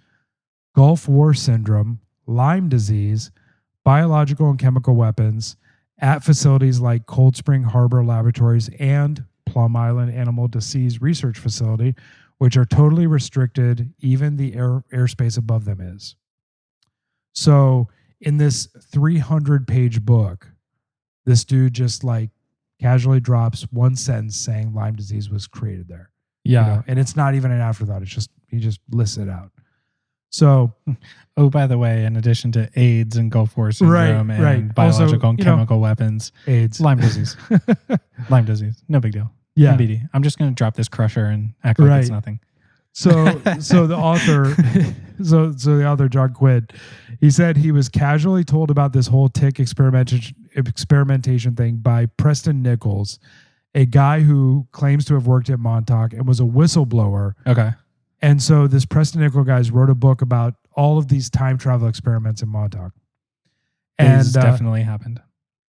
Speaker 2: Gulf War syndrome, Lyme disease, biological and chemical weapons at facilities like Cold Spring Harbor Laboratories and Plum Island Animal Disease Research Facility, which are totally restricted, even the airspace above them is. So in this 300-page book, this dude just casually drops one sentence saying Lyme disease was created there.
Speaker 1: Yeah.
Speaker 2: And it's not even an afterthought. It's just, he just lists it out. So,
Speaker 1: by the way, in addition to AIDS and Gulf War syndrome and biological and chemical weapons,
Speaker 2: AIDS,
Speaker 1: Lyme disease, no big deal.
Speaker 2: Yeah,
Speaker 1: MBD. I'm just going to drop this crusher and act like it's nothing.
Speaker 2: So the author, John Quinn, He said he was casually told about this whole tick experimentation thing by Preston Nichols, a guy who claims to have worked at Montauk and was a whistleblower.
Speaker 1: Okay.
Speaker 2: And so this Preston Nichols guy wrote a book about all of these time travel experiments in Montauk. And
Speaker 1: this definitely happened.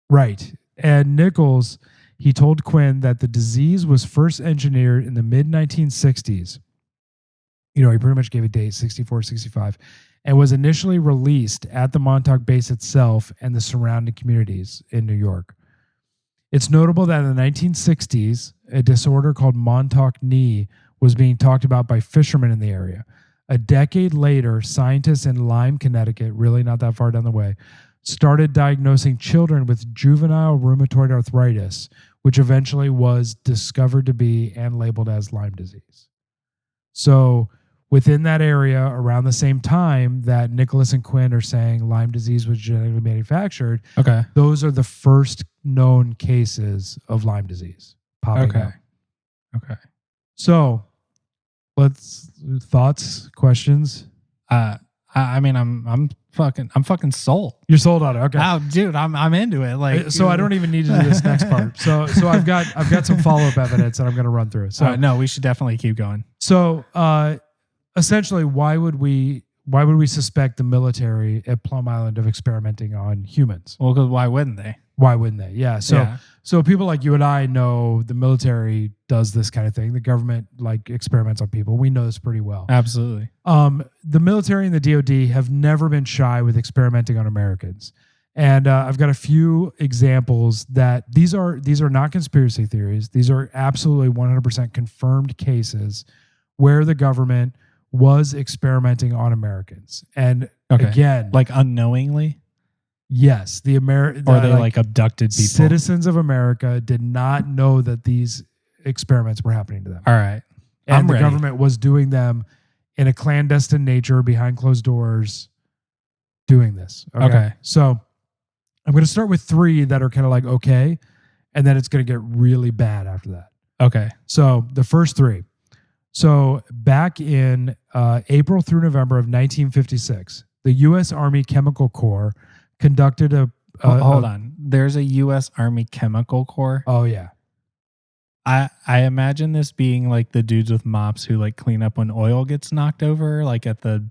Speaker 2: Right. And Nichols, he told Quinn that the disease was first engineered in the mid-1960s. He pretty much gave a date, 64, 65, and was initially released at the Montauk base itself and the surrounding communities in New York. It's notable that in the 1960s, a disorder called Montauk knee was being talked about by fishermen in the area. A decade later, scientists in Lyme, Connecticut, really not that far down the way, started diagnosing children with juvenile rheumatoid arthritis, which eventually was discovered to be and labeled as Lyme disease. So within that area, around the same time that Nicholas and Quinn are saying Lyme disease was genetically manufactured,
Speaker 1: okay,
Speaker 2: those are the first known cases of Lyme disease popping up.
Speaker 1: Okay.
Speaker 2: So thoughts, questions?
Speaker 1: I mean, I'm fucking sold.
Speaker 2: You're sold on it. Okay.
Speaker 1: Oh, dude, I'm into it. Like,
Speaker 2: so I don't even need to do this next part. So I've got some follow-up evidence that I'm going to run through. So
Speaker 1: no, we should definitely keep going.
Speaker 2: So essentially, why would we suspect the military at Plum Island of experimenting on humans?
Speaker 1: Well, because why wouldn't they?
Speaker 2: Why wouldn't they? Yeah. So people like you and I know the military does this kind of thing. The government experiments on people. We know this pretty well.
Speaker 1: Absolutely.
Speaker 2: The military and the DoD have never been shy with experimenting on Americans. And I've got a few examples that these are not conspiracy theories. These are absolutely 100% confirmed cases where the government was experimenting on Americans. And again,
Speaker 1: like unknowingly.
Speaker 2: Yes,
Speaker 1: or they abducted people.
Speaker 2: Citizens of America did not know that these experiments were happening to them.
Speaker 1: All right,
Speaker 2: and the government was doing them in a clandestine nature, behind closed doors, doing this. Okay. So I'm going to start with 3 that are kind of okay, and then it's going to get really bad after that.
Speaker 1: Okay.
Speaker 2: So the first 3. So back in April through November of 1956, the U.S. Army Chemical Corps conducted
Speaker 1: hold on. There's a U.S. Army Chemical Corps.
Speaker 2: Oh yeah.
Speaker 1: I imagine this being like the dudes with mops who clean up when oil gets knocked over, at the,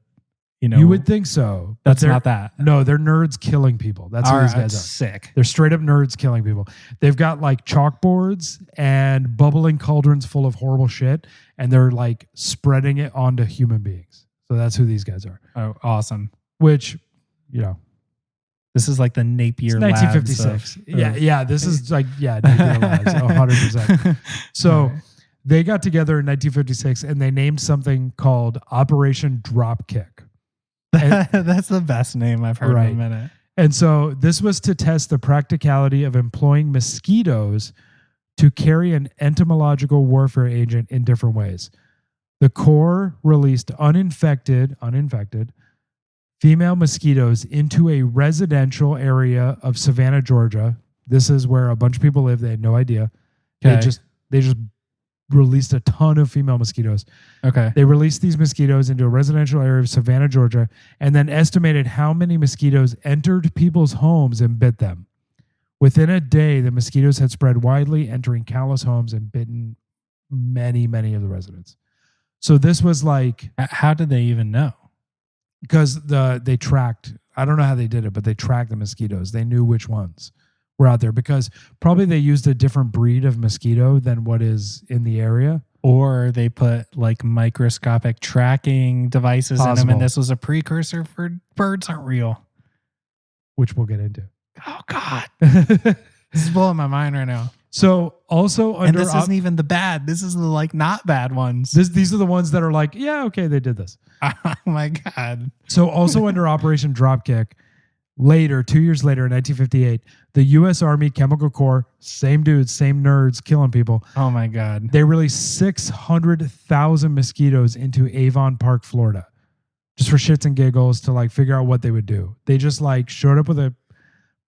Speaker 2: You would think so.
Speaker 1: That's not that.
Speaker 2: No, they're nerds killing people. That's who these guys are.
Speaker 1: Sick.
Speaker 2: They're straight up nerds killing people. They've got chalkboards and bubbling cauldrons full of horrible shit, and they're spreading it onto human beings. So that's who these guys are.
Speaker 1: Oh, awesome.
Speaker 2: Which,
Speaker 1: this is the Napier
Speaker 2: Labs. 1956. Yeah. This is Napier Labs, 100%. So they got together in 1956 and they named something called Operation Dropkick.
Speaker 1: That's the best name I've heard in a minute.
Speaker 2: And so this was to test the practicality of employing mosquitoes to carry an entomological warfare agent in different ways. The Corps released uninfected female mosquitoes into a residential area of Savannah, Georgia. This is where a bunch of people live. They had no idea. Okay. They just released a ton of female mosquitoes.
Speaker 1: Okay.
Speaker 2: They released these mosquitoes into a residential area of Savannah, Georgia, and then estimated how many mosquitoes entered people's homes and bit them. Within a day, the mosquitoes had spread widely, entering countless homes and bitten many, many of the residents. So this was
Speaker 1: how did they even know?
Speaker 2: Because they tracked, I don't know how they did it, but they tracked the mosquitoes. They knew which ones were out there because probably they used a different breed of mosquito than what is in the area.
Speaker 1: Or they put microscopic tracking devices in them, and this was a precursor for birds aren't real.
Speaker 2: Which we'll get into.
Speaker 1: Oh, God. This is blowing my mind right now.
Speaker 2: So also under...
Speaker 1: And this isn't even the bad. This is the not bad ones.
Speaker 2: These are the ones that are yeah, okay, they did this.
Speaker 1: Oh, my God.
Speaker 2: So also under Operation Dropkick, 2 years later in 1958, the U.S. Army Chemical Corps, same dudes, same nerds, killing people.
Speaker 1: Oh, my God.
Speaker 2: They released 600,000 mosquitoes into Avon Park, Florida, just for shits and giggles to figure out what they would do. They just showed up with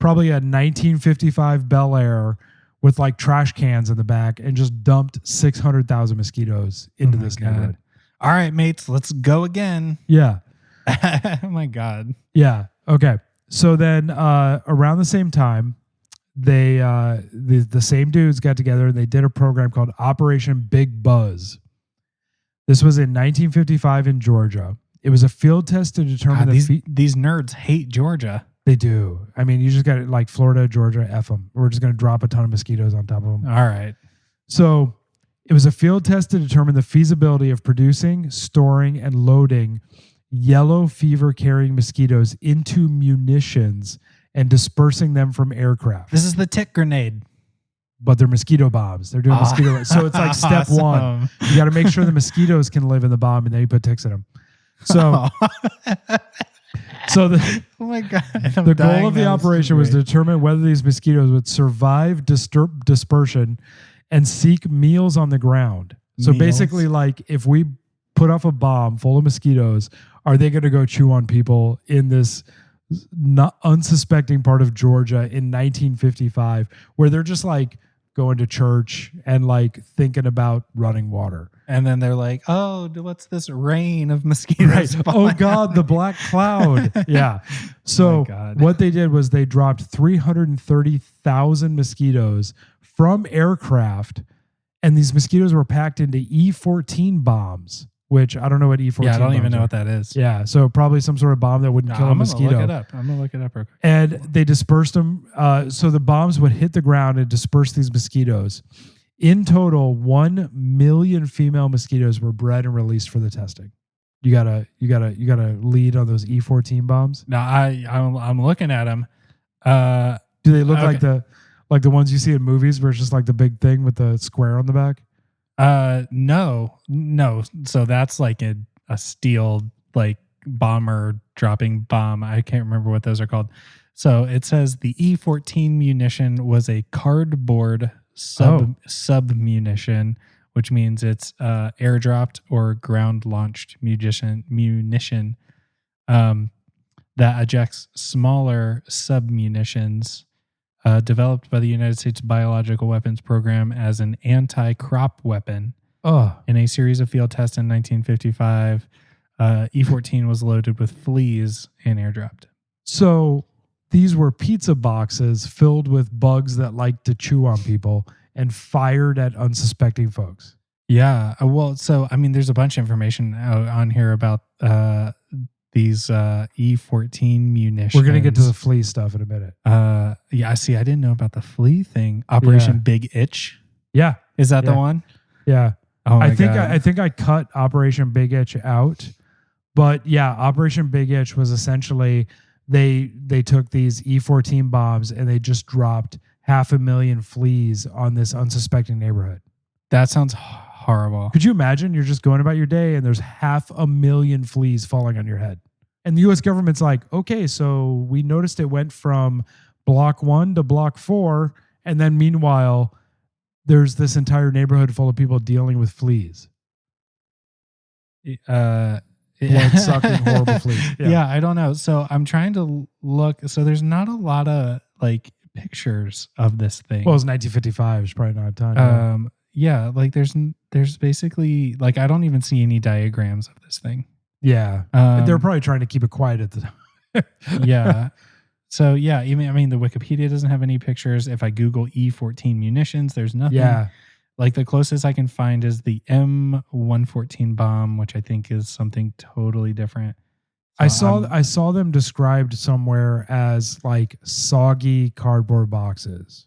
Speaker 2: probably a 1955 Bel Air with trash cans in the back and just dumped 600,000 mosquitoes into this neighborhood.
Speaker 1: All right, mates, let's go again.
Speaker 2: Yeah.
Speaker 1: Oh my God.
Speaker 2: Yeah. Okay. So then around the same time, they the same dudes got together and they did a program called Operation Big Buzz. This was in 1955 in Georgia. It was a field test to determine
Speaker 1: these nerds hate Georgia.
Speaker 2: They do. I mean, you just got it like Florida, Georgia, F them. We're just going to drop a ton of mosquitoes on top of them.
Speaker 1: All right.
Speaker 2: So it was a field test to determine the feasibility of producing, storing, and loading yellow fever carrying mosquitoes into munitions and dispersing them from aircraft.
Speaker 1: This is the tick grenade.
Speaker 2: But they're mosquito bombs. They're doing mosquito. So it's like step one. You got to make sure the mosquitoes can live in the bomb, and then you put ticks in them. So,
Speaker 1: oh my God,
Speaker 2: the goal of the operation was to determine whether these mosquitoes would survive dispersion and seek meals on the ground. So basically, like if we put off a bomb full of mosquitoes, are they going to go chew on people in this not unsuspecting part of Georgia in 1955, where they're just like going to church and like thinking about running water.
Speaker 1: And then they're like, oh, what's this rain of mosquitoes?
Speaker 2: Right. Oh God, the black cloud. Yeah. So what they did was they dropped 330,000 mosquitoes from aircraft, and these mosquitoes were packed into E-14 bombs, which I don't know what E-14
Speaker 1: Yeah, I don't even know
Speaker 2: are.
Speaker 1: what that is.
Speaker 2: Yeah, so probably some sort of bomb that wouldn't kill a mosquito.
Speaker 1: I'm going to look it up real quick.
Speaker 2: And they dispersed them. So the bombs would hit the ground and disperse these mosquitoes. In total, 1 million female mosquitoes were bred and released for the testing. You gotta lead on those E-14 bombs.
Speaker 1: Now I'm looking at them.
Speaker 2: Do they look like the ones you see in movies where it's just like the big thing with the square on the back?
Speaker 1: No. So that's like a steel like bomber dropping bomb. I can't remember what those are called. So it says the E-14 munition was a cardboard sub munition, which means it's airdropped or ground launched munition that ejects smaller sub munitions. Developed by the United States Biological Weapons Program as an anti-crop weapon. In a series of field tests in 1955, E-14 was loaded with fleas and airdropped.
Speaker 2: So these were pizza boxes filled with bugs that like to chew on people and fired at unsuspecting folks.
Speaker 1: Yeah. Well, so, I mean, there's a bunch of information on here about these E-14 munitions.
Speaker 2: We're going to get to the flea stuff in a minute.
Speaker 1: Yeah, see, I didn't know about the flea thing. Operation Big Itch.
Speaker 2: Yeah.
Speaker 1: Is that the one?
Speaker 2: Yeah.
Speaker 1: Oh my God.
Speaker 2: I think I cut Operation Big Itch out. But yeah, Operation Big Itch was essentially they took these E-14 bombs and they just dropped 500,000 fleas on this unsuspecting neighborhood.
Speaker 1: That sounds horrible.
Speaker 2: Could you imagine you're just going about your day and there's 500,000 fleas falling on your head? And the U.S. government's like, okay, so we noticed it went from block 1 to block 4. And then meanwhile, there's this entire neighborhood full of people dealing with fleas. Blood-sucking, horrible fleas.
Speaker 1: Yeah, I don't know. So I'm trying to look. So there's not a lot of like pictures of this thing.
Speaker 2: Well, it's 1955. It's probably not a ton.
Speaker 1: Yeah, like there's basically like I don't even see any diagrams of this thing.
Speaker 2: Yeah, they're probably trying to keep it quiet at the time.
Speaker 1: Yeah. So yeah, even I mean the Wikipedia doesn't have any pictures. If I Google E-14 munitions, there's nothing.
Speaker 2: Yeah.
Speaker 1: Like the closest I can find is the M114 bomb, which I think is something totally different. So
Speaker 2: I saw them described somewhere as like soggy cardboard boxes.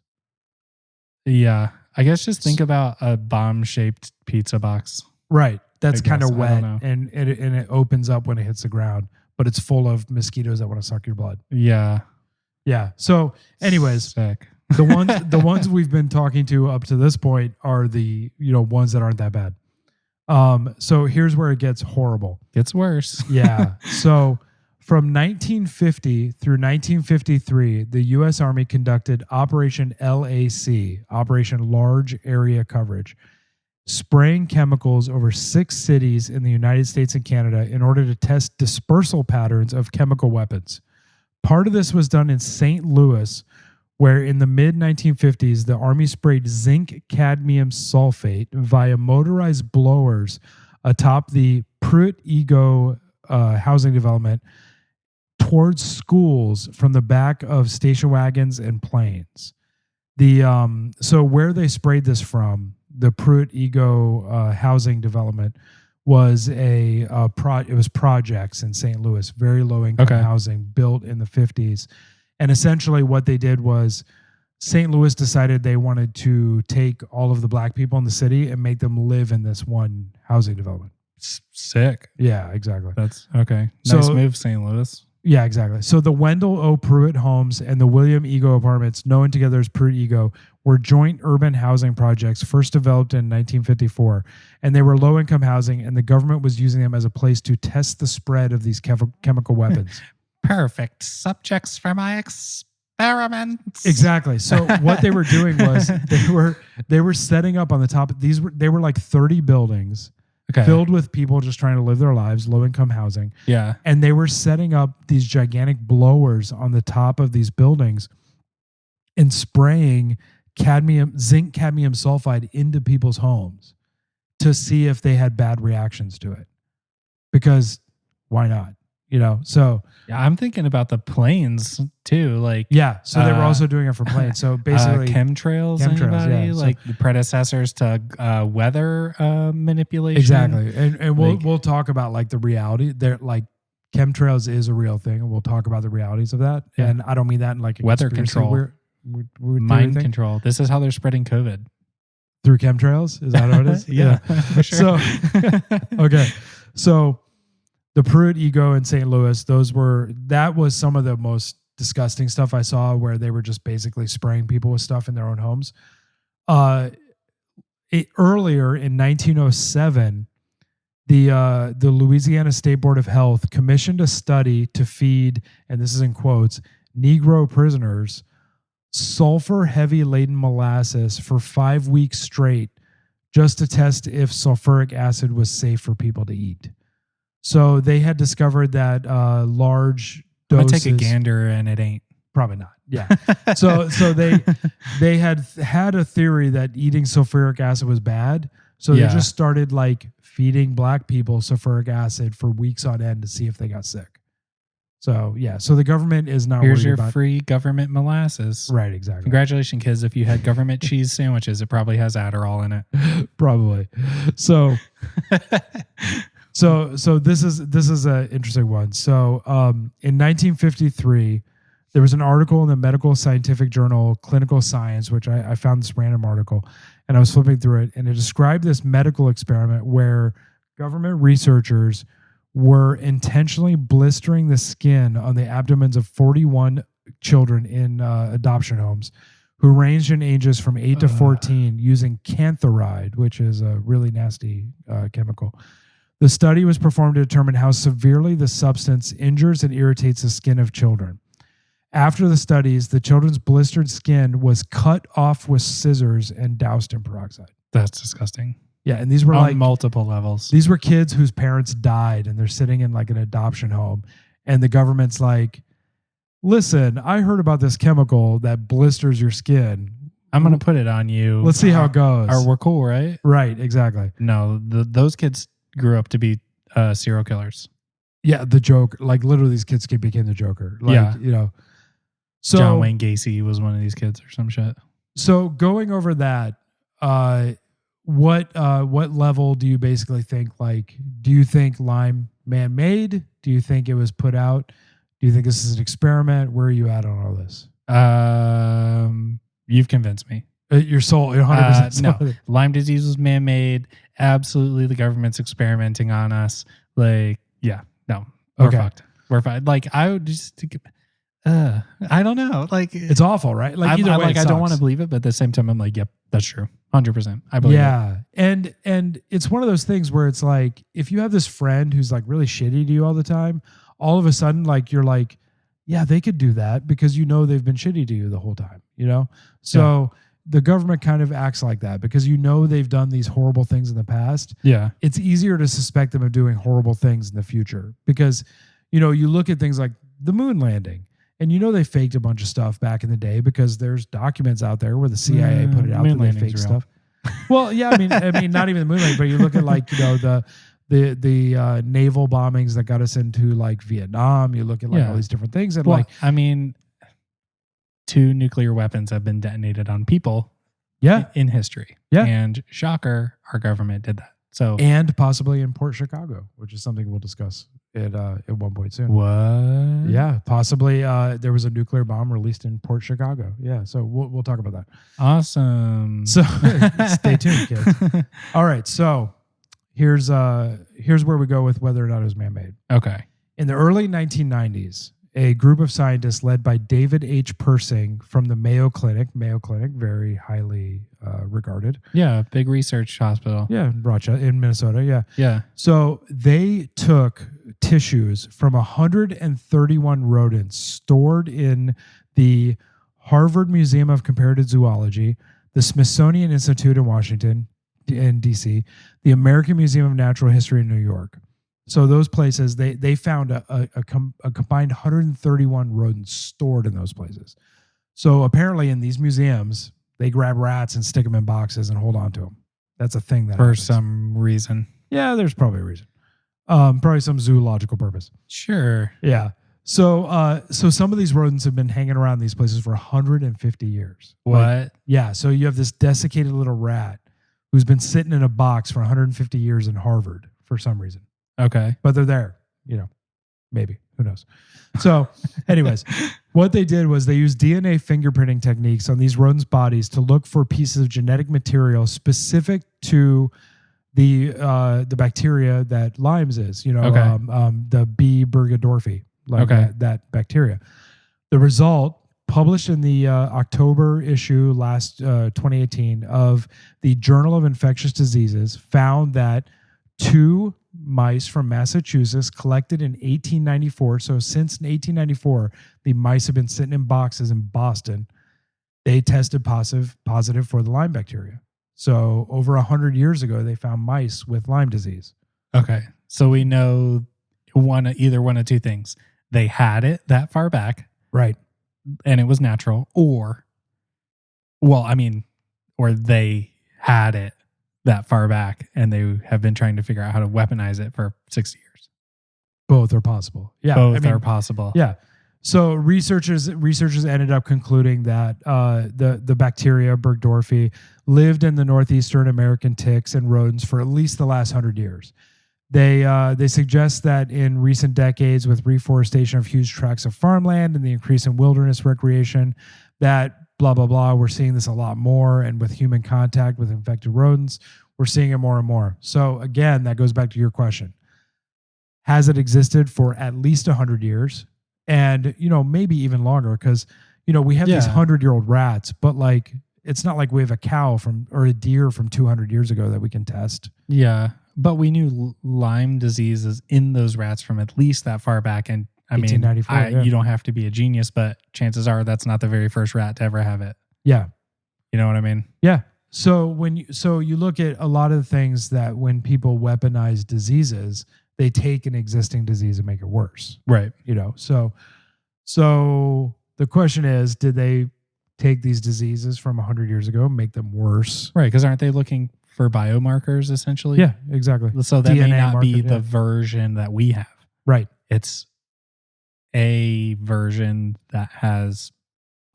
Speaker 1: Yeah. I guess just think about a bomb-shaped pizza box.
Speaker 2: Right. That's kind of wet and it opens up when it hits the ground, but it's full of mosquitoes that want to suck your blood.
Speaker 1: Yeah.
Speaker 2: Yeah. So anyways,
Speaker 1: sick.
Speaker 2: the ones we've been talking to up to this point are the, ones that aren't that bad. So here's where it gets horrible.
Speaker 1: Gets worse.
Speaker 2: Yeah. So from 1950 through 1953, the U.S. Army conducted Operation LAC, Operation Large Area Coverage, spraying chemicals over 6 cities in the United States and Canada in order to test dispersal patterns of chemical weapons. Part of this was done in St. Louis, where in the mid-1950s, the Army sprayed zinc cadmium sulfate via motorized blowers atop the Pruitt-Igoe housing development towards schools from the back of station wagons and planes. So where they sprayed this from, the Pruitt-Igoe housing development was it was projects in St. Louis, very low income housing built in the 50s. And essentially what they did was St. Louis decided they wanted to take all of the black people in the city and make them live in this one housing development.
Speaker 1: Sick.
Speaker 2: Yeah, exactly.
Speaker 1: That's okay. Nice move, St. Louis.
Speaker 2: Yeah, exactly. So the Wendell O. Pruitt homes and the William Igoe apartments, known together as Pruitt-Igoe, were joint urban housing projects first developed in 1954. And they were low-income housing, and the government was using them as a place to test the spread of these chemical weapons.
Speaker 1: Perfect subjects for my experiments.
Speaker 2: Exactly. So what they were doing was they were setting up on the top. They were like 30 buildings. Filled with people just trying to live their lives, low-income housing.
Speaker 1: Yeah.
Speaker 2: And they were setting up these gigantic blowers on the top of these buildings and spraying zinc cadmium sulfide into people's homes to see if they had bad reactions to it. Because why not? So
Speaker 1: yeah, I'm thinking about the planes too.
Speaker 2: So they were also doing it for planes. So basically,
Speaker 1: chemtrails, anybody?
Speaker 2: Yeah.
Speaker 1: Like the predecessors to weather manipulation.
Speaker 2: Exactly, and we'll talk about like the reality. They're like chemtrails is a real thing, and we'll talk about the realities of that. Yeah. And I don't mean that in like a
Speaker 1: weather control, mind control. This is how they're spreading COVID
Speaker 2: through chemtrails. Is that what it is?
Speaker 1: Yeah, for sure.
Speaker 2: So the Pruitt-Igoe in St. Louis, that was some of the most disgusting stuff I saw, where they were just basically spraying people with stuff in their own homes. Earlier in 1907, the Louisiana State Board of Health commissioned a study to feed, and this is in quotes, Negro prisoners sulfur-heavy laden molasses for 5 weeks straight, just to test if sulfuric acid was safe for people to eat. So they had discovered that large doses.
Speaker 1: I'm gonna take a gander, and it ain't.
Speaker 2: Probably not. Yeah. So they had a theory that eating sulfuric acid was bad. So they just started like feeding black people sulfuric acid for weeks on end to see if they got sick. So yeah. So the government is not.
Speaker 1: Here's your free government molasses.
Speaker 2: Right. Exactly.
Speaker 1: Congratulations, kids! If you had government cheese sandwiches, it probably has Adderall in it.
Speaker 2: Probably. So. So this is an interesting one. So in 1953, there was an article in the medical scientific journal Clinical Science, which I found this random article, and I was flipping through it, and it described this medical experiment where government researchers were intentionally blistering the skin on the abdomens of 41 children in adoption homes who ranged in ages from 8 to 14 using cantharide, which is a really nasty chemical. The study was performed to determine how severely the substance injures and irritates the skin of children. After the studies, the children's blistered skin was cut off with scissors and doused in peroxide.
Speaker 1: That's disgusting.
Speaker 2: Yeah, and these were
Speaker 1: on multiple levels.
Speaker 2: These were kids whose parents died, and they're sitting in like an adoption home, and the government's like, listen, I heard about this chemical that blisters your skin.
Speaker 1: I'm going to put it on you.
Speaker 2: Let's see how it goes.
Speaker 1: Or we're cool, right?
Speaker 2: Right, exactly.
Speaker 1: No, those kids grew up to be serial killers.
Speaker 2: Yeah, the Joker. Like literally these kids became the Joker. Like, So
Speaker 1: John Wayne Gacy was one of these kids or some shit.
Speaker 2: So going over that, what level do you basically think, like, do you think Lyme man-made? Do you think it was put out? Do you think this is an experiment? Where are you at on all this?
Speaker 1: You've convinced me.
Speaker 2: Your soul, 100%.
Speaker 1: No, Lyme disease was man-made. Absolutely, the government's experimenting on us. Like, yeah, no, we're fucked. We're fine. Like, I would just, I don't know. Like,
Speaker 2: it's awful, right? Like, either way,
Speaker 1: I don't want to believe it, but at the same time, I'm like, yep, that's true, 100%. I believe.
Speaker 2: Yeah, it. And it's one of those things where it's like, if you have this friend who's like really shitty to you all the time, all of a sudden, like, you're like, yeah, they could do that because they've been shitty to you the whole time, So. Yeah. The government kind of acts like that because they've done these horrible things in the past.
Speaker 1: Yeah.
Speaker 2: It's easier to suspect them of doing horrible things in the future because, you look at things like the moon landing and they faked a bunch of stuff back in the day because there's documents out there where the CIA put it out that they faked stuff. Well, yeah, I mean, not even the moon landing, but you look at like, the the naval bombings that got us into like Vietnam. You look at like all these different things, and like
Speaker 1: I mean, 2 nuclear weapons have been detonated on people.
Speaker 2: Yeah,
Speaker 1: in history.
Speaker 2: Yeah,
Speaker 1: and shocker, our government did that. So
Speaker 2: and possibly in Port Chicago, which is something we'll discuss at one point soon.
Speaker 1: What?
Speaker 2: Yeah, possibly there was a nuclear bomb released in Port Chicago. Yeah, so we'll talk about that.
Speaker 1: Awesome.
Speaker 2: So stay tuned, kids. All right, so here's where we go with whether or not it was man-made.
Speaker 1: Okay.
Speaker 2: In the early 1990s, a group of scientists led by David H. Persing from the Mayo Clinic, very highly regarded.
Speaker 1: Yeah, big research hospital.
Speaker 2: Yeah, Rochester in Minnesota. Yeah.
Speaker 1: Yeah.
Speaker 2: So they took tissues from 131 rodents stored in the Harvard Museum of Comparative Zoology, the Smithsonian Institute in Washington, in D.C., the American Museum of Natural History in New York. So those places, they found a combined 131 rodents stored in those places. So apparently in these museums, they grab rats and stick them in boxes and hold on to them. That's a thing that
Speaker 1: for
Speaker 2: happens.
Speaker 1: some reason.
Speaker 2: Yeah, there's probably a reason. Probably some zoological purpose.
Speaker 1: Sure.
Speaker 2: Yeah. So some of these rodents have been hanging around these places for 150 years.
Speaker 1: What?
Speaker 2: Like, yeah. So you have this desiccated little rat who's been sitting in a box for 150 years in Harvard for some reason.
Speaker 1: Okay.
Speaker 2: But they're there, maybe, who knows? So anyways, what they did was they used DNA fingerprinting techniques on these rodents' bodies to look for pieces of genetic material specific to the bacteria that Lyme's is, the B. burgdorferi, that bacteria. The result, published in the October issue last 2018 of the Journal of Infectious Diseases, found that 2 mice from Massachusetts collected in 1894. So since 1894, the mice have been sitting in boxes in Boston. They tested positive for the Lyme bacteria. So over 100 years ago, they found mice with Lyme disease.
Speaker 1: Okay. So we know either one of 2 things. They had it that far back.
Speaker 2: Right.
Speaker 1: And it was natural, or they had it that far back and they have been trying to figure out how to weaponize it for 60 years.
Speaker 2: Both are possible. Yeah.
Speaker 1: Both are possible.
Speaker 2: Yeah. So researchers ended up concluding that the bacteria burgdorferi lived in the northeastern American ticks and rodents for at least the last 100 years. They suggest that in recent decades, with reforestation of huge tracts of farmland and the increase in wilderness recreation, that blah, blah, blah, we're seeing this a lot more. And with human contact with infected rodents, we're seeing it more and more. So again, that goes back to your question. Has it existed for at least 100 years? And, maybe even longer, because, we have these 100-year-old rats, but like, it's not like we have a cow or a deer from 200 years ago that we can test.
Speaker 1: Yeah. But we knew Lyme disease is in those rats from at least that far back. And I mean, you don't have to be a genius, but chances are that's not the very first rat to ever have it.
Speaker 2: Yeah.
Speaker 1: You know what I mean?
Speaker 2: Yeah. So you look at a lot of the things that when people weaponize diseases, they take an existing disease and make it worse.
Speaker 1: Right.
Speaker 2: So the question is, did they take these diseases from 100 years ago and make them worse?
Speaker 1: Right. Because aren't they looking for biomarkers essentially?
Speaker 2: Yeah, exactly.
Speaker 1: So that DNA may not be the version that we have.
Speaker 2: Right.
Speaker 1: It's a version that has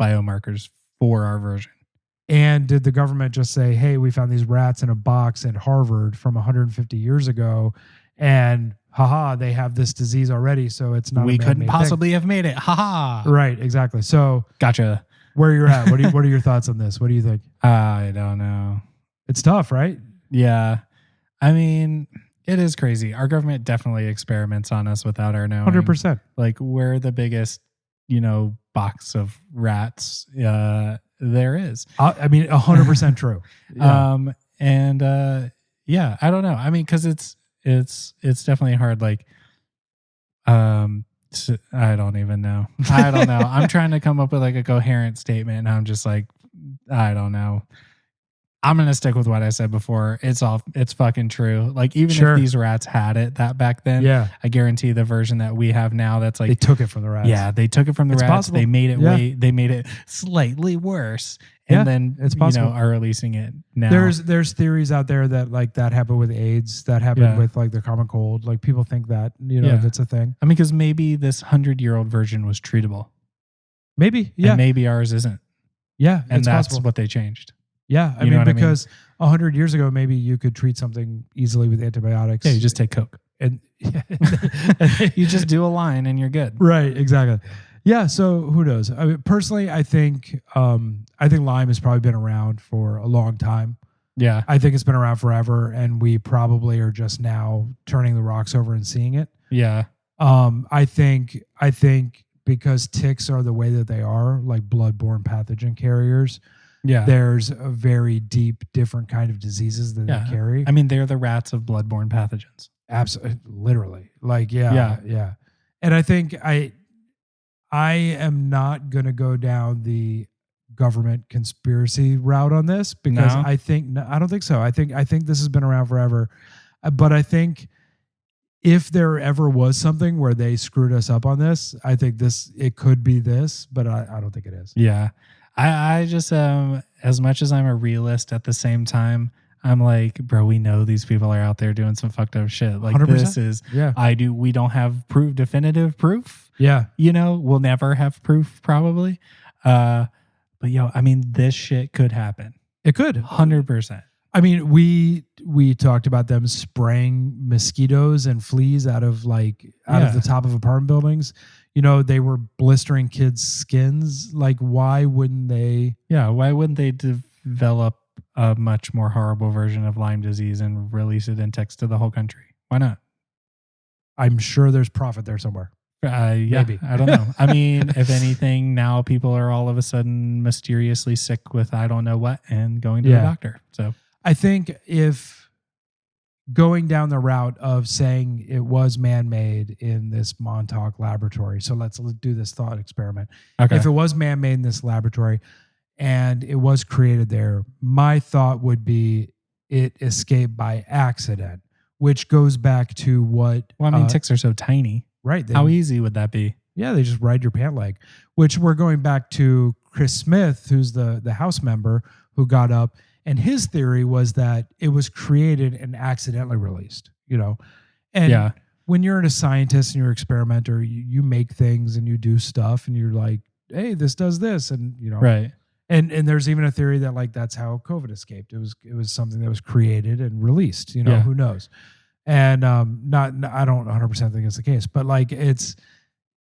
Speaker 1: biomarkers for our version.
Speaker 2: And did the government just say, hey, we found these rats in a box at Harvard from 150 years ago, and haha, they have this disease already, so it's not.
Speaker 1: We couldn't possibly have made it. Haha.
Speaker 2: Right, exactly. So
Speaker 1: gotcha.
Speaker 2: Where you're at? What are your thoughts on this? What do you think?
Speaker 1: I don't know.
Speaker 2: It's tough, right?
Speaker 1: Yeah. I mean, it is crazy. Our government definitely experiments on us without our knowing.
Speaker 2: 100%.
Speaker 1: Like, we're the biggest, box of rats there is.
Speaker 2: I mean, 100% true.
Speaker 1: Yeah. I don't know. I mean, because it's definitely hard. Like, I don't even know. I don't know. I'm trying to come up with like a coherent statement, and I'm just like, I don't know. I'm going to stick with what I said before. It's fucking true. Like, even if these rats had it that back then, I guarantee the version that we have now, that's like,
Speaker 2: they took it from the rats.
Speaker 1: Yeah, they took it from the rats.
Speaker 2: Possible.
Speaker 1: They made it they made it slightly worse. and then
Speaker 2: it's possible.
Speaker 1: are releasing it now.
Speaker 2: There's theories out there that like that happened with AIDS, that happened with like the common cold. Like people think that that's a thing.
Speaker 1: I mean, because maybe this 100-year-old version was treatable.
Speaker 2: Maybe,
Speaker 1: and maybe ours isn't.
Speaker 2: Yeah,
Speaker 1: and that's
Speaker 2: possible.
Speaker 1: What they changed.
Speaker 2: Yeah, I mean, because 100 years ago, maybe you could treat something easily with antibiotics.
Speaker 1: Yeah, you just take Coke.
Speaker 2: And
Speaker 1: you just do a line and you're good.
Speaker 2: Right, exactly. Yeah, so who knows? I mean, personally, I think Lyme has probably been around for a long time.
Speaker 1: Yeah.
Speaker 2: I think it's been around forever, and we probably are just now turning the rocks over and seeing it.
Speaker 1: Yeah.
Speaker 2: I think because ticks are the way that they are, like bloodborne pathogen carriers, there's a very deep, different kind of diseases that they carry.
Speaker 1: I mean, they're the rats of bloodborne pathogens.
Speaker 2: Absolutely, literally. Like, yeah. And I think I am not going to go down the government conspiracy route on this because I don't think so. I think this has been around forever, but I think if there ever was something where they screwed us up on this, I think it could be this, but I don't think it is.
Speaker 1: Yeah. I just, as much as I'm a realist at the same time, I'm like, bro, we know these people are out there doing some fucked up shit. Like 100%. This is, we don't have definitive proof.
Speaker 2: Yeah.
Speaker 1: We'll never have proof probably. But I mean, this shit could happen.
Speaker 2: It could.
Speaker 1: 100%.
Speaker 2: I mean, we talked about them spraying mosquitoes and fleas out of the top of apartment buildings. They were blistering kids' skins. Like, why wouldn't they?
Speaker 1: Yeah, why wouldn't they develop a much more horrible version of Lyme disease and release it in text to the whole country? Why not?
Speaker 2: I'm sure there's profit there somewhere.
Speaker 1: Maybe. I don't know. I mean, if anything, now people are all of a sudden mysteriously sick with I don't know what and going to the doctor. So
Speaker 2: I think if going down the route of saying it was man-made in this Montauk laboratory, so let's do this thought experiment. Okay. If it was man-made in this laboratory and it was created there, my thought would be it escaped by accident, which goes back to what...
Speaker 1: Well, I mean, ticks are so tiny.
Speaker 2: Right.
Speaker 1: How easy would that be?
Speaker 2: Yeah, they just ride your pant leg, which we're going back to Chris Smith, who's the House member who got up, and his theory was that it was created and accidentally released, And when you're a scientist and you're an experimenter, you make things and you do stuff and you're like, hey, this does this. And,
Speaker 1: right.
Speaker 2: And there's even a theory that that's how COVID escaped. It was something that was created and released, who knows? And I don't 100% think it's the case, but it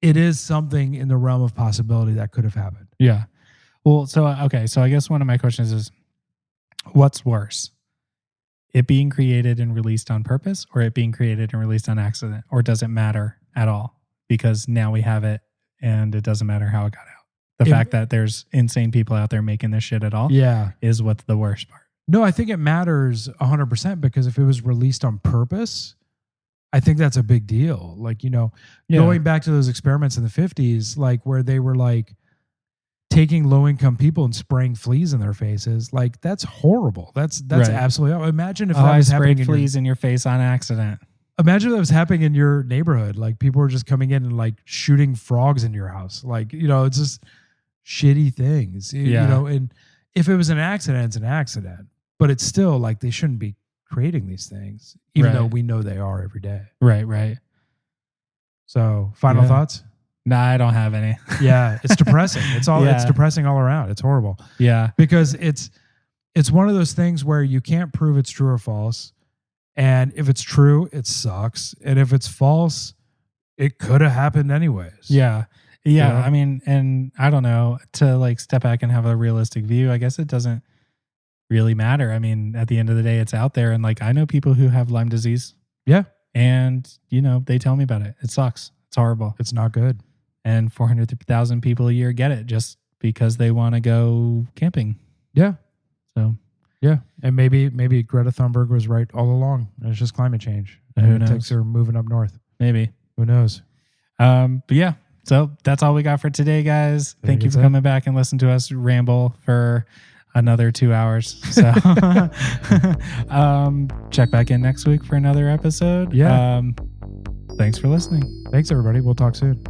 Speaker 2: is something in the realm of possibility that could have happened.
Speaker 1: Yeah. Well, so I guess one of my questions is, what's worse? It being created and released on purpose, or it being created and released on accident? Or does it matter at all? Because now we have it and it doesn't matter how it got out. The fact that there's insane people out there making this shit at all is what's the worst part.
Speaker 2: No, I think it matters 100% because if it was released on purpose, I think that's a big deal. Going back to those experiments in the 50s, where they were taking low-income people and spraying fleas in their faces, that's horrible. That's right. Absolutely. Imagine if that was happening.
Speaker 1: Fleas in your face on accident.
Speaker 2: Imagine if that was happening in your neighborhood. People were just coming in and shooting frogs in your house. It's just shitty things. And if it was an accident, it's an accident. But it's still they shouldn't be creating these things, even though we know they are every day.
Speaker 1: Right.
Speaker 2: So, final thoughts?
Speaker 1: Nah, I don't have any.
Speaker 2: Yeah, it's depressing. It's depressing all around. It's horrible.
Speaker 1: Yeah.
Speaker 2: Because it's one of those things where you can't prove it's true or false. And if it's true, it sucks. And if it's false, it could have happened anyways.
Speaker 1: Yeah. Yeah. I mean, and I don't know, to step back and have a realistic view, I guess it doesn't really matter. I mean, at the end of the day, it's out there. And I know people who have Lyme disease.
Speaker 2: Yeah.
Speaker 1: And, they tell me about it. It sucks. It's horrible.
Speaker 2: It's not good.
Speaker 1: And 400,000 people a year get it just because they want to go camping.
Speaker 2: Yeah.
Speaker 1: So,
Speaker 2: yeah. And maybe Greta Thunberg was right all along. It's just climate change.
Speaker 1: Who knows?
Speaker 2: Ticks are moving up north.
Speaker 1: Maybe.
Speaker 2: Who knows?
Speaker 1: But yeah. So that's all we got for today, guys. Thank you for coming back and listening to us ramble for another 2 hours. So check back in next week for another episode.
Speaker 2: Yeah.
Speaker 1: Thanks for listening.
Speaker 2: Thanks, everybody. We'll talk soon.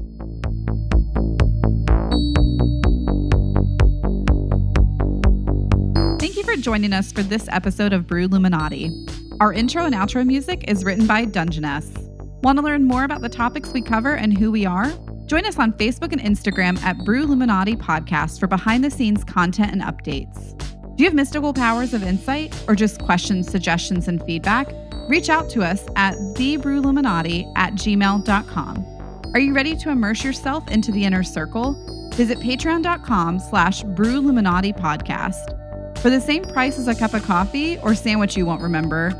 Speaker 3: for joining us for this episode of Brewluminati. Our intro and outro music is written by Dungeness. Want to learn more about the topics we cover and who we are? Join us on Facebook and Instagram at Brewluminati Podcast for behind-the-scenes content and updates. Do you have mystical powers of insight or just questions, suggestions, and feedback? Reach out to us at thebrewluminati@gmail.com. Are you ready to immerse yourself into the inner circle? Visit patreon.com/Brewluminati Podcast. For the same price as a cup of coffee or sandwich you won't remember,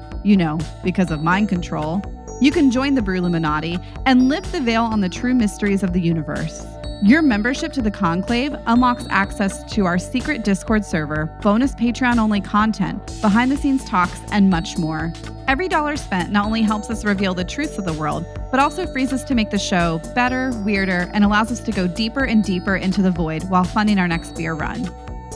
Speaker 3: because of mind control, you can join the Brewluminati and lift the veil on the true mysteries of the universe. Your membership to the Conclave unlocks access to our secret Discord server, bonus Patreon-only content, behind-the-scenes talks, and much more. Every dollar spent not only helps us reveal the truths of the world, but also frees us to make the show better, weirder, and allows us to go deeper and deeper into the void while funding our next beer run.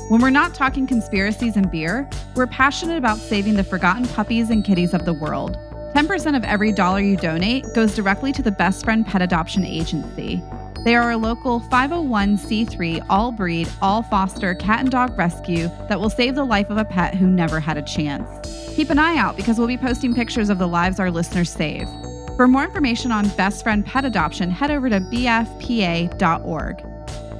Speaker 3: When we're not talking conspiracies and beer, we're passionate about saving the forgotten puppies and kitties of the world. 10% of every dollar you donate goes directly to the Best Friend Pet Adoption Agency. They are a local 501c3 all-breed, all-foster cat and dog rescue that will save the life of a pet who never had a chance. Keep an eye out because we'll be posting pictures of the lives our listeners save. For more information on Best Friend Pet Adoption, head over to bfpa.org.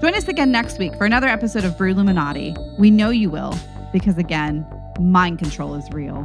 Speaker 3: Join us again next week for another episode of Brewluminati. We know you will, because again, mind control is real.